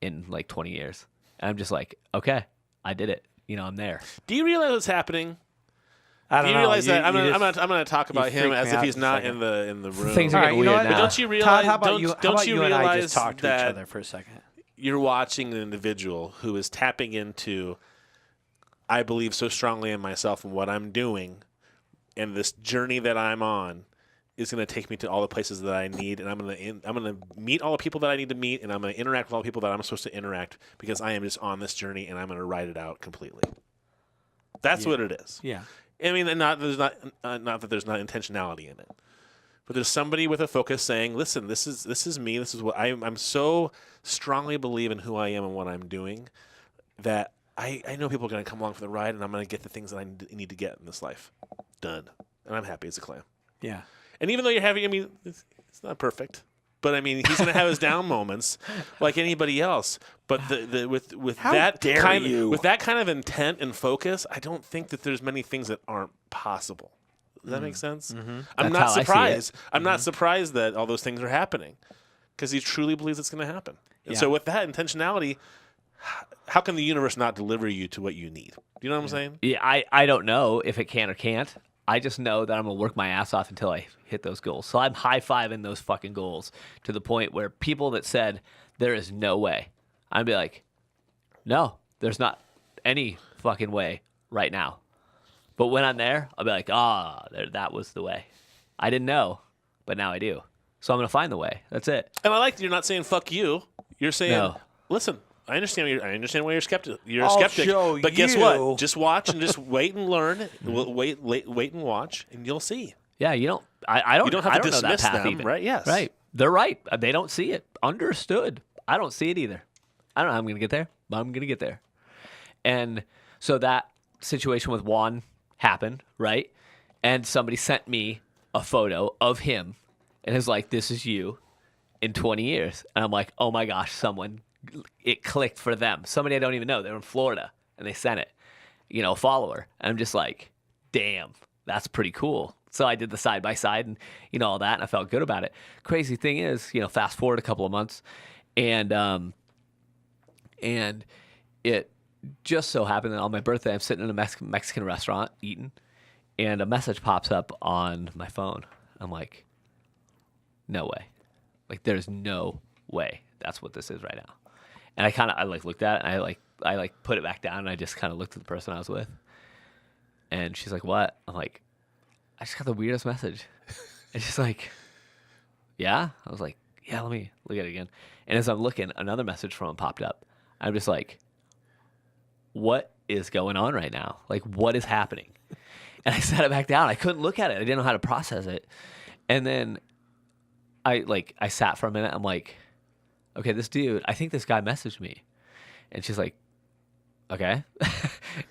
in like 20 years. And I'm just like, okay, I did it. I'm there. Do you realize what's happening? I don't Do you know. realize that I'm gonna talk about him freaked as me if out he's for a not second. in the room. Things are All right, getting you know weird what? now. But don't you realize? Todd, how about don't you you and I realize just talk to that each other for a second? you're watching an individual who is tapping into, I believe so strongly in myself and what I'm doing, and this journey that I'm on is going to take me to all the places that I need, and I'm going to meet all the people that I need to meet, and I'm going to interact with all the people that I'm supposed to interact because I am just on this journey, and I'm going to ride it out completely. That's what it is. Yeah. I mean, and not that there's not intentionality in it, but there's somebody with a focus saying, "Listen, this is me. This is what I'm so strongly believe in who I am and what I'm doing that I know people are going to come along for the ride, and I'm going to get the things that I need to get in this life done, and I'm happy as a clam." Yeah. And even though you're having, I mean, it's not perfect, but I mean, he's going to have his down moments like anybody else. But with How that dare kind you. with that kind of intent and focus, I don't think that there's many things that aren't possible. Does that make sense? Mm-hmm. I'm That's not how I see it. surprised. I'm not surprised that all those things are happening because he truly believes it's going to happen. And Yeah. so with that intentionality, how can the universe not deliver you to what you need? You know what I'm saying? Yeah, I don't know if it can or can't. I just know that I'm going to work my ass off until I hit those goals. So I'm high-fiving those fucking goals to the point where people that said there is no way, I'd be like, no, there's not any fucking way right now. But when I'm there, I'll be like, that was the way. I didn't know, but now I do. So I'm going to find the way. That's it. And I like that you're not saying "fuck you." You're saying, No. "Listen, I understand. I understand why you're skeptic. You're a I'll skeptic, show but guess you." what? Just watch and just wait and learn. Wait and watch, and you'll see. Yeah, you don't. I don't. You don't have I to don't know that dismiss path them, even. right? Yes. Right. They're right. They don't see it. Understood. I don't see it either. I don't know how I'm going to get there, but I'm going to get there. And so that situation with Juan happened, right? And somebody sent me a photo of him and it's like, this is you in 20 years. And I'm like, oh my gosh, it clicked for them. Somebody I don't even know. They're in Florida, and they sent it, a follower. And I'm just like, damn, that's pretty cool. So I did the side by side and, all that, and I felt good about it. Crazy thing is, fast forward a couple of months, and it just so happened that on my birthday, I'm sitting in a Mexican restaurant eating, and a message pops up on my phone. I'm like, no way. Like, there's no way that's what this is right now. And I looked at it, and I put it back down, and I just kind of looked at the person I was with. And she's like, what? I'm like, I just got the weirdest message. It's just like, yeah? I was like, yeah, let me look at it again. And as I'm looking, another message from him popped up. I'm just like, what is going on right now? Like, what is happening? And I set it back down. I couldn't look at it. I didn't know how to process it. And then I sat for a minute. I'm like, okay, I think this guy messaged me. And she's like, okay.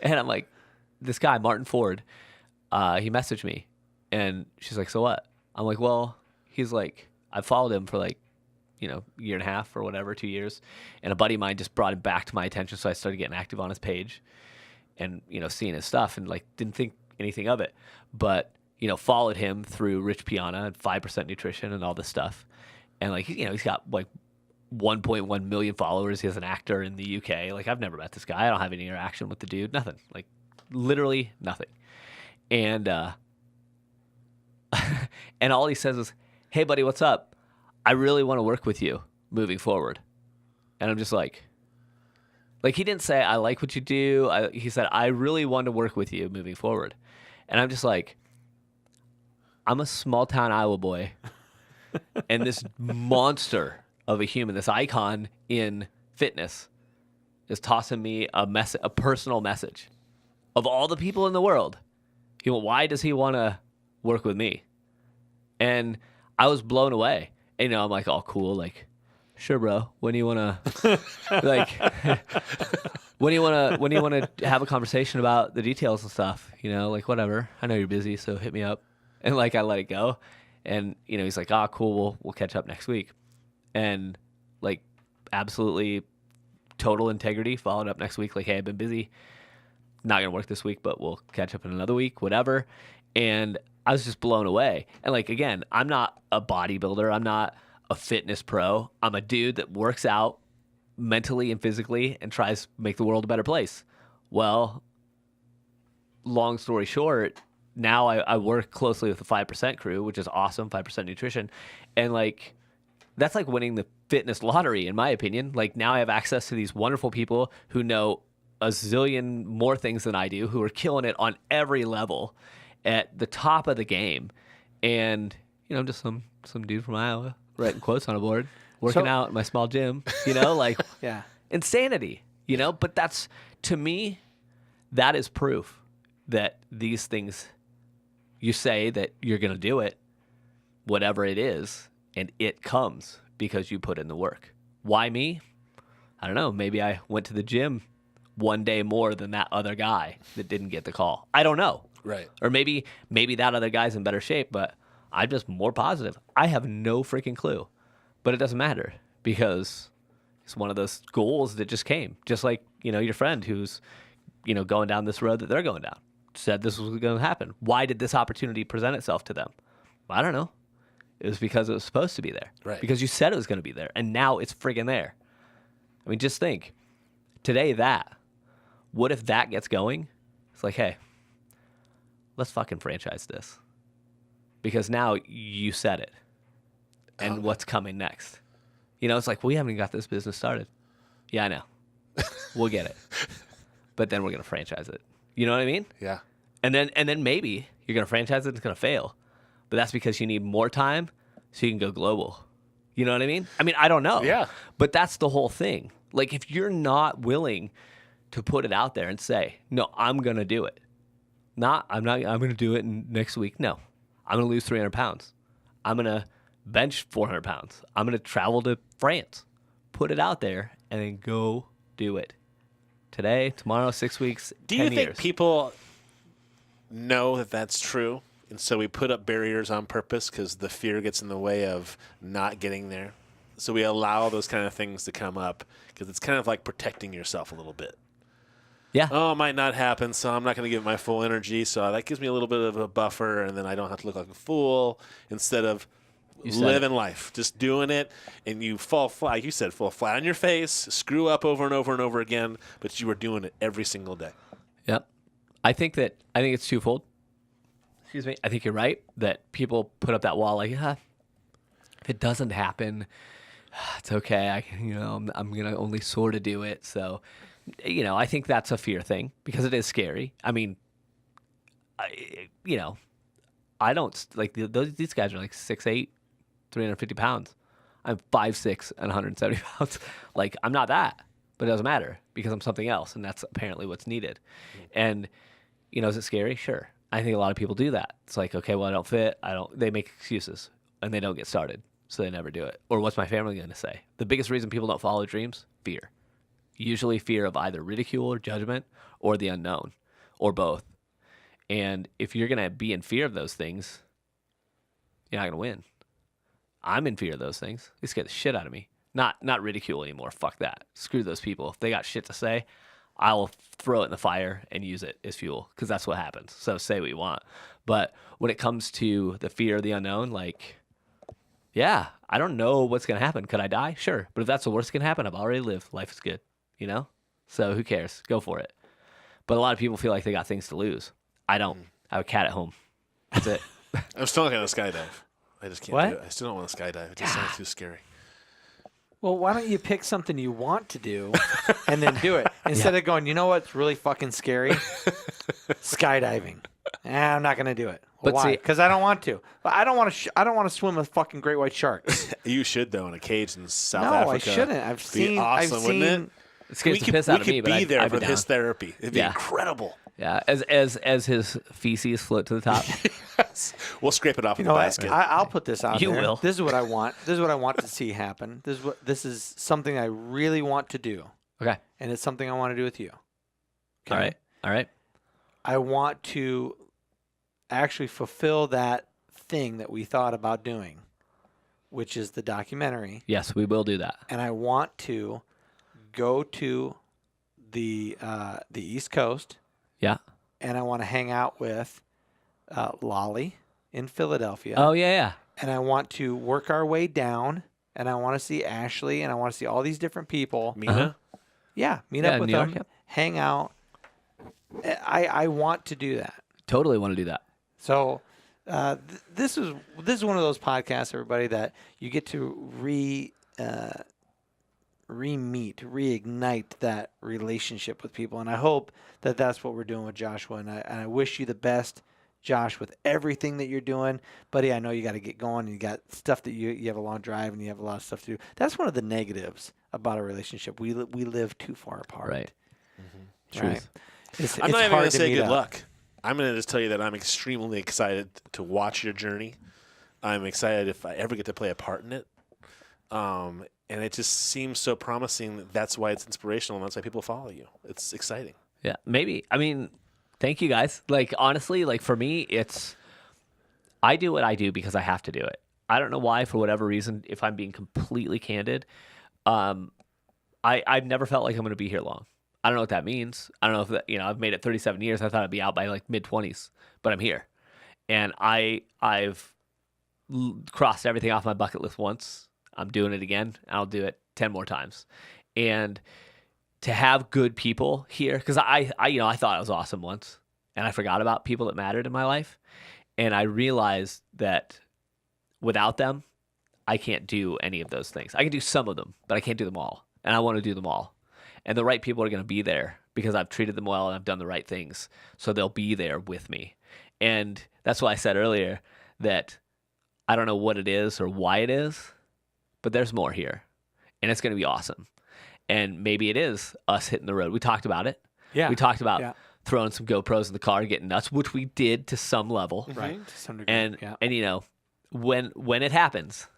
And I'm like, this guy, Martin Ford, he messaged me. And she's like, so what? I'm like, well, he's like, I followed him for like, year and a half or whatever, 2 years. And a buddy of mine just brought him back to my attention. So I started getting active on his page and, seeing his stuff and like didn't think anything of it. But, followed him through Rich Piana and 5% Nutrition and all this stuff. And like, he's got like 1.1 million followers. He's an actor in the UK. Like, I've never met this guy. I don't have any interaction with the dude. Nothing. Like, literally nothing. And and all he says is, hey, buddy, what's up? I really want to work with you moving forward. And I'm just like he didn't say, I like what you do. He said, I really want to work with you moving forward. And I'm just like, I'm a small town Iowa boy. And this monster of a human, this icon in fitness, is tossing me a personal message. Of all the people in the world, why does he want to work with me? And I was blown away. And, I'm like, all cool, like, sure, bro. When do you want to, like, when do you want to have a conversation about the details and stuff? Like, whatever. I know you're busy, so hit me up. And like, I let it go. And he's like, cool. We'll catch up next week. And like, absolutely, total integrity. Followed up next week. Like, hey, I've been busy. Not gonna work this week, but we'll catch up in another week. Whatever. And I was just blown away. And like, again, I'm not a bodybuilder. I'm not a fitness pro. I'm a dude that works out mentally and physically and tries to make the world a better place. Well, long story short, now I work closely with the 5% crew, which is awesome, 5% Nutrition. And like, that's like winning the fitness lottery, in my opinion. Like, now I have access to these wonderful people who know a zillion more things than I do, who are killing it on every level at the top of the game. And, just some dude from Iowa writing quotes on a board, working out in my small gym, like, yeah, insanity, but that's, to me, that is proof that these things, you say that you're going to do it, whatever it is, and it comes because you put in the work. Why me? I don't know. Maybe I went to the gym one day more than that other guy that didn't get the call. I don't know. Right. Or maybe that other guy's in better shape, but I'm just more positive. I have no freaking clue. But it doesn't matter because it's one of those goals that just came. Just like, your friend who's, going down this road that they're going down. Said this was going to happen. Why did this opportunity present itself to them? I don't know. It was because it was supposed to be there. Right. Because you said it was going to be there. And now it's friggin' there. I mean, just think. Today, what if that gets going? It's like, hey, let's fucking franchise this. Because now you said it. And what's coming next? It's like, we haven't even got this business started. Yeah, I know. We'll get it. But then we're going to franchise it. You know what I mean? Yeah. And then maybe you're going to franchise it and it's going to fail. But that's because you need more time so you can go global. You know what I mean? I mean, I don't know. Yeah. But that's the whole thing. Like, if you're not willing to put it out there and say, no, I'm going to do it. I'm going to do it next week. No, I'm going to lose 300 pounds. I'm going to bench 400 pounds. I'm going to travel to France. Put it out there and then go do it. Today, tomorrow, 6 weeks, Do 10 you think years. people know that that's true? And so we put up barriers on purpose because the fear gets in the way of not getting there. So we allow those kind of things to come up because it's kind of like protecting yourself a little bit. Yeah. Oh, it might not happen, so I'm not going to give it my full energy. So that gives me a little bit of a buffer, and then I don't have to look like a fool instead of living life, just doing it. And you fall flat, like you said, fall flat on your face, screw up over and over and over again, but you are doing it every single day. Yep. I think it's twofold. Excuse me. I think you're right that people put up that wall like, if it doesn't happen, it's okay. I'm gonna only sort of do it. So, I think that's a fear thing because it is scary. I mean, I don't like these guys are like 6'8", 350 pounds. I'm 5'6" and 170 pounds. Like I'm not that, but it doesn't matter because I'm something else, and that's apparently what's needed. And is it scary? Sure. I think a lot of people do that. It's like, okay, well, I don't fit. They make excuses and they don't get started. So they never do it. Or what's my family going to say? The biggest reason people don't follow dreams? Fear. Usually fear of either ridicule or judgment or the unknown or both. And if you're going to be in fear of those things, you're not going to win. I'm in fear of those things. They scare the shit out of me. Not ridicule anymore. Fuck that. Screw those people. If they got shit to say, I will throw it in the fire and use it as fuel because that's what happens. So say what you want. But when it comes to the fear of the unknown, like, yeah, I don't know what's going to happen. Could I die? Sure. But if that's the worst that can happen, I've already lived. Life is good, So who cares? Go for it. But a lot of people feel like they got things to lose. I don't. I have a cat at home. That's it. I'm still not going to skydive. I just can't What? do it. I still don't want to skydive. It just sounds too scary. Well, why don't you pick something you want to do and then do it instead of going, you know what's really fucking scary? Skydiving. I'm not going to do it. Well, But why? see- Because I don't want to. But I don't want to. I don't want to swim with fucking great white sharks. You should, though, in a cage in South No, Africa. I shouldn't. I've Be seen. awesome, I've wouldn't seen. it? It scares the piss out of me, but be there I'd for be his down. therapy. It'd be Yeah. incredible. Yeah, as his feces float to the top. Yes. We'll scrape it off in You the know what? basket. I'll put this out You there. will. This is what I want. This is what I want to see happen. This is something I really want to do, Okay. and it's something I want to do with you. Okay? All right. I want to actually fulfill that thing that we thought about doing, which is the documentary. Yes, we will do that. And I want to go to the East Coast, Yeah. and I want to hang out with Lolly in Philadelphia. Oh yeah. And I want to work our way down, and I want to see Ashley, and I want to see all these different people. Mina? Yeah, meet Yeah, up with New York, them, yep. hang out. I want to do that. Totally want to do that. So this is one of those podcasts, everybody, that you get to reignite that relationship with people, and I hope that that's what we're doing with Joshua. And I wish you the best, Josh, with everything that you're doing, buddy. I know you got to get going. And you got stuff that you have a long drive, and you have a lot of stuff to do. That's one of the negatives about a relationship. We live too far apart. Right. Right? Truth. It's I'm not even hard going to say meet good up. luck. I'm going to just tell you that I'm extremely excited to watch your journey. I'm excited if I ever get to play a part in it. And it just seems so promising. That's why it's inspirational, and that's why people follow you. It's exciting. Yeah. Maybe. I mean, thank you guys. Like honestly, like for me, I do what I do because I have to do it. I don't know why, for whatever reason. If I'm being completely candid, I've never felt like I'm going to be here long. I don't know what that means. I don't know if that, I've made it 37 years. I thought I'd be out by like mid-20s, but I'm here. And I've crossed everything off my bucket list once. I'm doing it again. I'll do it 10 more times. And to have good people here, because I thought I was awesome once, and I forgot about people that mattered in my life. And I realized that without them, I can't do any of those things. I can do some of them, but I can't do them all. And I want to do them all. And the right people are going to be there because I've treated them well and I've done the right things. So they'll be there with me. And that's why I said earlier that I don't know what it is or why it is, but there's more here. And it's going to be awesome. And maybe it is us hitting the road. We talked about it. Yeah. We talked about throwing some GoPros in the car and getting nuts, which we did to some level. Right. To some degree. And when it happens,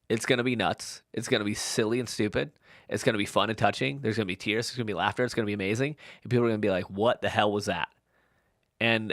it's going to be nuts. It's going to be silly and stupid. It's going to be fun and touching. There's going to be tears. There's going to be laughter. It's going to be amazing. And people are going to be like, what the hell was that? And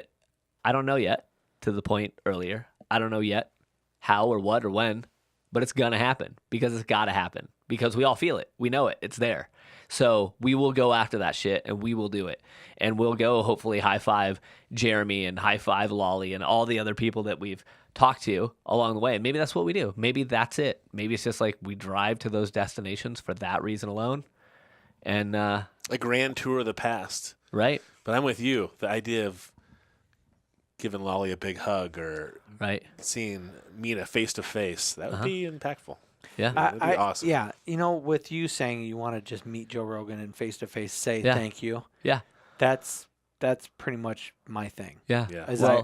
I don't know yet. to the point earlier. I don't know yet how or what or when, but it's going to happen because it's got to happen because we all feel it. We know it. It's there. So we will go after that shit and we will do it. And we'll go hopefully high five Jeremy and high five Lolly and all the other people that we've talked to along the way. And maybe that's what we do. Maybe that's it. Maybe it's just like we drive to those destinations for that reason alone. And a grand tour of the past. Right. But I'm with you. The idea of giving Lolly a big hug or seeing Mina face to face, that would be impactful. Yeah. That'd be awesome. Yeah. You know, with you saying you want to just meet Joe Rogan and face to face say thank you. Yeah. That's pretty much my thing. Yeah.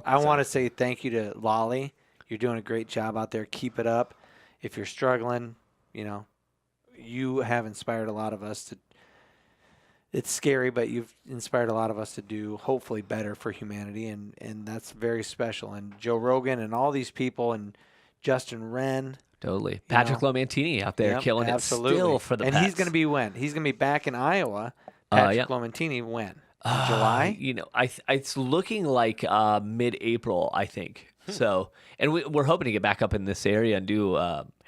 I want to say thank you to Lolly. You're doing a great job out there. Keep it up. If you're struggling, you know, you have inspired a lot of us to. It's scary, but you've inspired a lot of us to do hopefully better for humanity, and that's very special. And Joe Rogan and all these people and Justin Wren. Totally. Patrick Lomantini out there killing it still for the And pets. he's going to be when? He's going to be back in Iowa. Patrick Lomantini when? In July? You know, it's looking like mid-April, I think. So, and we're hoping to get back up in this area and do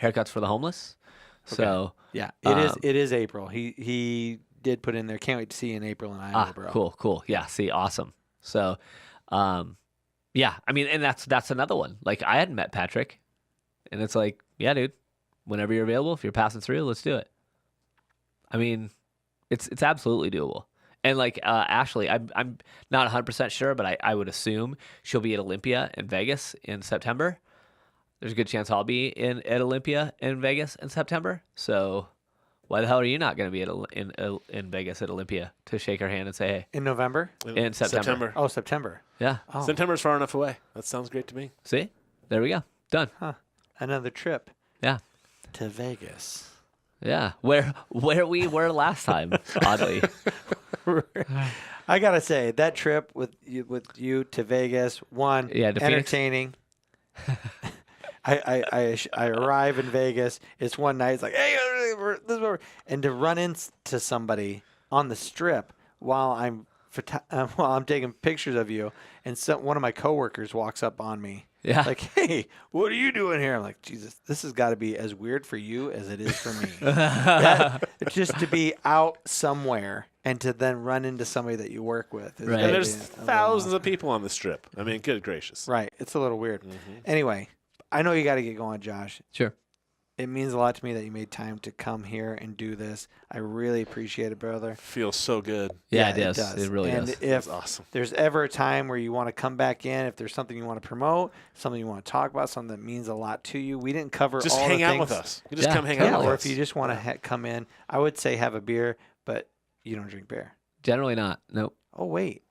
haircuts for the homeless. Okay. So yeah, it is April. He did put in there. Can't wait to see you in April in Iowa, bro. Cool. Yeah, see, awesome. So, yeah, I mean, and that's another one. Like I hadn't met Patrick, and it's like, yeah, dude, whenever you're available, if you're passing through, let's do it. I mean, it's absolutely doable. And like Ashley, I'm not 100% sure, but I would assume she'll be at Olympia in Vegas in September. There's a good chance I'll be at Olympia in Vegas in September. So why the hell are you not going to be in Vegas at Olympia to shake her hand and say hey? In November? In September. Oh, September. Yeah. Oh. September's far enough away. That sounds great to me. See? There we go. Done. Huh. Another trip. Yeah. To Vegas. Yeah. Where we were last time, oddly. I gotta say that trip with you to Vegas, entertaining. I arrive in Vegas. It's one night. It's like, hey, this is where and to run into somebody on the strip while I'm taking pictures of you, and one of my coworkers walks up on me. Yeah. Like, hey, what are you doing here? I'm like, Jesus, this has got to be as weird for you as it is for me. Just to be out somewhere and to then run into somebody that you work with. Right. And there's thousands of people on the strip. I mean, good gracious. Right. It's a little weird. Mm-hmm. Anyway, I know you got to get going, Josh. Sure. It means a lot to me that you made time to come here and do this. I really appreciate it, brother. Feels so good. Yeah, it does. It really does. And if awesome. there's ever a time where you want to come back in, if there's something you want to promote, something you want to talk about, something that means a lot to you, we didn't cover just all the things. Just hang out with us. You just come hang out with us. Or if you just want to come in, I would say have a beer, but you don't drink beer. Generally not. Nope. Oh, wait.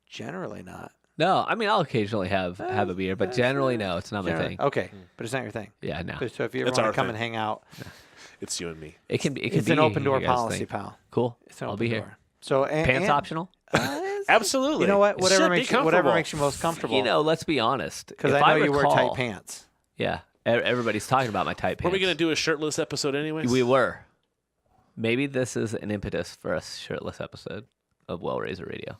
Generally not. No, I mean, I'll occasionally have a beer, but generally, no, it's not my thing. Okay, but it's not your thing. Yeah, no. So if you ever want to come and hang out, it's you and me. It can be. It's an open door policy, pal. Cool. It's an I'll open be door. here. So pants optional. Absolutely. You know what? Whatever makes you most comfortable. You know, let's be honest. Because I know you wear tight pants. Yeah, everybody's talking about my tight pants. Were we going to do a shirtless episode anyways? We were. Maybe this is an impetus for a shirtless episode of Well Razor Radio.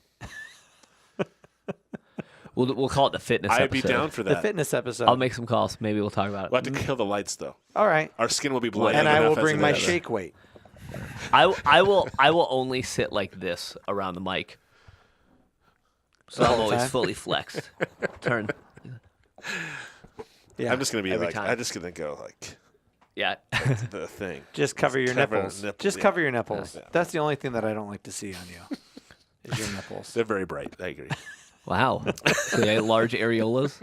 We'll call it the fitness episode. I'd be down for that. The fitness episode. I'll make some calls. Maybe we'll talk about it. We'll have to kill the lights, though. All right. Our skin will be blinding. And I will bring my shake weight. I will only sit like this around the mic. So I'm always fully flexed. Turn. Yeah. I'm just going to be every like, time. I'm just going to go like, yeah. the thing. Just cover your nipples. Just cover your nipples. Yeah. That's the only thing that I don't like to see on you. Is your nipples. They're very bright. I agree. Wow. So they had large areolas.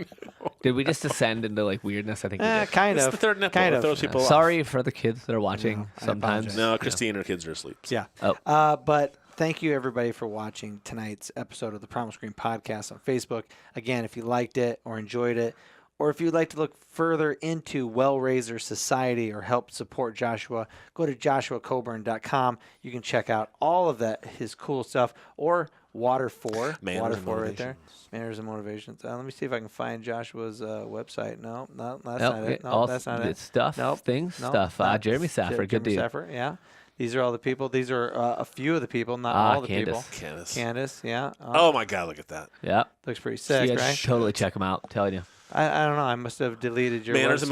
Did we just descend into like weirdness? I think we did. Kind It's of. the third nipple. Kind It of. throws people off. Sorry for the kids that are watching No, I sometimes. apologize. No, Christine and her kids are asleep. Yeah. Oh. But thank you, everybody, for watching tonight's episode of the Primal Scream Podcast on Facebook. Again, if you liked it or enjoyed it, or if you'd like to look further into Well Razor Society or help support Joshua, go to joshuacoburn.com. You can check out all of his cool stuff, or Water 4 right there. Manners and Motivations. Let me see if I can find Joshua's website. No, that's not it. No, that's not it. Stuff, Nope. things, Nope. stuff. Jeremy Safford, good dude. Safford, yeah. These are all the people. These are a few of the people, not all the people. Candace, yeah. Oh my God, look at that. Yeah. Looks pretty sick, Yeah, right? totally check them out. I'm telling you. I don't know. I must have deleted your Manners website. and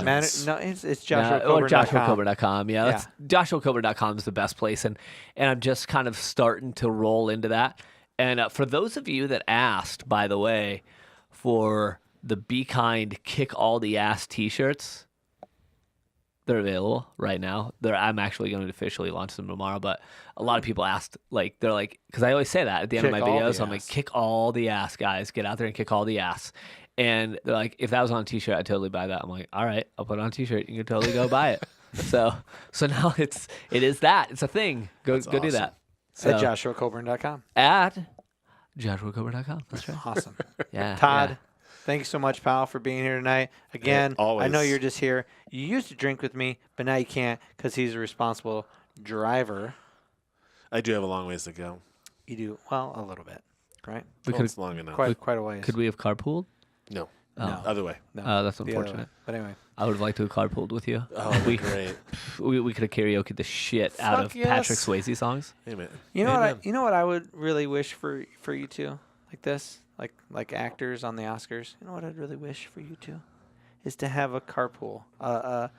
Motivations. No, it's Or JoshuaCoburn.com. JoshuaCoburn.com. Yeah, JoshuaCoburn.com is the best place, and I'm just kind of starting to roll into that. And for those of you that asked, by the way, for the Be Kind, Kick All the Ass T-shirts, they're available right now. I'm actually going to officially launch them tomorrow, but a lot of people asked, like, they're like, because I always say that at the end of my videos, I'm like, kick all the ass, guys. Get out there and kick all the ass. And they're like, if that was on a T-shirt, I'd totally buy that. I'm like, all right, I'll put it on a T-shirt. You can totally go buy it. So now it is that. It's a thing. Go do that. So, At JoshuaCoburn.com. At JoshuaCoburn.com. That's right. Awesome. Yeah. Todd, yeah. thank you so much, pal, for being here tonight. Again, always. I know you're just here. You used to drink with me, but now you can't because he's a responsible driver. I do have a long ways to go. You do, well, a little bit, right? It's long enough. Quite a ways. Could we have carpooled? No. No. Other way. No, That's the other unfortunate. way. But anyway. I would have liked to have carpooled with you. Oh, great. We could have karaoke the shit out of yes. Patrick Swayze songs. Amen. You know Amen. what I would really wish for you two, like this, like actors on the Oscars. You know what I'd really wish for you two, is to have a carpool, a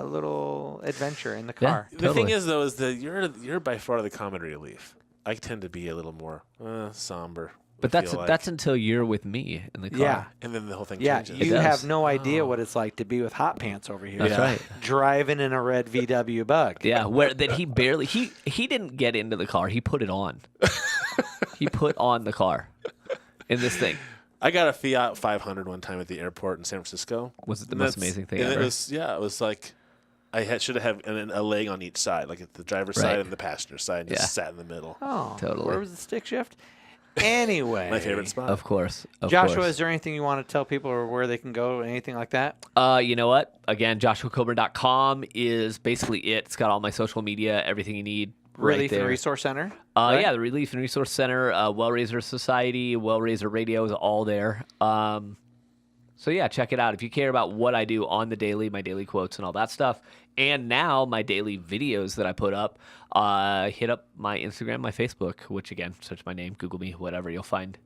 little adventure in the car. Yeah. The thing Totally. is, though, is that you're by far the comic relief. I tend to be a little more somber. But that's until you're with me in the car. Yeah. And then the whole thing Yeah, changes. you does. have no idea what it's like to be with hot pants over here. That's right. Driving in a red VW Bug. Yeah, where that he barely he didn't get into the car. He put it on. He put on the car in this thing. I got a Fiat 500 one time at the airport in San Francisco. Was it the And most that's- amazing thing and ever? It was like I should have had a leg on each side, like at the driver's Right. side and the passenger side, and Yeah. just sat in the middle. Oh, Totally. Where was the stick shift? Anyway. My favorite spot. Of course. Joshua, is there anything you want to tell people or where they can go, anything like that? You know what? Again, JoshuaCoburn.com is basically it. It's got all my social media, everything you need. Relief right and there. Resource Center? right? Yeah, the Relief and Resource Center, Wellraiser Society, Wellraiser Radio is all there. So yeah, check it out. If you care about what I do on the daily, my daily quotes and all that stuff, and now my daily videos that I put up, hit up my Instagram, my Facebook, which again, search my name, Google me, whatever, you'll find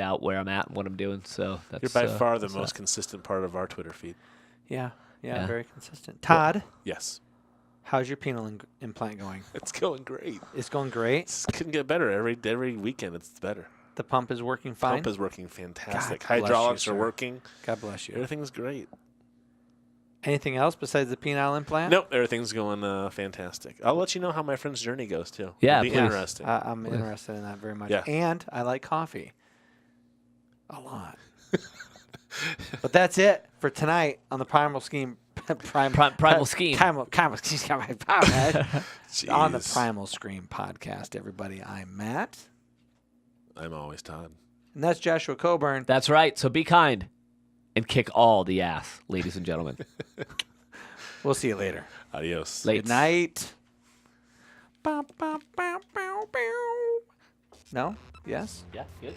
out where I'm at and what I'm doing. So that's You're by far the that's most consistent part of our Twitter feed. Yeah, Yeah. very consistent. Todd, Yes. how's your penile implant going? It's going great. It's going great. It couldn't get better. Every weekend it's better. The pump is working fine. Pump is working fantastic. God bless you, Hydraulics are sir. working. God bless you. Everything's great. Anything else besides the penile implant? Nope, everything's going fantastic. I'll let you know how my friend's journey goes too. Yeah, It'll be please. interesting. I'm interested in that very much. Yeah. And I like coffee. A lot. But that's it for tonight on the Primal Scheme. Primal Scheme. Primal Scheme. On the Jeez. Primal Scream podcast, everybody. I'm Matt. I'm always Todd. And that's Joshua Coburn. That's right. So be kind and kick all the ass, ladies and gentlemen. We'll see you later. Adios. Late Good night. No? Yes? Yeah, good.